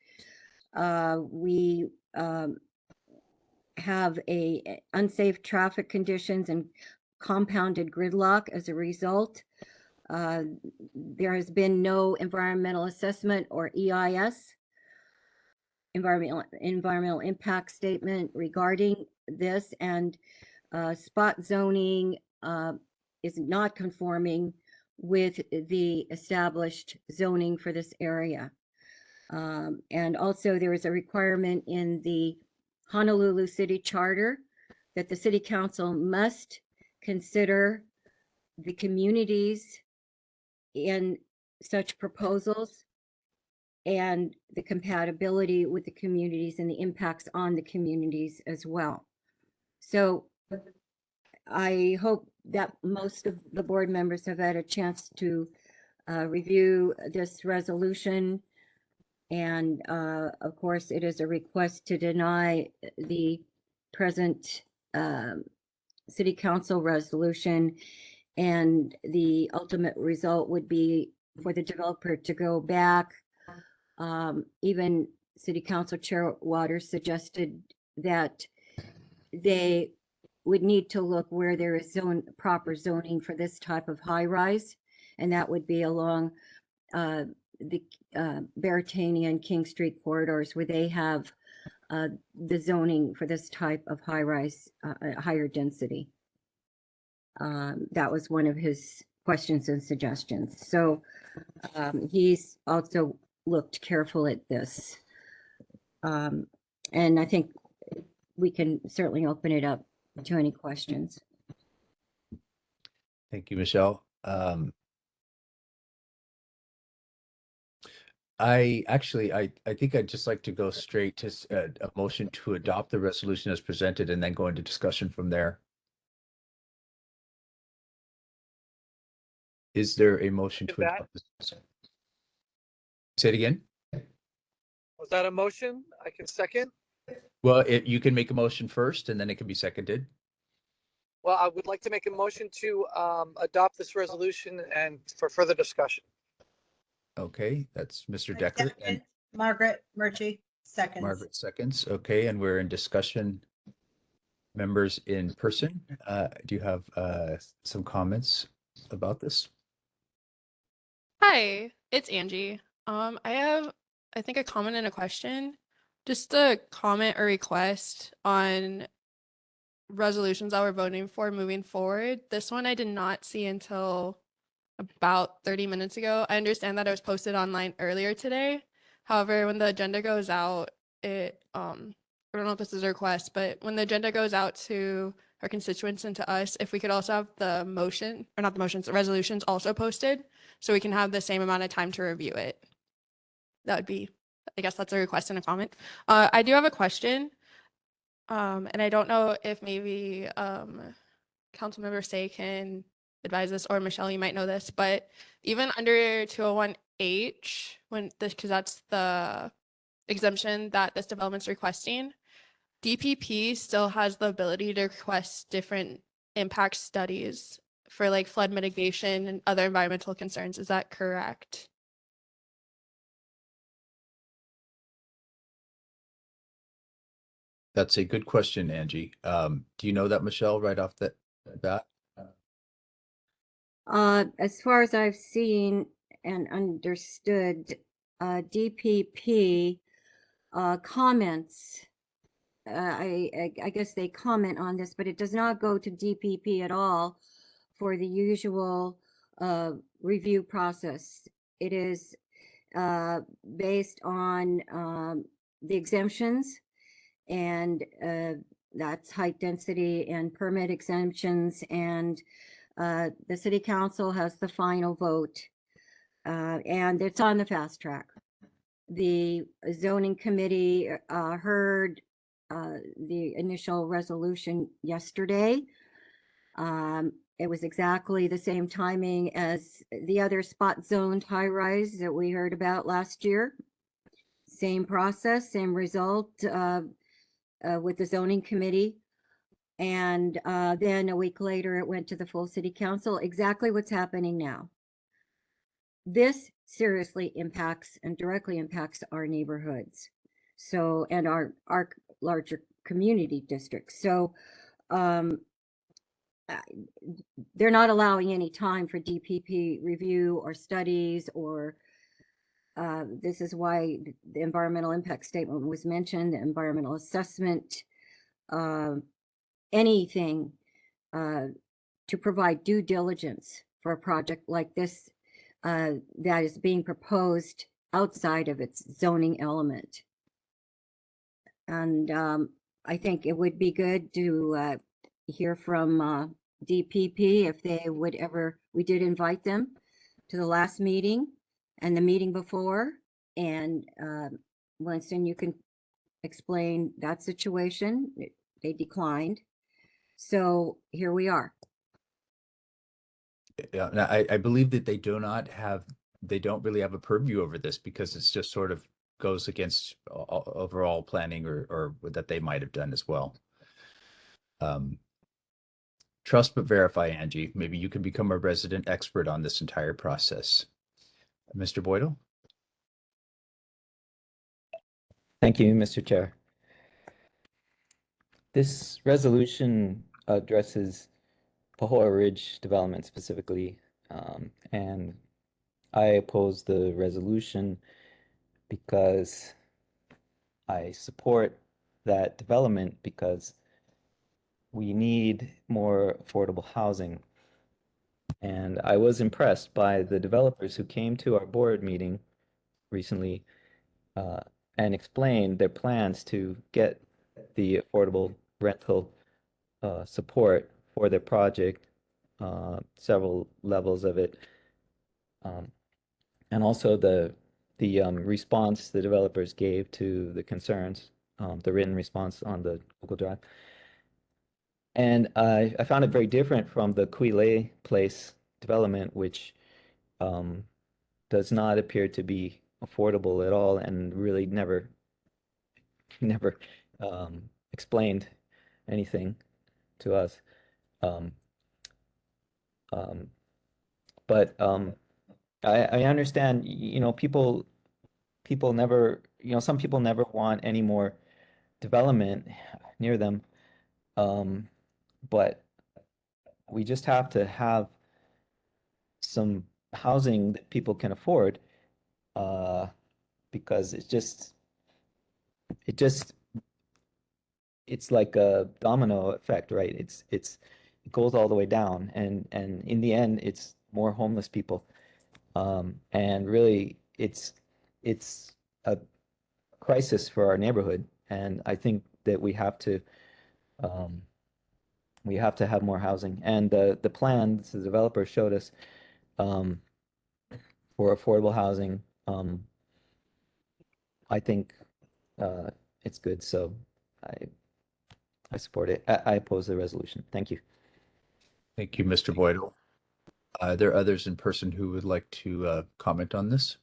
We have unsafe traffic conditions and compounded gridlock as a result. There has been no environmental assessment or EIS, environmental impact statement regarding this, and spot zoning is not conforming with the established zoning for this area. And also there is a requirement in the Honolulu City Charter that the City Council must consider the communities in such proposals and the compatibility with the communities and the impacts on the communities as well. So I hope that most of the board members have had a chance to review this resolution. And of course, it is a request to deny the present City Council resolution. And the ultimate result would be for the developer to go back. Even City Council Chair Waters suggested that they would need to look where there is proper zoning for this type of high rise, and that would be along the Beretania and King Street corridors where they have the zoning for this type of high rise, higher density. That was one of his questions and suggestions. So he's also looked careful at this. And I think we can certainly open it up to any questions. Thank you, Michelle. I think I'd just like to go straight to a motion to adopt the resolution as presented and then go into discussion from there. Is there a motion to adopt this? Say it again? Was that a motion? I can second. Well, you can make a motion first and then it can be seconded. Well, I would like to make a motion to adopt this resolution and for further discussion. Okay, that's Mr. Decker and Margaret Murchie, seconds. Margaret seconds. Okay, and we're in discussion. Members in person, do you have some comments about this? Hi, it's Angie. I have, I think, a comment and a question. Just a comment or request on resolutions that we're voting for moving forward. This one I did not see until about 30 minutes ago. I understand that it was posted online earlier today. However, when the agenda goes out, I don't know if this is a request, but when the agenda goes out to our constituents and to us, if we could also have the motion, or not the motions, the resolutions also posted so we can have the same amount of time to review it. That would be, I guess that's a request and a comment. I do have a question. And I don't know if maybe Councilmember Say can advise this, or Michelle, you might know this, but even under 201H, because that's the exemption that this development's requesting, DPP still has the ability to request different impact studies for like flood mitigation and other environmental concerns. Is that correct? That's a good question, Angie. Do you know that, Michelle, right off the bat? As far as I've seen and understood, DPP comments, I guess they comment on this, but it does not go to DPP at all for the usual review process. It is based on the exemptions, and that's height density and permit exemptions, and the City Council has the final vote, and it's on the fast track. The zoning committee heard the initial resolution yesterday. It was exactly the same timing as the other spot zoned high rise that we heard about last year. Same process, same result with the zoning committee. And then a week later, it went to the full city council, exactly what's happening now. This seriously impacts and directly impacts our neighborhoods. So, and our larger community districts. So, they're not allowing any time for DPP review or studies or this is why the environmental impact statement was mentioned, the environmental assessment, anything to provide due diligence for a project like this that is being proposed outside of its zoning element. And I think it would be good to hear from DPP if they would ever, we did invite them to the last meeting and the meeting before. And Winston, you can explain that situation. They declined. So here we are. Yeah, and I believe that they don't really have a purview over this because it's just sort of goes against overall planning or that they might have done as well. Trust but verify, Angie. Maybe you can become a resident expert on this entire process. Mr. Boydell? Thank you, Mr. Chair. This resolution addresses Pahoa Ridge development specifically, and I oppose the resolution because I support that development because we need more affordable housing. And I was impressed by the developers who came to our board meeting recently and explained their plans to get the affordable rental support for their project, several levels of it. And also the response the developers gave to the concerns, the written response on the Google Drive. And I found it very different from the Kuilei Place development, which does not appear to be affordable at all and really never explained anything to us. But I understand, people never, some people never want any more development near them. But we just have to have some housing that people can afford, because it's like a domino effect, right? It goes all the way down, and in the end, it's more homeless people. And really, it's a crisis for our neighborhood, and I think that we have to have more housing. And the plans the developer showed us for affordable housing, I think it's good. So I support it. I oppose the resolution. Thank you. Thank you, Mr. Boydell. Are there others in person who would like to comment on this?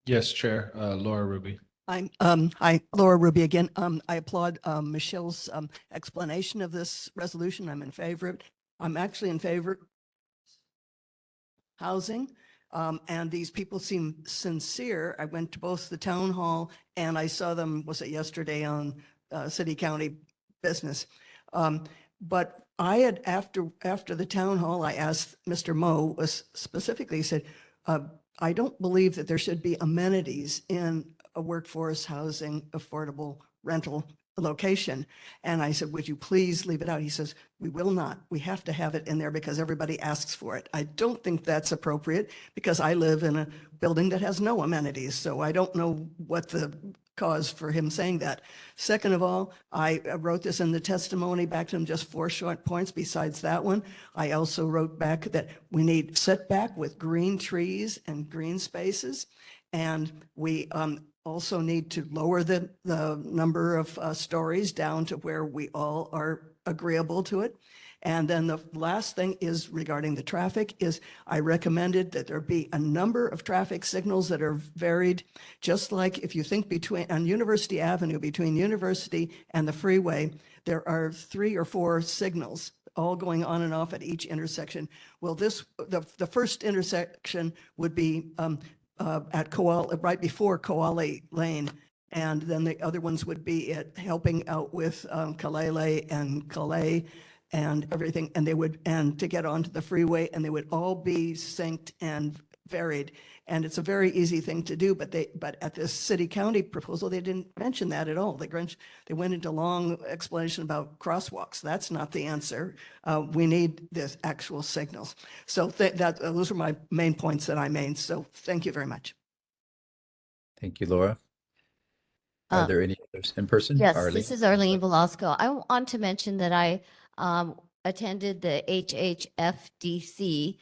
Yes, Chair. Laura Ruby. Hi, Laura Ruby again. I applaud Michelle's explanation of this resolution. I'm in favor of it. I'm actually in favor of housing. And these people seem sincere. I went to both the town hall and I saw them, was it yesterday, on city county business. But I had, after the town hall, I asked Mr. Moe, specifically said, I don't believe that there should be amenities in a workforce housing affordable rental location. And I said, would you please leave it out? He says, we will not. We have to have it in there because everybody asks for it. I don't think that's appropriate because I live in a building that has no amenities. So I don't know what the cause for him saying that. Second of all, I wrote this in the testimony back to him, just 4 short points besides that one. I also wrote back that we need setback with green trees and green spaces. And we also need to lower the number of stories down to where we all are agreeable to it. And then the last thing is regarding the traffic is I recommended that there be a number of traffic signals that are varied, just like if you think on University Avenue, between University and the freeway, there are 3 or 4 signals all going on and off at each intersection. Well, the first intersection would be at right before Koale Lane. And then the other ones would be helping out with Kalele and Calais and everything. And to get onto the freeway, and they would all be synced and varied. And it's a very easy thing to do, but at this city county proposal, they didn't mention that at all. They went into long explanation about crosswalks. That's not the answer. We need this actual signals. So those are my main points that I made. So thank you very much. Thank you, Laura. Are there any others in person? Yes, Arlene? this is Arlene Velasco. I want to mention that I attended the HHFDC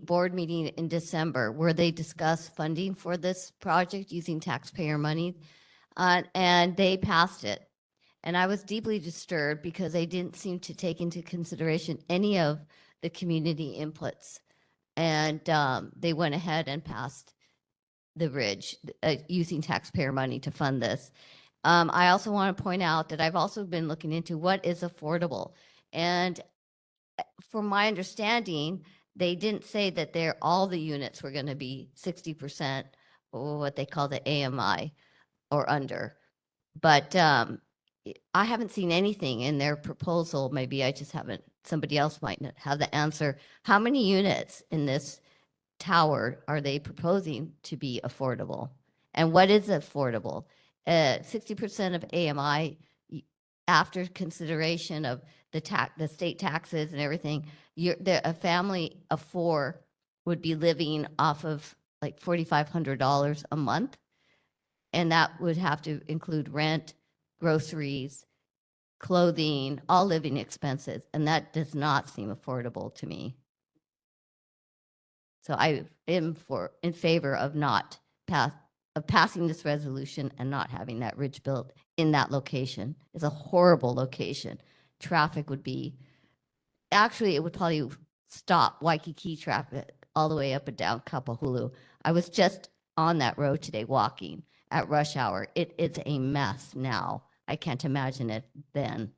board meeting in December where they discussed funding for this project using taxpayer money, and they passed it. And I was deeply disturbed because they didn't seem to take into consideration any of the community inputs. And they went ahead and passed the bridge using taxpayer money to fund this. I also want to point out that I've also been looking into what is affordable. And from my understanding, they didn't say that all the units were going to be 60% or what they call the AMI or under. But I haven't seen anything in their proposal. Maybe I just haven't, somebody else might have the answer. How many units in this tower are they proposing to be affordable? And what is affordable? 60% of AMI, after consideration of the state taxes and everything, a family of 4 would be living off of like $4,500 a month. And that would have to include rent, groceries, clothing, all living expenses. And that does not seem affordable to me. So I am in favor of passing this resolution and not having that bridge built in that location. It's a horrible location. Traffic would be, actually, it would probably stop Waikiki traffic all the way up and down Kapahulu. I was just on that road today walking at rush hour. It's a mess now. I can't imagine it then.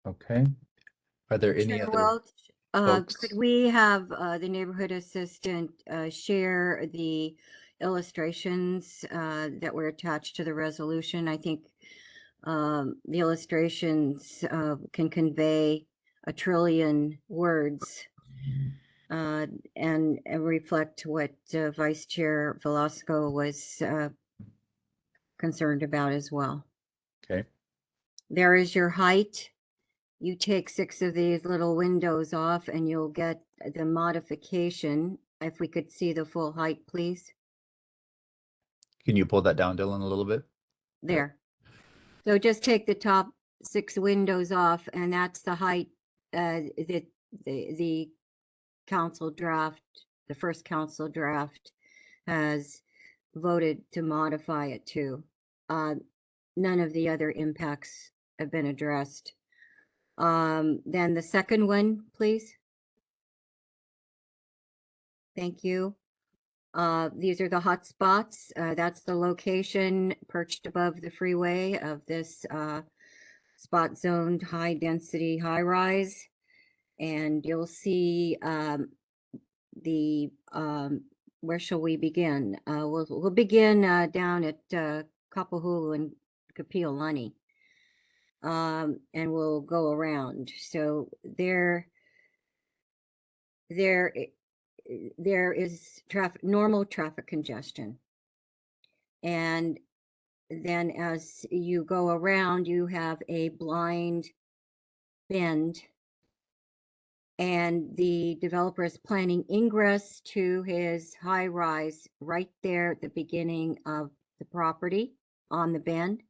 Okay. Are there any Chair other Welch, folks? could we have the neighborhood assistant share the illustrations that were attached to the resolution? I think the illustrations can convey 1 trillion words and reflect what Vice Chair Velasco was concerned about as well. Okay. There is your height. You take 6 of these little windows off and you'll get the modification. If we could see the full height, please. Can you pull that down, Dylan, a little bit? There. So just take the top 6 windows off, and that's the height that the council draft, the first council draft, has voted to modify it to. None of the other impacts have been addressed. Then the second one, please. Thank you. These are the hot spots. That's the location perched above the freeway of this spot zoned high density high rise. And you'll see where shall we begin? We'll begin down at Kapahulu and Kapiolani. And we'll go around. So there is normal traffic congestion. And then as you go around, you have a blind bend, and the developer is planning ingress to his high rise right there at the beginning of the property on the bend.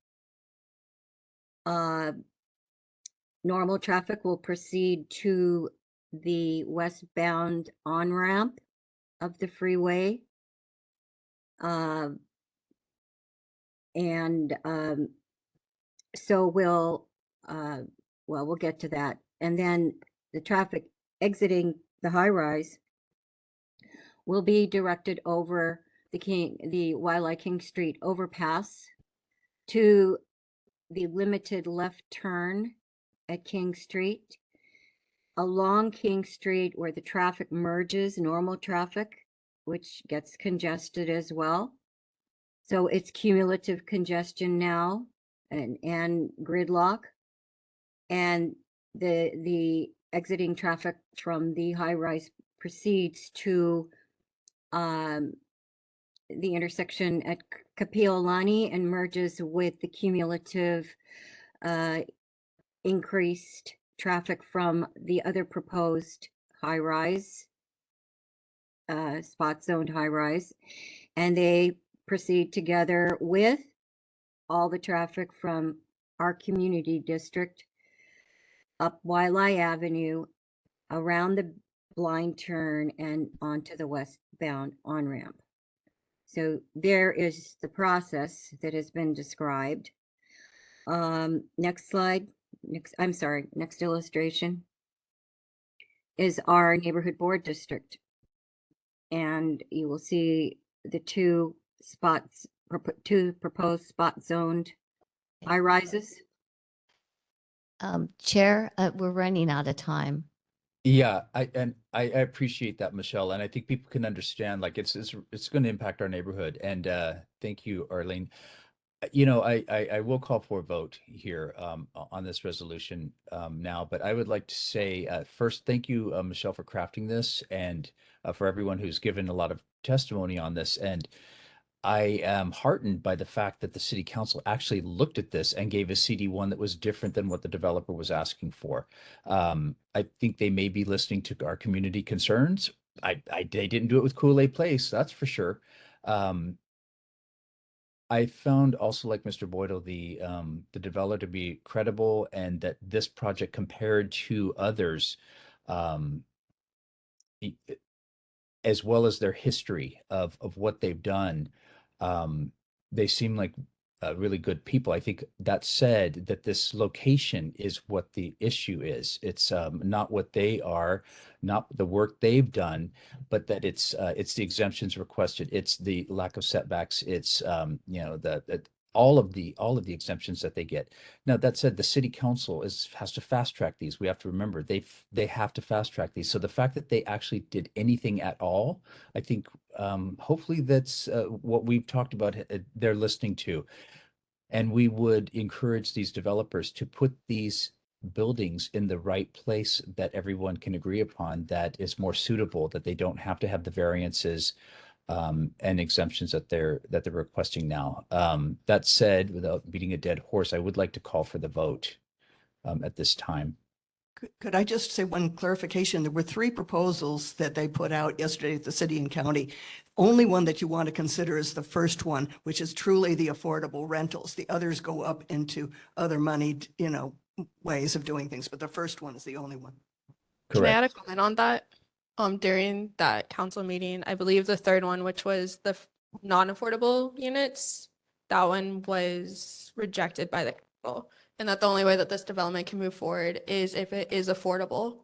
Normal traffic will proceed to the westbound on-ramp of the freeway. So will well, we'll get to that. And then the traffic exiting the high rise will be directed over the Waialae King Street overpass to the limited left turn at King Street, along King Street where the traffic merges, normal traffic, which gets congested as well. So it's cumulative congestion now and gridlock. And the exiting traffic from the high rise proceeds to the intersection at Kapiolani and merges with the cumulative increased traffic from the other proposed high rise, spot zoned high rise. And they proceed together with all the traffic from our community district up Waialae Avenue, around the blind turn and onto the westbound on-ramp. So there is the process that has been described. Next slide, next illustration is our neighborhood board district. And you will see the two proposed spot zoned high rises. Chair, we're running out of time. Yeah, I appreciate that, Michelle, and I think people can understand, like, it's going to impact our neighborhood. And thank you, Arlene. You know, I will call for a vote here on this resolution now, but I would like to say first, thank you, Michelle, for crafting this, and for everyone who's given a lot of testimony on this. And I am heartened by the fact that the city council actually looked at this and gave a CD1 that was different than what the developer was asking for. I think they may be listening to our community concerns. They didn't do it with Kool-Aid Place, that's for sure. I found also, like Mr. Boydell, the developer to be credible, and that this project compared to others, as well as their history of what they've done, they seem like really good people. I think that said, that this location is what the issue is. It's not what they are, not the work they've done, but that it's the exemptions requested. It's the lack of setbacks. It's you know, all of the exemptions that they get. Now, that said, the city council has to fast track these. We have to remember they have to fast track these. So the fact that they actually did anything at all, I think hopefully that's what we've talked about, they're listening to. And we would encourage these developers to put these buildings in the right place that everyone can agree upon, that is more suitable, that they don't have to have the variances and exemptions that they're requesting now. That said, without beating a dead horse, I would like to call for the vote at this time. Could I just say one clarification? There were 3 proposals that they put out yesterday at the city and county. Only one that you want to consider is the first one, which is truly the affordable rentals. The others go up into other moneyed, you know, ways of doing things, but the first one is the only one. Can I add a comment on that? During that council meeting, I believe the third one, which was the non-affordable units, that one was rejected by the council, and that the only way that this development can move forward is if it is affordable.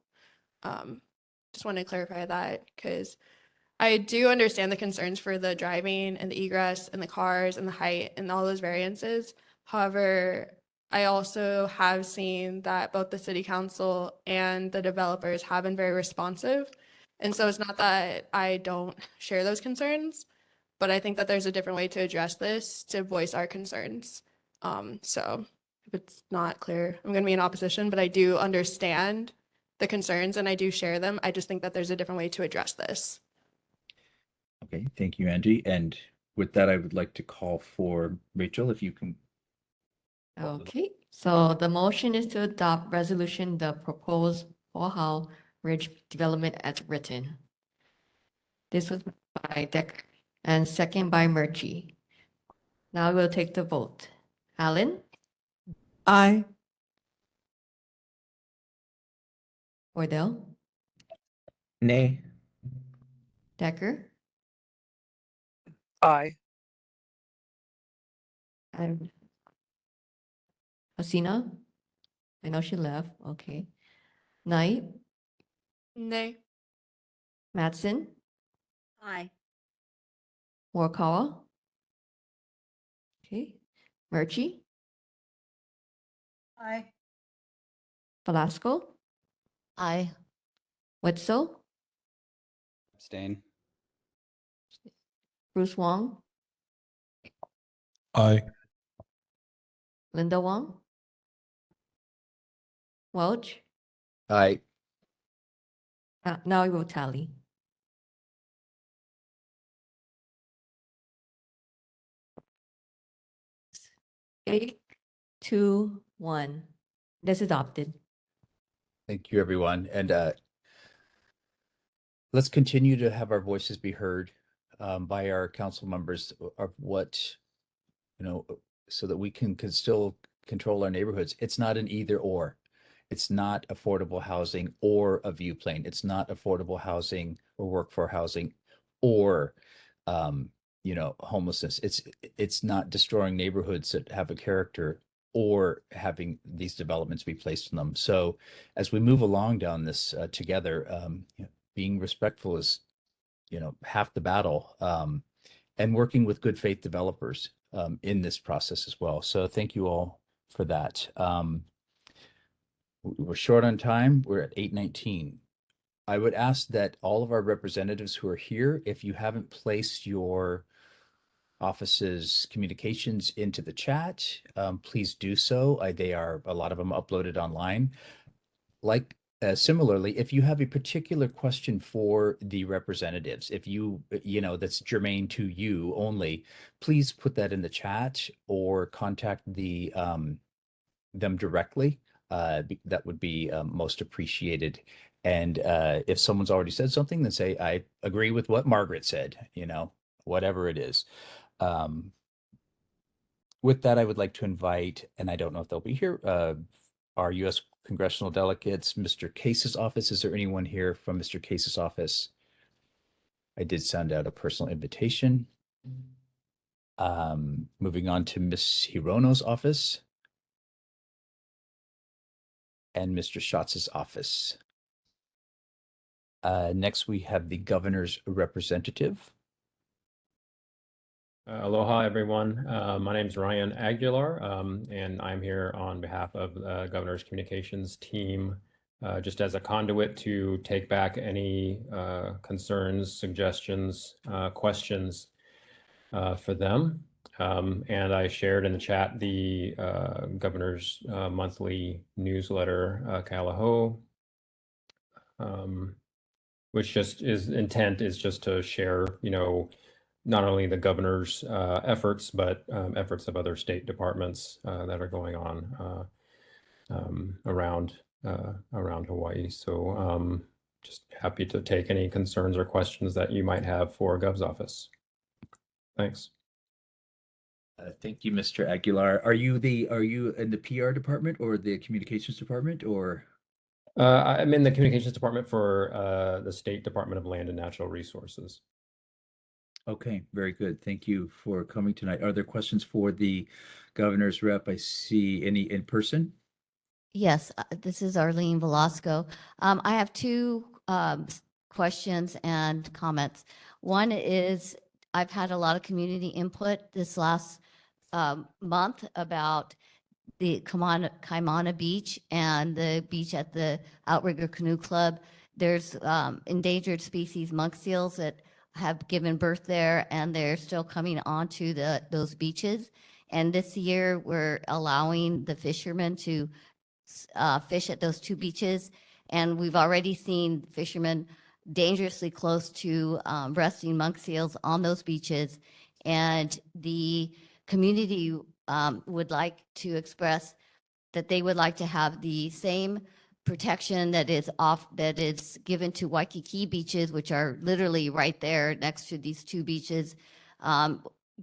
Just want to clarify that, because I do understand the concerns for the driving and the egress and the cars and the height and all those variances. However, I also have seen that both the city council and the developers have been very responsive. And so it's not that I don't share those concerns, but I think that there's a different way to address this, to voice our concerns. So if it's not clear, I'm going to be in opposition, but I do understand the concerns and I do share them. I just think that there's a different way to address this. Okay, thank you, Angie. And with that, I would like to call for Rachel, if you can. Okay, so the motion is to adopt resolution, the proposed Pohau Ridge development as written. This was by Deck and second by Murchie. Now we'll take the vote. Allen? Aye. Boydell? Nay. Decker? Aye. And Hasina? I know she left. Okay. Knight, Nay. Mattson, Aye. Morikawa. Okay. Murchie, Aye. Velasco, Aye. Wetzel, Abstain. Bruce Wong, Aye. Linda Wong, Welch. Aye. Now we will tally. Eight, 2, 1. This is adopted. Thank you, everyone. And let's continue to have our voices be heard by our council members of what, so that we can still control our neighborhoods. It's not an either or. It's not affordable housing or a view plane. It's not affordable housing or workforce housing or homelessness. It's not destroying neighborhoods that have a character or having these developments be placed in them. So as we move along down this together, being respectful is, half the battle, and working with good faith developers in this process as well. So thank you all for that. We're short on time. We're at 8:19. I would ask that all of our representatives who are here, if you haven't placed your office's communications into the chat, please do so. A lot of them uploaded online. Similarly, if you have a particular question for the representatives, if that's germane to you only, please put that in the chat or contact them directly. That would be most appreciated. And if someone's already said something, then say, I agree with what Margaret said, whatever it is. With that, I would like to invite, and I don't know if they'll be here, our U.S. congressional delegates, Mr. Case's office. Is there anyone here from Mr. Case's office? I did send out a personal invitation. Moving on to Ms. Hirono's office and Mr. Schatz's office. Next, we have the governor's representative. Aloha, everyone. My name is Ryan Aguilar, and I'm here on behalf of the Governor's Communications team, just as a conduit to take back any concerns, suggestions, questions for them. And I shared in the chat the Governor's monthly newsletter, Kalaho, which just intent is just to share, not only the governor's efforts, but efforts of other state departments that are going on around Hawaii. So just happy to take any concerns or questions that you might have for Gov's office. Thanks. Thank you, Mr. Aguilar. Are you in the PR department or the communications department, or? I'm in the communications department for the State Department of Land and Natural Resources. Okay, very good. Thank you for coming tonight. Are there questions for the governor's rep? I see any in person. Yes, this is Arlene Velasco. I have two questions and comments. One is I've had a lot of community input this last month about the Kaimana Beach and the beach at the Outrigger Canoe Club. There's endangered species monk seals that have given birth there, and they're still coming onto those beaches. And this year, we're allowing the fishermen to fish at those two beaches. And we've already seen fishermen dangerously close to resting monk seals on those beaches. And the community would like to express that they would like to have the same protection that is given to Waikiki beaches, which are literally right there next to these two beaches,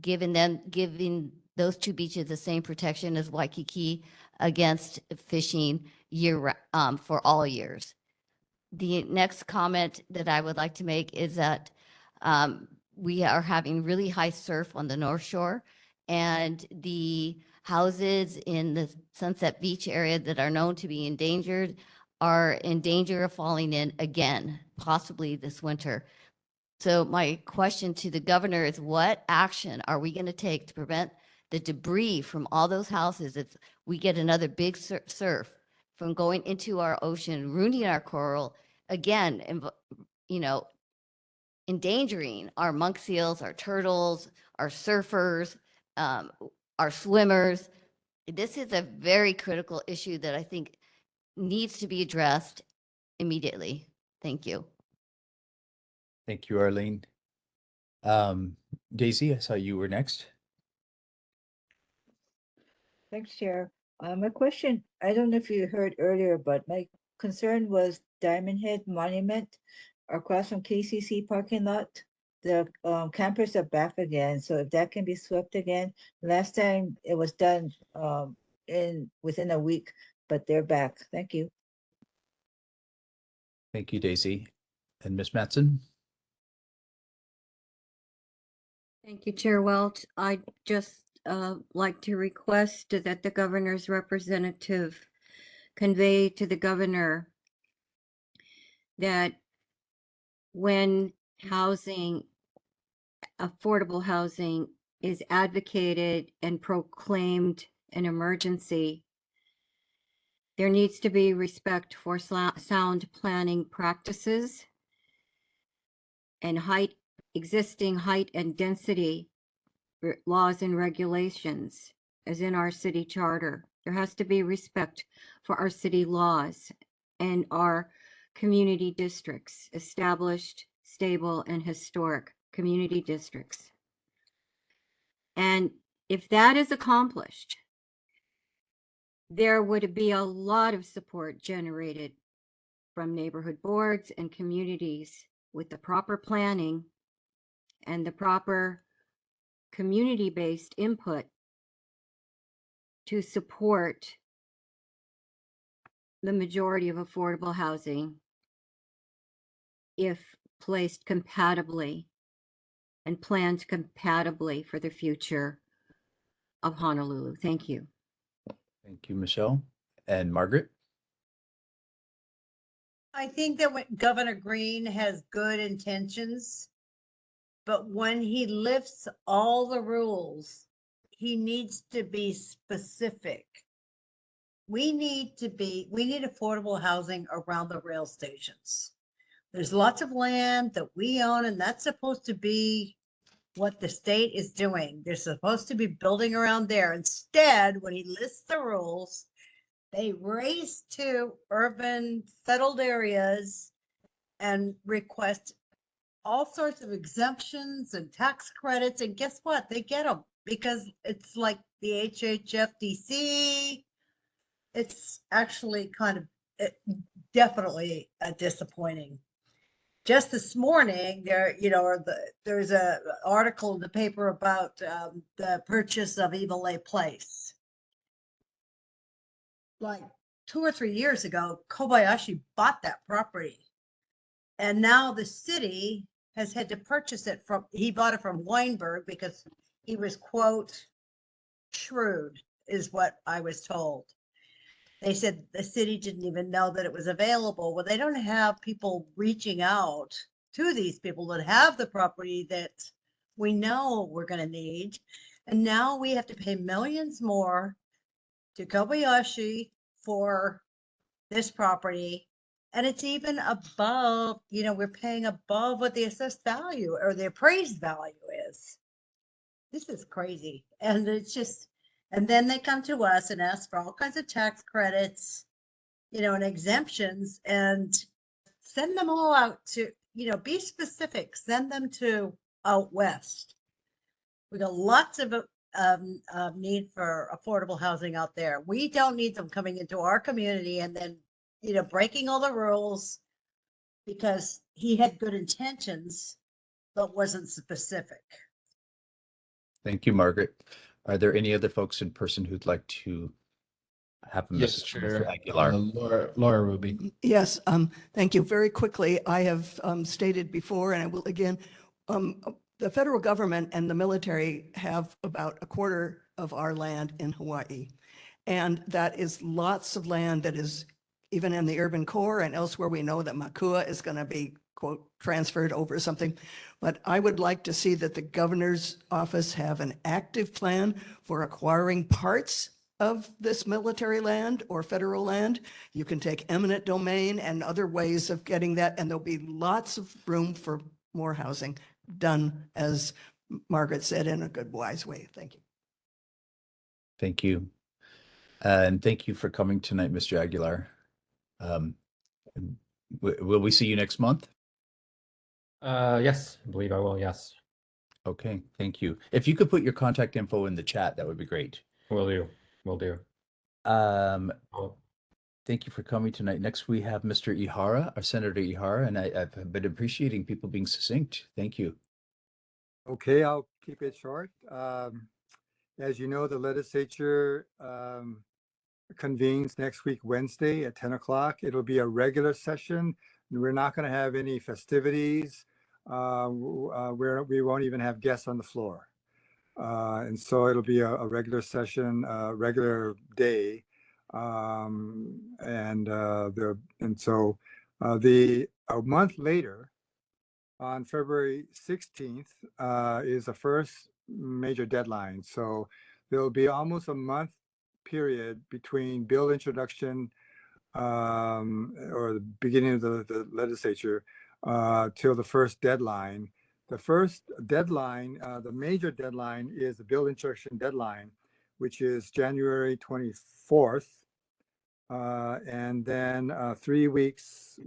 giving those two beaches the same protection as Waikiki against fishing for all years. The next comment that I would like to make is that we are having really high surf on the North Shore, and the houses in the Sunset Beach area that are known to be endangered are in danger of falling in again, possibly this winter. So my question to the governor is, what action are we going to take to prevent the debris from all those houses if we get another big surf from going into our ocean, ruining our coral again, and, you know, endangering our monk seals, our turtles, our surfers, our swimmers? This is a very critical issue that I think needs to be addressed immediately. Thank you. Thank you, Arlene. Daisy, I saw you were next. Thanks, Chair. My question, I don't know if you heard earlier, but my concern was Diamond Head Monument across from KCC parking lot. The campers are back again, so if that can be swept again. Last time it was done within a week, but they're back. Thank you. Thank you, Daisy. And Ms. Mattson? Thank you, Chair Welch. I'd just like to request that the governor's representative convey to the governor that when housing, affordable housing, is advocated and proclaimed an emergency, there needs to be respect for sound planning practices and existing height and density laws and regulations, as in our city charter. There has to be respect for our city laws and our community districts, established, stable, and historic community districts. And if that is accomplished, there would be a lot of support generated from neighborhood boards and communities with the proper planning and the proper community-based input to support the majority of affordable housing if placed compatibly and planned compatibly for the future of Honolulu. Thank you. Thank you, Michelle. And Margaret? I think that when Governor Green has good intentions, but when he lifts all the rules, he needs to be specific. We need affordable housing around the rail stations. There's lots of land that we own, and that's supposed to be what the state is doing. They're supposed to be building around there. Instead, when he lists the rules, they race to urban settled areas and request all sorts of exemptions and tax credits. And guess what? They get them because it's like the HHFDC. It's actually kind of definitely disappointing. Just this morning, there's a article in the paper about the purchase of Evil Lay Place. Like 2 or 3 years ago, Kobayashi bought that property, and now the city has had to purchase it he bought it from Weinberg because he was, quote, shrewd, is what I was told. They said the city didn't even know that it was available. Well, they don't have people reaching out to these people that have the property that we know we're going to need. And now we have to pay millions more to Kobayashi for this property. And it's even above, we're paying above what the assessed value or the appraised value is. This is crazy. And it's just, and then they come to us and ask for all kinds of tax credits, and exemptions, and send them all out to, be specific, send them to out west. We got lots of need for affordable housing out there. We don't need them coming into our community and then, breaking all the rules because he had good intentions, but wasn't specific. Thank you, Margaret. Are there any other folks in person who'd like to have a Yes, message? from Mr. Chair. Aguilar? Laura Ruby. Yes, thank you. Very quickly, I have stated before, and I will again, the federal government and the military have about a quarter of our land in Hawaii. And that is lots of land that is even in the urban core and elsewhere. We know that Makua is going to be, quote, transferred over something. But I would like to see that the governor's office have an active plan for acquiring parts of this military land or federal land. You can take eminent domain and other ways of getting that, and there'll be lots of room for more housing done, as Margaret said, in a good, wise way. Thank you. Thank you. And thank you for coming tonight, Mr. Aguilar. Will we see you next month? Yes, I believe I will. Yes. Okay, thank you. If you could put your contact info in the chat, that would be great. Will do. Will do. Thank you for coming tonight. Next, we have Mr. Ihara, our Senator Ihara, and I've been appreciating people being succinct. Thank you. Okay, I'll keep it short. As you know, the legislature convenes next week, Wednesday at 10 o'clock. It'll be a regular session. We're not going to have any festivities. We won't even have guests on the floor. And so it'll be a regular session, regular day. A month later, on February 16th, is the first major deadline. So there'll be almost a month period between bill introduction or the beginning of the legislature till the first deadline. The first deadline, the major deadline, is the bill introduction deadline, which is January 24th. And then 3 weeks,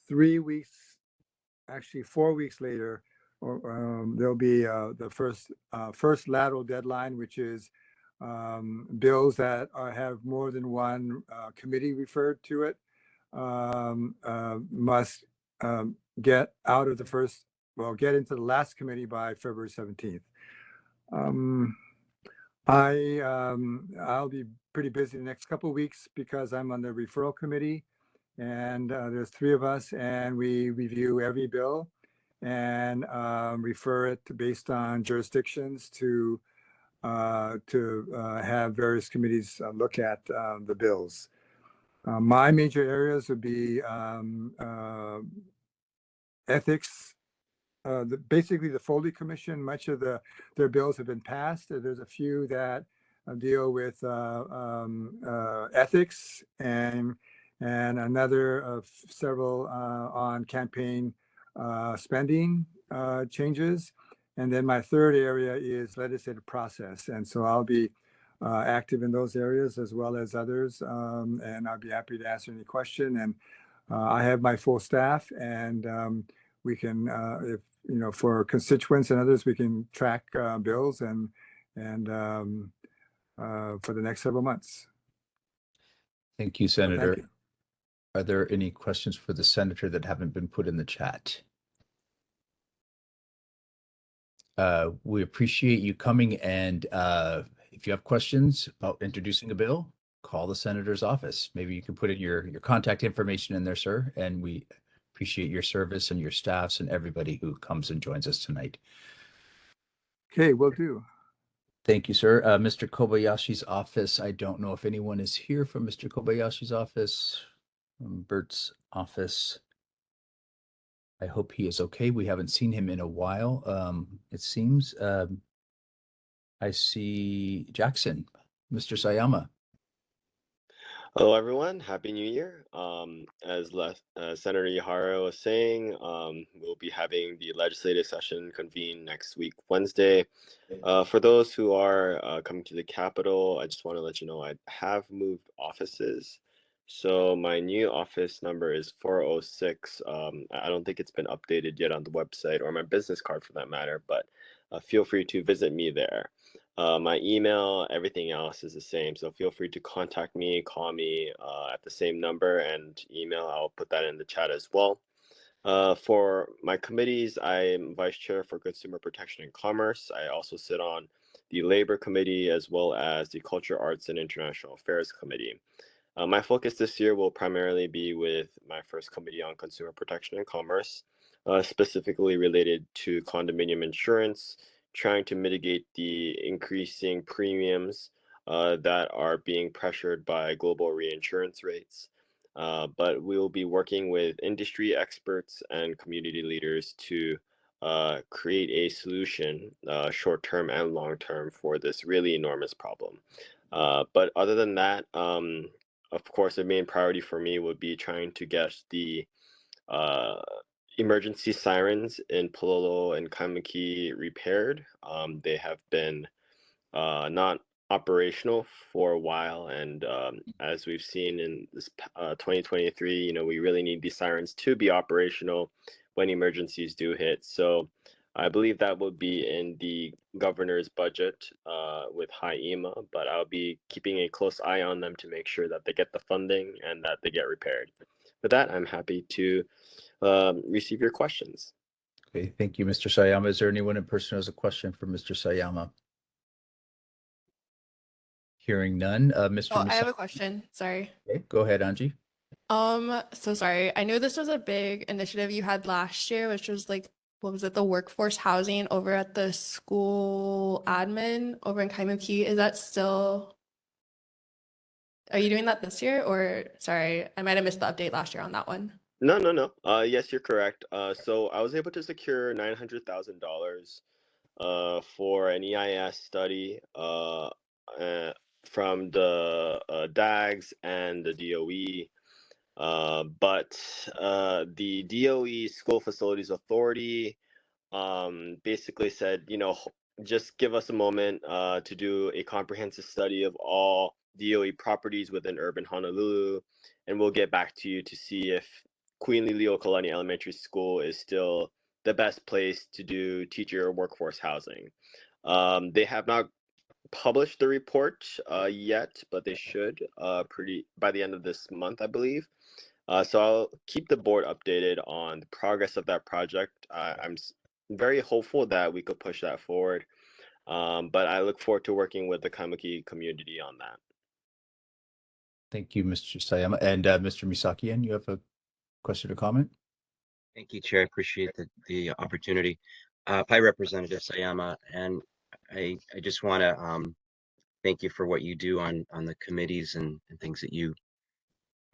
3 weeks, actually 4 weeks later, there'll be the first lateral deadline, which is bills that have more than one committee referred to it must get out of the first, get into the last committee by February 17th. I'll be pretty busy the next couple of weeks because I'm on the referral committee, and there's 3 of us, and we review every bill and refer it based on jurisdictions to have various committees look at the bills. My major areas would be ethics. Basically, the Foley Commission, much of their bills have been passed. There's a few that deal with ethics, and another of several on campaign spending changes. And then my third area is legislative process. And so I'll be active in those areas as well as others. And I'll be happy to answer any question. And I have my full staff, and we can, if for constituents and others, we can track bills and for the next several months. Thank you, Senator. Thank you. Are there any questions for the senator that haven't been put in the chat? We appreciate you coming, and if you have questions about introducing a bill, call the senator's office. Maybe you can put in your contact information in there, sir, and we appreciate your service and your staffs and everybody who comes and joins us tonight. Okay, will do. Thank you, sir. Mr. Kobayashi's office, I don't know if anyone is here from Mr. Kobayashi's office, from Bert's office. I hope he is okay. We haven't seen him in a while, it seems. I see Jackson, Mr. Sayama. Hello, everyone. Happy New Year. As Senator Ihara was saying, we'll be having the legislative session convene next week, Wednesday. For those who are coming to the Capitol, I just want to let you know I have moved offices. So my new office number is 406. I don't think it's been updated yet on the website or my business card for that matter, but feel free to visit me there. My email, everything else is the same. So feel free to contact me, call me at the same number, and email. I'll put that in the chat as well. For my committees, I'm Vice Chair for Consumer Protection and Commerce. I also sit on the Labor Committee as well as the Culture, Arts, and International Affairs Committee. My focus this year will primarily be with my first committee on Consumer Protection and Commerce, specifically related to condominium insurance, trying to mitigate the increasing premiums that are being pressured by global reinsurance rates. But we will be working with industry experts and community leaders to create a solution, short term and long term, for this really enormous problem. But other than that, of course, the main priority for me would be trying to get the emergency sirens in Pololo and Kaimuki repaired. They have been not operational for a while, and as we've seen in this 2023, you know, we really need these sirens to be operational when emergencies do hit. So I believe that will be in the governor's budget with high EMA, but I'll be keeping a close eye on them to make sure that they get the funding and that they get repaired. With that, I'm happy to receive your questions. Okay, thank you, Mr. Sayama. Is there anyone in person who has a question for Mr. Sayama? Hearing none, Mr. Oh, I have Misa- a question. Sorry. Okay, go ahead, Anji. So sorry. I know this was a big initiative you had last year, which was like, what was it, the workforce housing over at the school admin over in Kaimuki. Is that still, are you doing that this year? Or sorry, I might have missed the update last year on that one. No. Yes, you're correct. So I was able to secure $900,000 for an EIS study from the DAGs and the DOE. But the DOE School Facilities Authority basically said, you know, just give us a moment to do a comprehensive study of all DOE properties within urban Honolulu, and we'll get back to you to see if Queen Liliuokalani Elementary School is still the best place to do teacher workforce housing. They have not published the report yet, but they should by the end of this month, I believe. So I'll keep the board updated on the progress of that project. I'm very hopeful that we could push that forward, but I look forward to working with the Kaimuki community on that. Thank you, Mr. Sayama. And Mr. Misakian, you have a question or comment? Thank you, Chair. I appreciate the opportunity. Hi, Representative Sayama, and I just want to thank you for what you do on the committees and things that you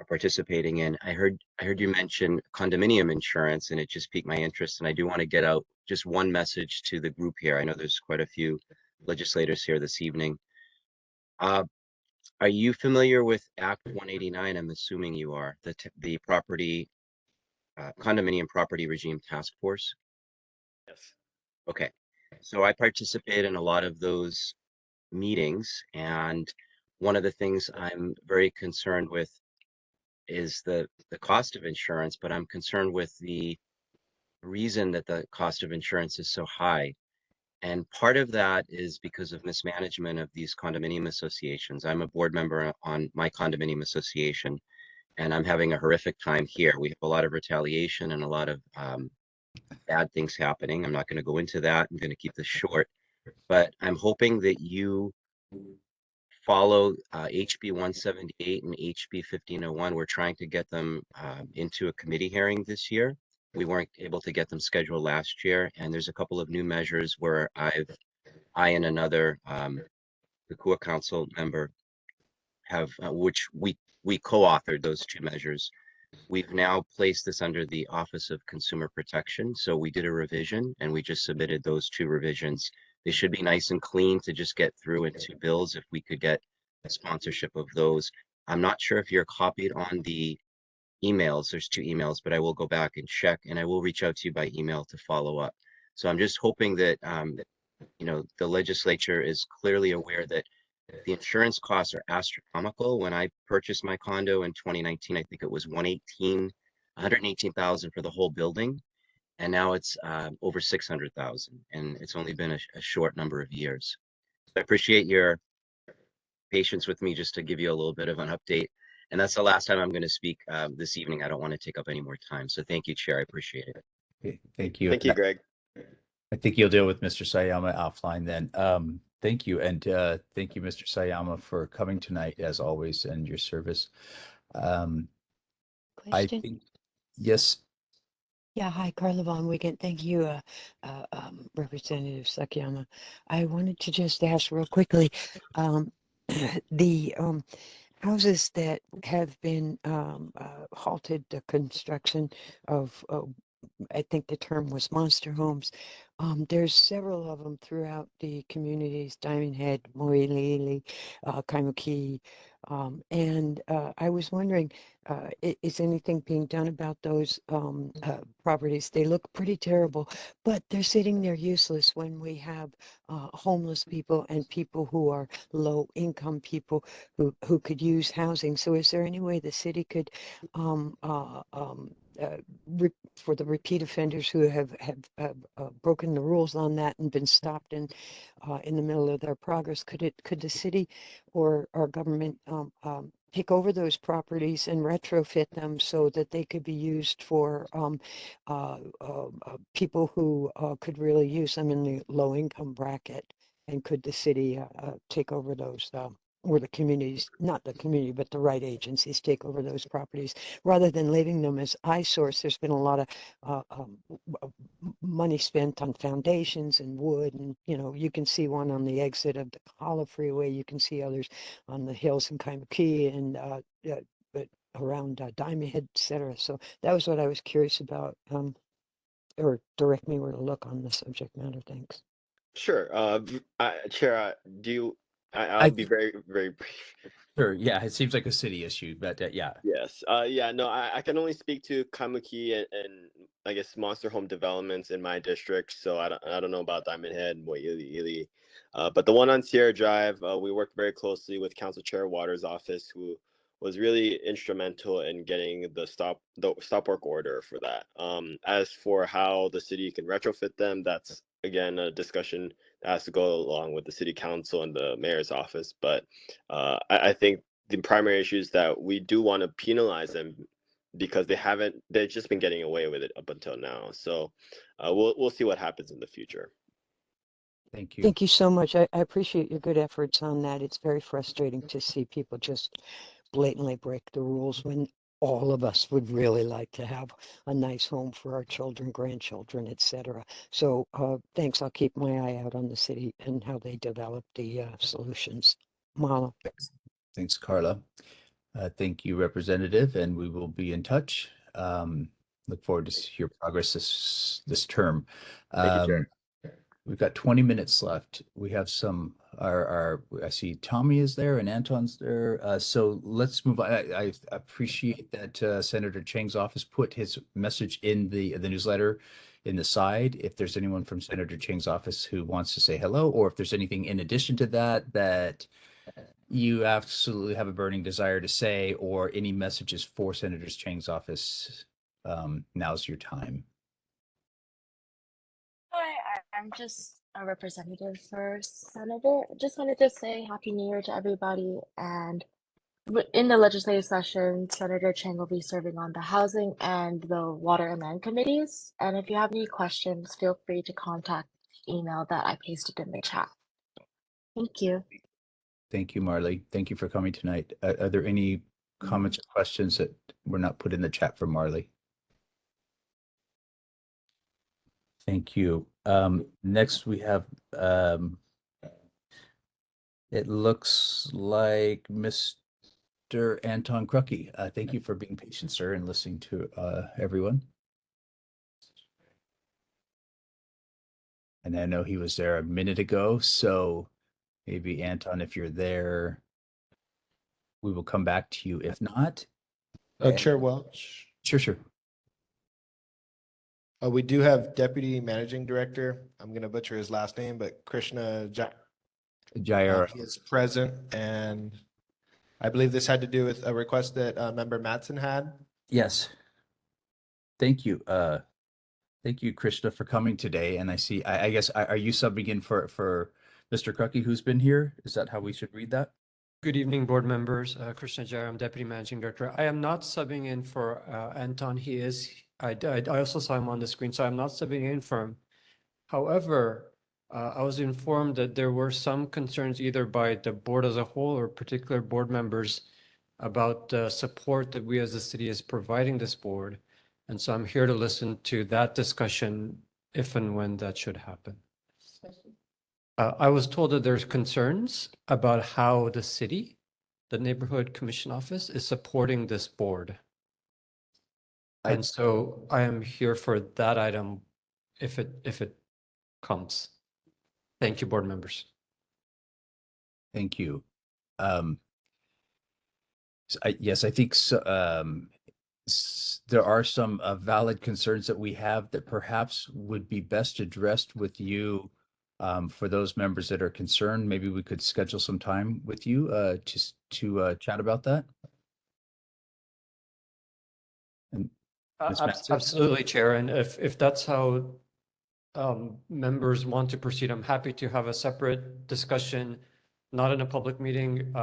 are participating in. I heard you mention condominium insurance, and it just piqued my interest. And I do want to get out just one message to the group here. I know there's quite a few legislators here this evening. Are you familiar with Act 189? I'm assuming you are. The property condominium property regime task force. Yes. Okay. So I participate in a lot of those meetings, and one of the things I'm very concerned with is the cost of insurance, but I'm concerned with the reason that the cost of insurance is so high. And part of that is because of mismanagement of these condominium associations. I'm a board member on my condominium association, and I'm having a horrific time here. We have a lot of retaliation and a lot of bad things happening. I'm not going to go into that. I'm going to keep this short, but I'm hoping that you follow HB 178 and HB 1501. We're trying to get them into a committee hearing this year. We weren't able to get them scheduled last year, and there's a couple of new measures where I and another Kukua Council member have, which we co-authored those two measures. We've now placed this under the Office of Consumer Protection. So we did a revision and we just submitted those two revisions. They should be nice and clean to just get through into bills if we could get a sponsorship of those. I'm not sure if you're copied on the emails. There's two emails, but I will go back and check, and I will reach out to you by email to follow up. So I'm just hoping that, you know, the legislature is clearly aware that the insurance costs are astronomical. When I purchased my condo in 2019, I think it was $118,000 for the whole building. And now it's over 600,000, and it's only been a short number of years. So I appreciate your patience with me just to give you a little bit of an update. And that's the last time I'm going to speak this evening. I don't want to take up any more time. So thank you, Chair. I appreciate it. Okay, thank you. Thank you, Greg. I think you'll deal with Mr. Sayama offline then. Thank you. And thank you, Mr. Sayama, for coming tonight, as always, and your service. I Question? think, yes. Yeah, hi, Carla Von Wiegand. Thank you, Representative Sakayama. I wanted to just ask real quickly, the houses that have been halted, the construction of, I think the term was monster homes. There's several of them throughout the communities, Diamond Head, Moilili, Kaimuki. And I was wondering, is anything being done about those properties? They look pretty terrible, but they're sitting there useless when we have homeless people and people who are low income people who could use housing. So is there any way the city could for the repeat offenders who have broken the rules on that and been stopped in the middle of their progress, could the city or our government take over those properties and retrofit them so that they could be used for people who could really use them in the low income bracket? And could the city take over those? Or the communities, not the community, but the right agencies take over those properties rather than leaving them as eyesores. There's been a lot of money spent on foundations and wood, and you can see one on the exit of the Kahala Freeway. You can see others on the hills in Kaimuki and but around Diamond Head, et cetera. So that was what I was curious about, or direct me where to look on the subject matter. Thanks. Sure. Chair, I'll be very, very brief. Sure. Yeah, it seems like a city issue, but yeah. Yes. Yeah. No, I can only speak to Kaimuki and I guess monster home developments in my district. So I don't know about Diamond Head, Moilili. But the one on Sierra Drive, we worked very closely with Council Chair Waters' office, who was really instrumental in getting the stop work order for that. As for how the city can retrofit them, that's again a discussion that has to go along with the city council and the mayor's office. But I think the primary issue is that we do want to penalize them because they've just been getting away with it up until now. So we'll see what happens in the future. Thank you. Thank you so much. I appreciate your good efforts on that. It's very frustrating to see people just blatantly break the rules when all of us would really like to have a nice home for our children, grandchildren, etc. So thanks. I'll keep my eye out on the city and how they develop the solutions. Mahalo. Thanks, Carla. Thank you, Representative, and we will be in touch. Look forward to your progress this term. Thank you, Chair. We've got 20 minutes left. We have I see Tommy is there and Anton's there. So let's move on. I appreciate that Senator Chang's office put his message in the newsletter in the side. If there's anyone from Senator Chang's office who wants to say hello, or if there's anything in addition to that you absolutely have a burning desire to say, or any messages for Senator Chang's office, now's your time. Hi, I'm just a representative for Senator. Just wanted to say Happy New Year to everybody. And in the legislative session, Senator Chang will be serving on the Housing and the Water and Land Committees. And if you have any questions, feel free to contact the email that I pasted in the chat. Thank you. Thank you, Marley. Thank you for coming tonight. Are there any comments or questions that were not put in the chat for Marley? Thank you. Next we have, it looks like Mr. Anton Krucky. Thank you for being patient, sir, and listening to everyone. And I know he was there a minute ago, so maybe Anton, if you're there, we will come back to you. If not, Chair Welch. Sure. We do have Deputy Managing Director. I'm going to butcher his last name, but Krishna Jayara. He is present, and I believe this had to do with a request that Member Mattson had. Yes. Thank you. Thank you, Krishna, for coming today. And I see, I guess, are you subbing in for Mr. Krucky, who's been here? Is that how we should read that? Good evening, board members. Krishna Jayara, I'm Deputy Managing Director. I am not subbing in for Anton. He is. I also saw him on the screen, so I'm not subbing in for him. However, I was informed that there were some concerns either by the board as a whole or particular board members about the support that we as the city is providing this board. And so I'm here to listen to that discussion if and when that should happen. I was told that there's concerns about how the city, the neighborhood commission office, is supporting this board. And so I am here for that item if it comes. Thank you, board members. Thank you. Yes, I think so. There are some valid concerns that we have that perhaps would be best addressed with you. For those members that are concerned, maybe we could schedule some time with you to chat about that. And Ms. Matson? Absolutely, Chair. And if that's how members want to proceed, I'm happy to have a separate discussion, not in a public meeting.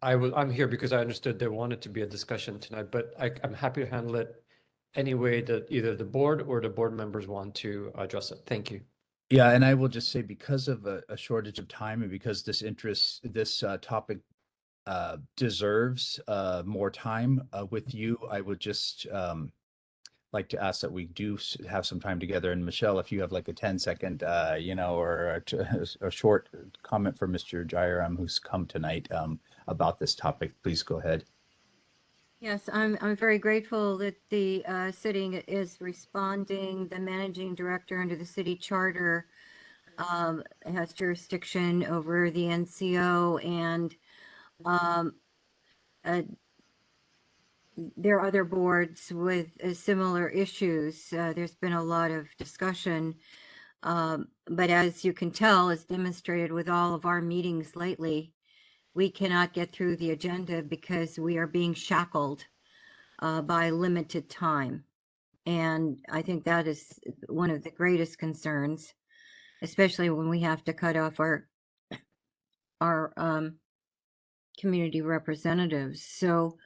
I'm here because I understood there wanted to be a discussion tonight, but I'm happy to handle it any way that either the board or the board members want to address it. Thank you. Yeah, and I will just say, because of a shortage of time and because this topic deserves more time with you, I would just like to ask that we do have some time together. And Michelle, if you have like a 10-second, or a short comment for Mr. Jairam, who's come tonight about this topic, please go ahead. Yes, I'm very grateful that the city is responding. The managing director under the city charter has jurisdiction over the NCO, and there are other boards with similar issues. There's been a lot of discussion, but as you can tell, as demonstrated with all of our meetings lately, we cannot get through the agenda because we are being shackled by limited time. And I think that is one of the greatest concerns, especially when we have to cut off our community representatives. So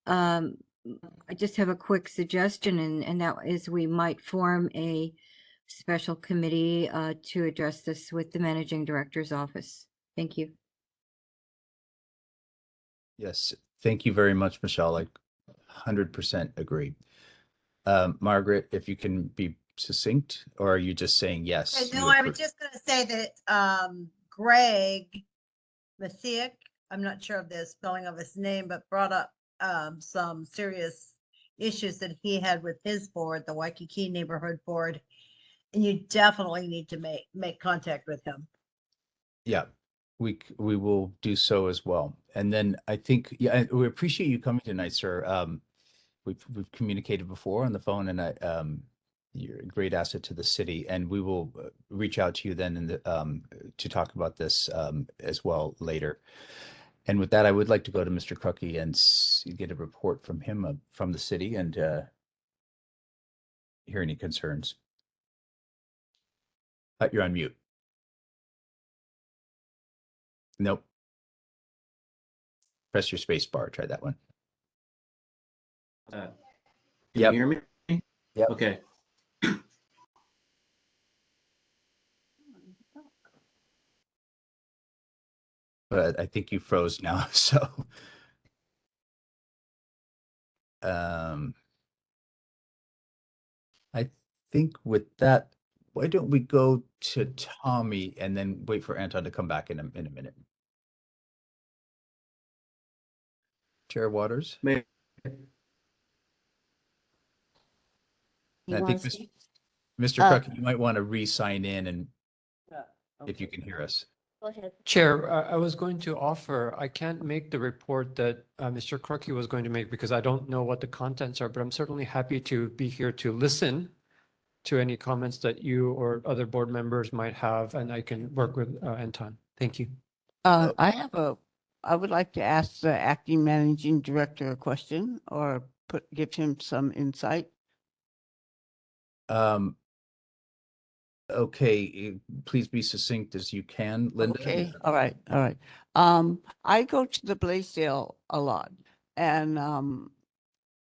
I just have a quick suggestion, and that is we might form a special committee to address this with the managing director's office. Thank you. Yes, thank you very much, Michelle. I 100% agree. Margaret, if you can be succinct, or are you just saying yes? No, I was just going to say that Greg Mathiek, I'm not sure of the spelling of his name, but brought up some serious issues that he had with his board, the Waikiki Neighborhood Board, and you definitely need to make contact with him. Yeah, we will do so as well. And then I think, yeah, we appreciate you coming tonight, sir. We've communicated before on the phone, and you're a great asset to the city, and we will reach out to you then to talk about this as well later. And with that, I would like to go to Mr. Crucky and get a report from him from the city and hear any concerns. You're on mute. Nope. Press your space bar. Try that one. Can Yep. you hear me? Yep. Okay. But I think you froze now, so. I think with that, why don't we go to Tommy and then wait for Anton to come back in a minute. Chair Waters? May I think Mr. Crucky, you might want to re-sign in and if you can hear us. Go ahead. Chair, I was going to offer, I can't make the report that Mr. Crucky was going to make because I don't know what the contents are, but I'm certainly happy to be here to listen to any comments that you or other board members might have, and I can work with Anton. Thank you. I would like to ask the acting managing director a question or give him some insight. Okay, please be succinct as you can, Linda. Okay, all right. I go to the Blaisdell a lot, and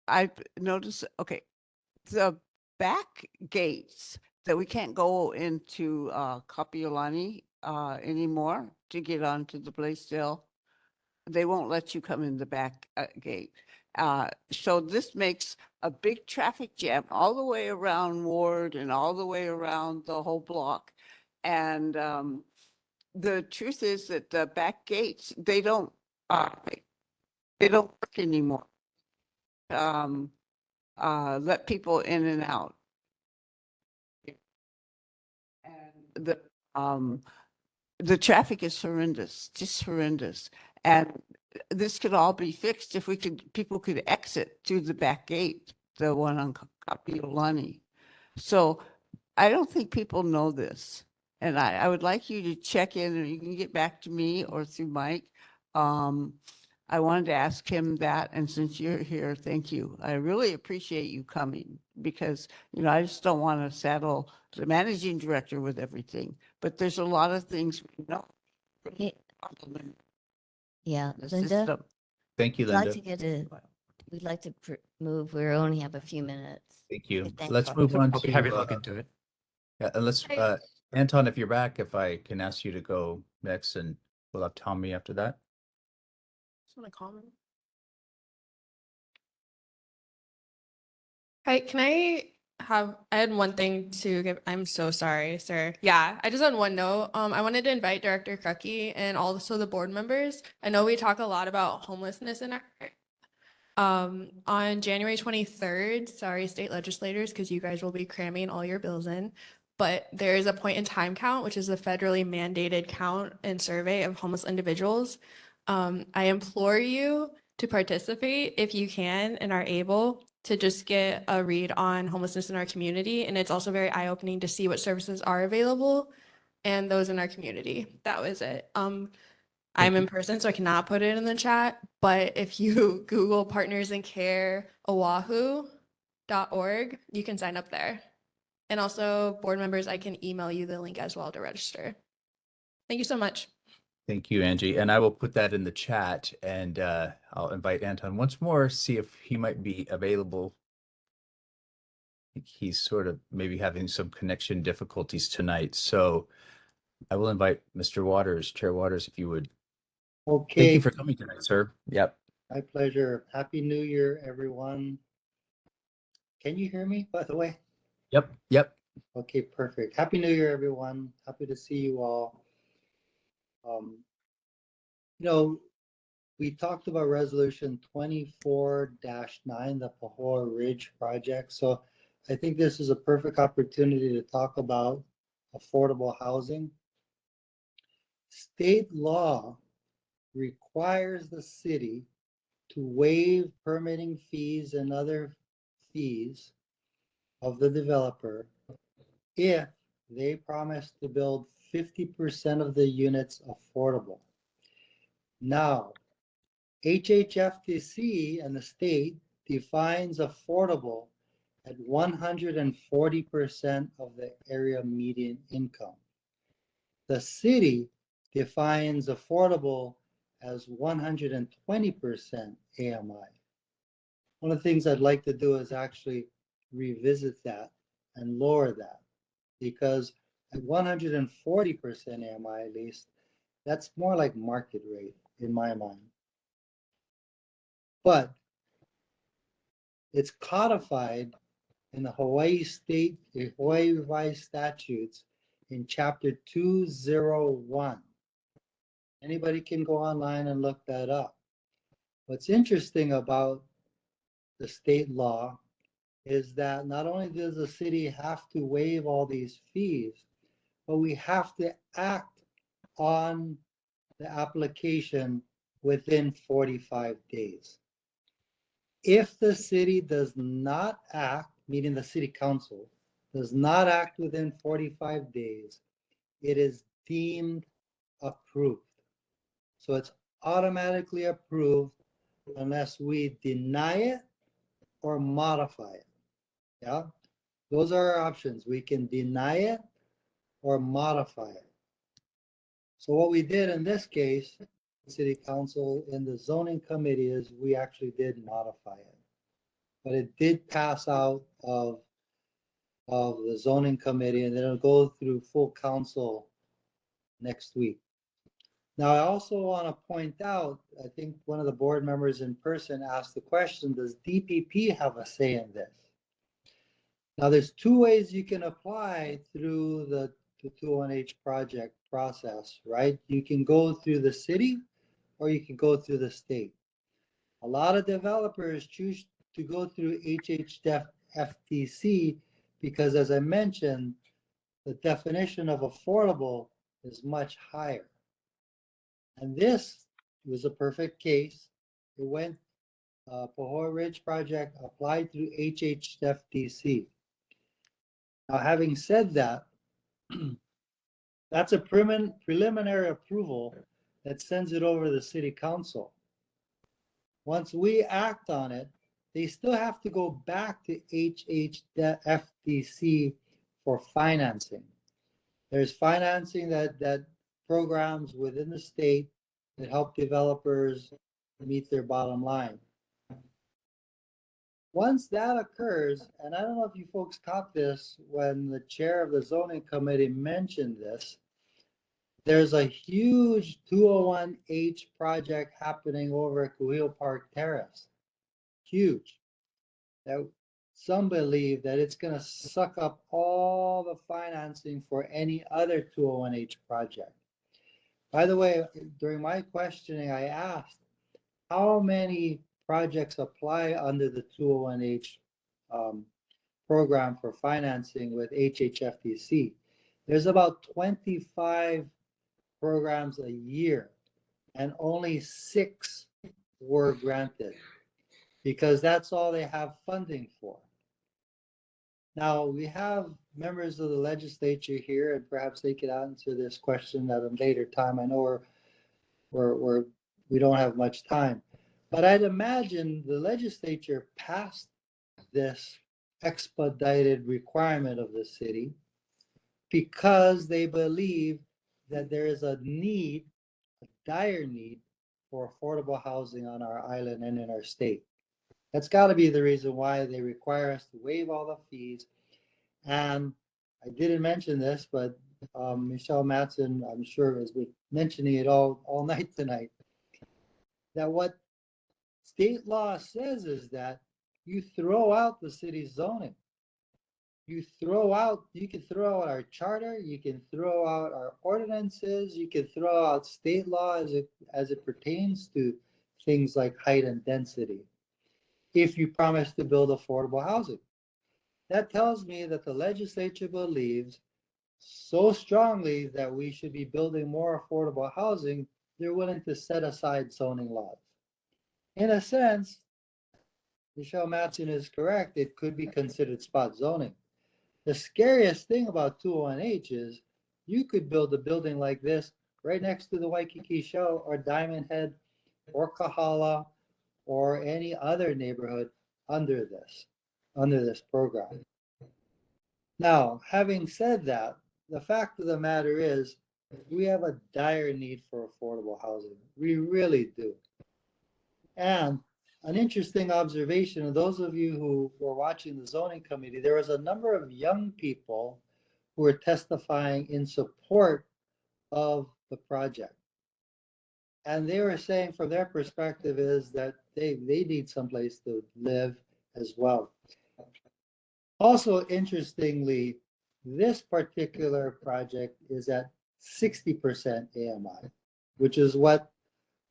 I've noticed, the back gates that we can't go into Kapiolani anymore to get onto the Blaisdell they won't let you come in the back gate. So this makes a big traffic jam all the way around Ward and all the way around the whole block. And the truth is that the back gates, they don't work anymore. Let people in and out. And the traffic is horrendous, just horrendous. And this could all be fixed if people could exit through the back gate, the one on Kapiolani. So I don't think people know this. And I would like you to check in, and you can get back to me or through Mike. I wanted to ask him that, and since you're here, thank you. I really appreciate you coming because, I just don't want to saddle the managing director with everything, but there's a lot of things we know. Yeah, The Linda? system. Thank you, We'd like Linda. to we'd like to move. We only have a few minutes. Thank you. Okay, thank Let's you. move on I'll be to happy to look into it. yeah, and let's Anton, if you're back, if I can ask you to go next, and we'll have Tommy after that. Just want to comment. Hi, can I had one thing to give. I'm so sorry, sir. Yeah, I just had one note. I wanted to invite Director Krucky and also the board members. I know we talk a lot about homelessness in our on January 23rd, sorry, state legislators, because you guys will be cramming all your bills in, but there is a point in time count, which is a federally mandated count and survey of homeless individuals. I implore you to participate if you can and are able to just get a read on homelessness in our community. And it's also very eye-opening to see what services are available and those in our community. That was it. I'm in person, so I cannot put it in the chat, but if you Google Partners in Care Oahu.org, you can sign up there. And also, board members, I can email you the link as well to register. Thank you so much. Thank you, Angie. And I will put that in the chat, and I'll invite Anton once more, see if he might be available. I think he's sort of maybe having some connection difficulties tonight. So I will invite Mr. Waters, Chair Waters, if you would. Thank Okay, you for coming tonight, sir. Yep. my pleasure. Happy New Year, everyone. Can you hear me, by the way? Yep. Yep. Okay, perfect. Happy New Year, everyone. Happy to see you all. We talked about resolution 24-9, the Pahoa Ridge project. So I think this is a perfect opportunity to talk about affordable housing. State law requires the city to waive permitting fees and other fees of the developer if they promise to build 50% of the units affordable. Now, HHFTC and the state defines affordable at 140% of the area median income. The city defines affordable as 120% AMI. One of the things I'd like to do is actually revisit that and lower that, because at 140% AMI at least, that's more like market rate in my mind. But it's codified in the Hawaii revised statutes in chapter 201. Anybody can go online and look that up. What's interesting about the state law is that not only does the city have to waive all these fees, but we have to act on the application within 45 days. If the city does not act, meaning the city council, does not act within 45 days, it is deemed approved. So it's automatically approved unless we deny it or modify it. Yeah, those are our options. We can deny it or modify it. So what we did in this case, city council in the zoning committee, is we actually did modify it. But it did pass out of the zoning committee, and then it'll go through full council next week. Now, I also want to point out, I think one of the board members in person asked the question, does DPP have a say in this? Now, there's two ways you can apply through the 201H project process, right? You can go through the city or you can go through the state. A lot of developers choose to go through HHDF FTC because, as I mentioned, the definition of affordable is much higher. And this was a perfect case. It went, Pahoa Ridge project applied through HHFDC. Now, having said that, that's a preliminary approval that sends it over to the city council. Once we act on it, they still have to go back to HHFDC for financing. There's financing that programs within the state that help developers meet their bottom line. Once that occurs, and I don't know if you folks caught this when the chair of the zoning committee mentioned this, there's a huge 201H project happening over at Kuhio Park Terrace. Huge. That some believe that it's going to suck up all the financing for any other 201H project. By the way, during my questioning, I asked how many projects apply under the 201H program for financing with HHFDC. There's about 25 programs a year, and only 6 were granted because that's all they have funding for. Now, we have members of the legislature here, and perhaps they could answer this question at a later time. I know we don't have much time, but I'd imagine the legislature passed this expedited requirement of the city because they believe that there is a need, a dire need for affordable housing on our island and in our state. That's got to be the reason why they require us to waive all the fees. And I didn't mention this, but Michelle Matson, I'm sure, has been mentioning it all night tonight, that what state law says is that you throw out the city's zoning. You can throw out our charter, you can throw out our ordinances, you can throw out state law as it pertains to things like height and density, if you promise to build affordable housing. That tells me that the legislature believes so strongly that we should be building more affordable housing, they're willing to set aside zoning laws. In a sense, Michelle Matson is correct, it could be considered spot zoning. The scariest thing about 201H is you could build a building like this right next to the Waikiki Show or Diamond Head or Kahala or any other neighborhood under this program. Now, having said that, the fact of the matter is we have a dire need for affordable housing. We really do. And an interesting observation, and those of you who were watching the zoning committee, there was a number of young people who were testifying in support of the project. And they were saying from their perspective is that they need someplace to live as well. Also, interestingly, this particular project is at 60% AMI, which is what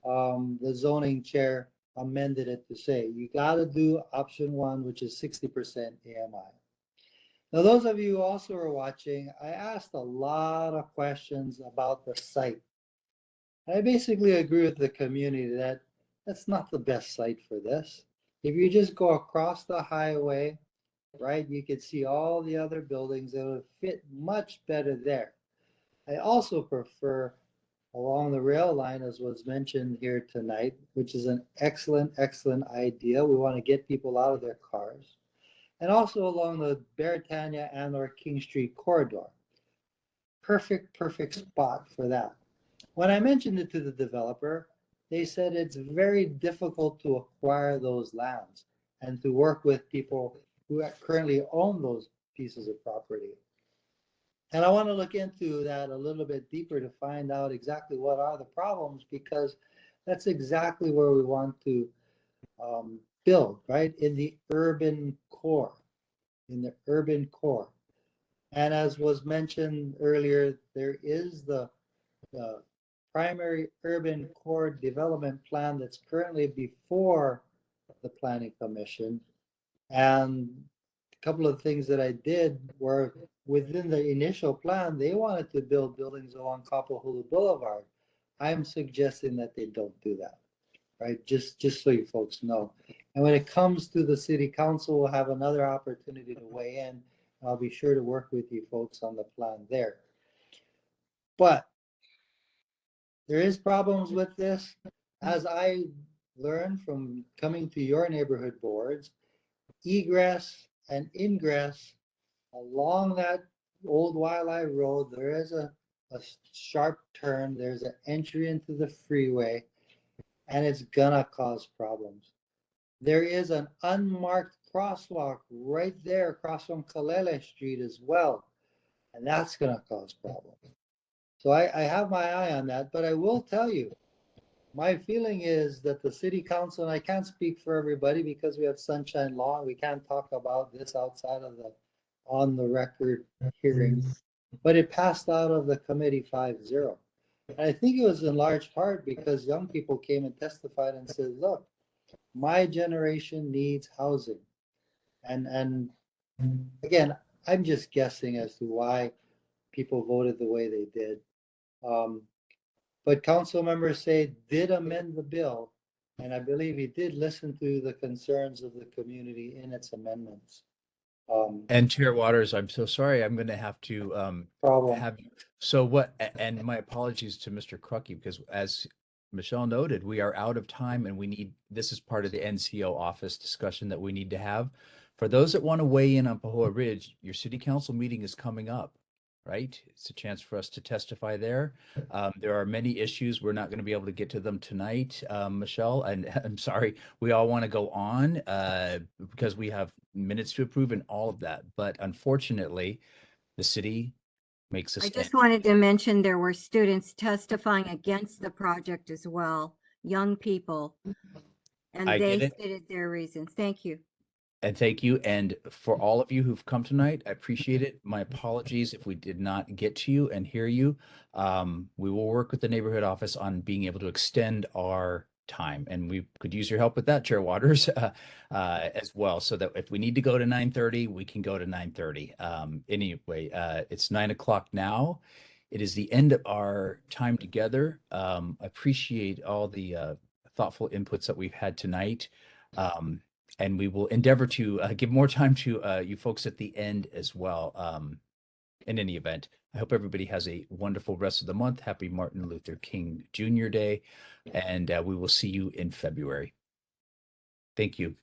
the zoning chair amended it to say. You got to do option 1, which is 60% AMI. Now, those of you who also are watching, I asked a lot of questions about the site. I basically agree with the community that that's not the best site for this. If you just go across the highway, right, you could see all the other buildings that would fit much better there. I also prefer along the rail line, as was mentioned here tonight, which is an excellent idea. We want to get people out of their cars. And also along the Beretania and or King Street corridor. Perfect spot for that. When I mentioned it to the developer, they said it's very difficult to acquire those lands and to work with people who currently own those pieces of property. And I want to look into that a little bit deeper to find out exactly what are the problems, because that's exactly where we want to build, right? In the urban core, in the urban core. And as was mentioned earlier, there is the primary urban core development plan that's currently before the Planning Commission. And a couple of things that I did were within the initial plan, they wanted to build buildings along Kapalulu Boulevard. I'm suggesting that they don't do that, right? Just so you folks know. And when it comes to the city council, we'll have another opportunity to weigh in. I'll be sure to work with you folks on the plan there. But there is problems with this. As I learned from coming to your neighborhood boards, egress and ingress along that old Wildlife Road, there is a sharp turn, there's an entry into the freeway, and it's gonna cause problems. There is an unmarked crosswalk right there across from Kalele Street as well, and that's gonna cause problems. So I have my eye on that, but I will tell you, my feeling is that the city council, and I can't speak for everybody because we have sunshine law, and we can't talk about this outside of the on the record hearing, but it passed out of the committee 5-0. And I think it was in large part because young people came and testified and said, look, my generation needs housing. And again, I'm just guessing as to why people voted the way they did. But council members say did amend the bill, and I believe he did listen to the concerns of the community in its amendments. And Chair Waters, I'm so sorry. I'm going to have to have you. So what? And my apologies to Mr. Crucky, because as Michelle noted, we are out of time, and we need. This is part of the NCO office discussion that we need to have. For those that want to weigh in on Pahoa Ridge, your city council meeting is coming up. Right? It's a chance for us to testify there. There are many issues. We're not going to be able to get to them tonight, Michelle, and I'm sorry. We all want to go on because we have minutes to approve and all of that. But unfortunately, the city makes a I stand. just wanted to mention there were students testifying against the project as well, young people. And I they get it. stated their reasons. Thank you. And thank you. And for all of you who've come tonight, I appreciate it. My apologies if we did not get to you and hear you. We will work with the neighborhood office on being able to extend our time, and we could use your help with that, Chair Waters, as well, so that if we need to go to 9:30, we can go to 9:30. Anyway, it's 9 o'clock now. It is the end of our time together. Appreciate all the thoughtful inputs that we've had tonight. And we will endeavor to give more time to you folks at the end as well. In any event, I hope everybody has a wonderful rest of the month. Happy Martin Luther King Jr. Day. And we will see you in February. Thank you.